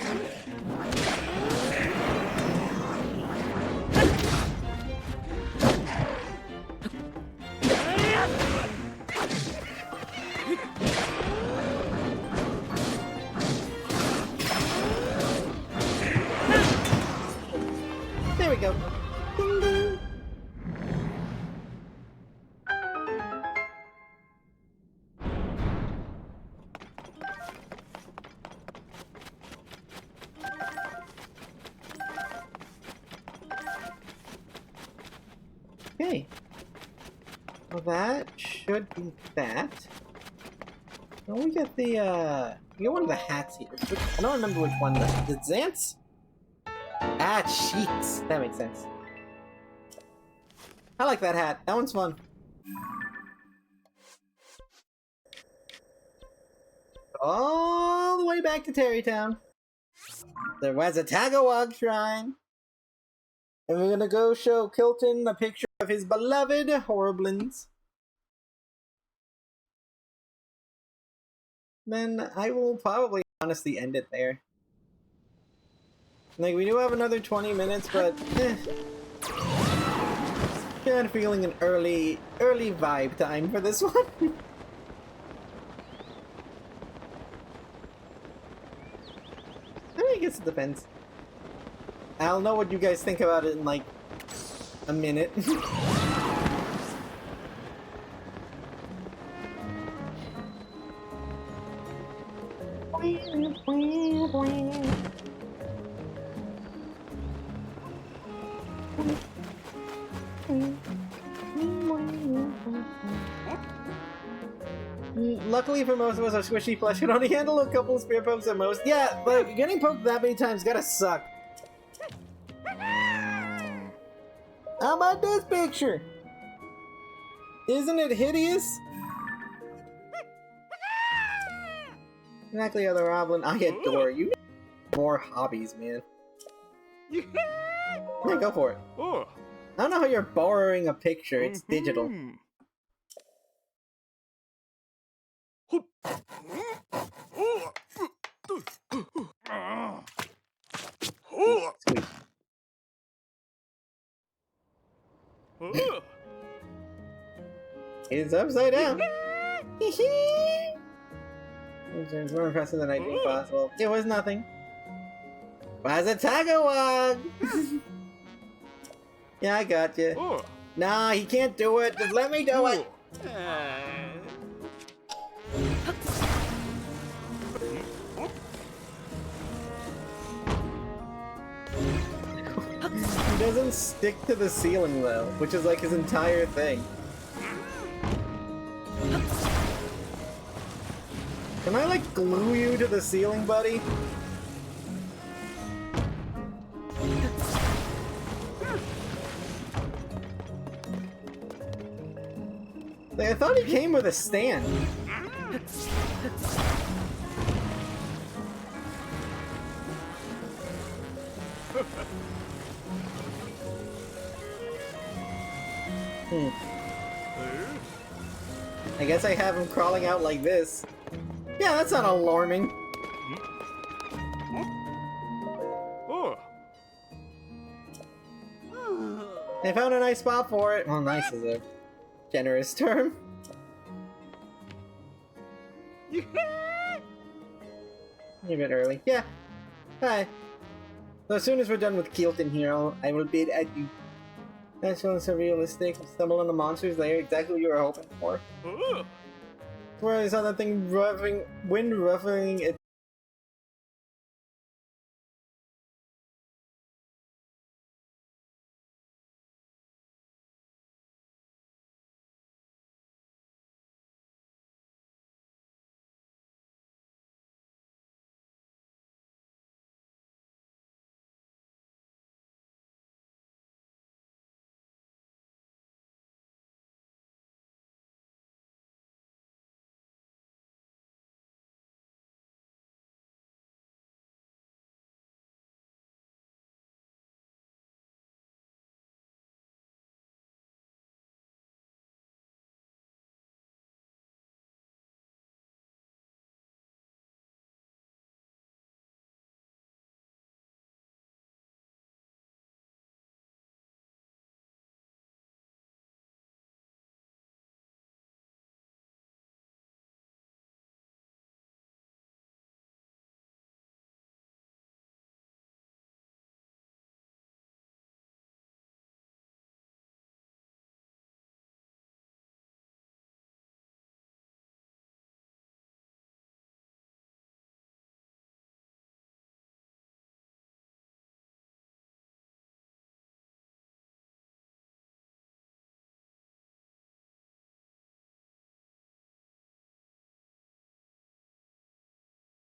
There we go. Ding ding. Okay. Well, that should be that. Now we get the, we get one of the hats here. I don't remember which one. The Xant's? Ah, sheets. That makes sense. I like that hat. That one's fun. All the way back to Terrytown. There was a Tagawag shrine. And we're gonna go show Kilton a picture of his beloved Horriblins. Then I will probably honestly end it there. Like, we do have another 20 minutes, but Kind of feeling an early vibe time for this one. I guess it depends. I'll know what you guys think about it in like a minute. Luckily for most of us, our squishy flesh can only handle a couple of spear pokes at most. Yeah, but getting poked that many times gotta suck. How about this picture? Isn't it hideous? Exactly, other Roblin. I adore you. Need more hobbies, man. Yeah, go for it. Oh. I don't know how you're borrowing a picture. It's digital. Sweet. It's upside down. It's more impressive than I think possible. It was nothing. Was a Tagawag! Yeah, I got you. Nah, he can't do it. Just let me do it. He doesn't stick to the ceiling though, which is like his entire thing. Can I like glue you to the ceiling, buddy? Like, I thought he came with a stand. I guess I have him crawling out like this. Yeah, that's not alarming. I found a nice spot for it. Well, nice is a generous term. You're a bit early. Yeah. Hi. So as soon as we're done with Keelton here, I will bid adieu. That's one so realistic. Stumble on the monster's lair, exactly what you were hoping for. Where I saw that thing wind ruffling its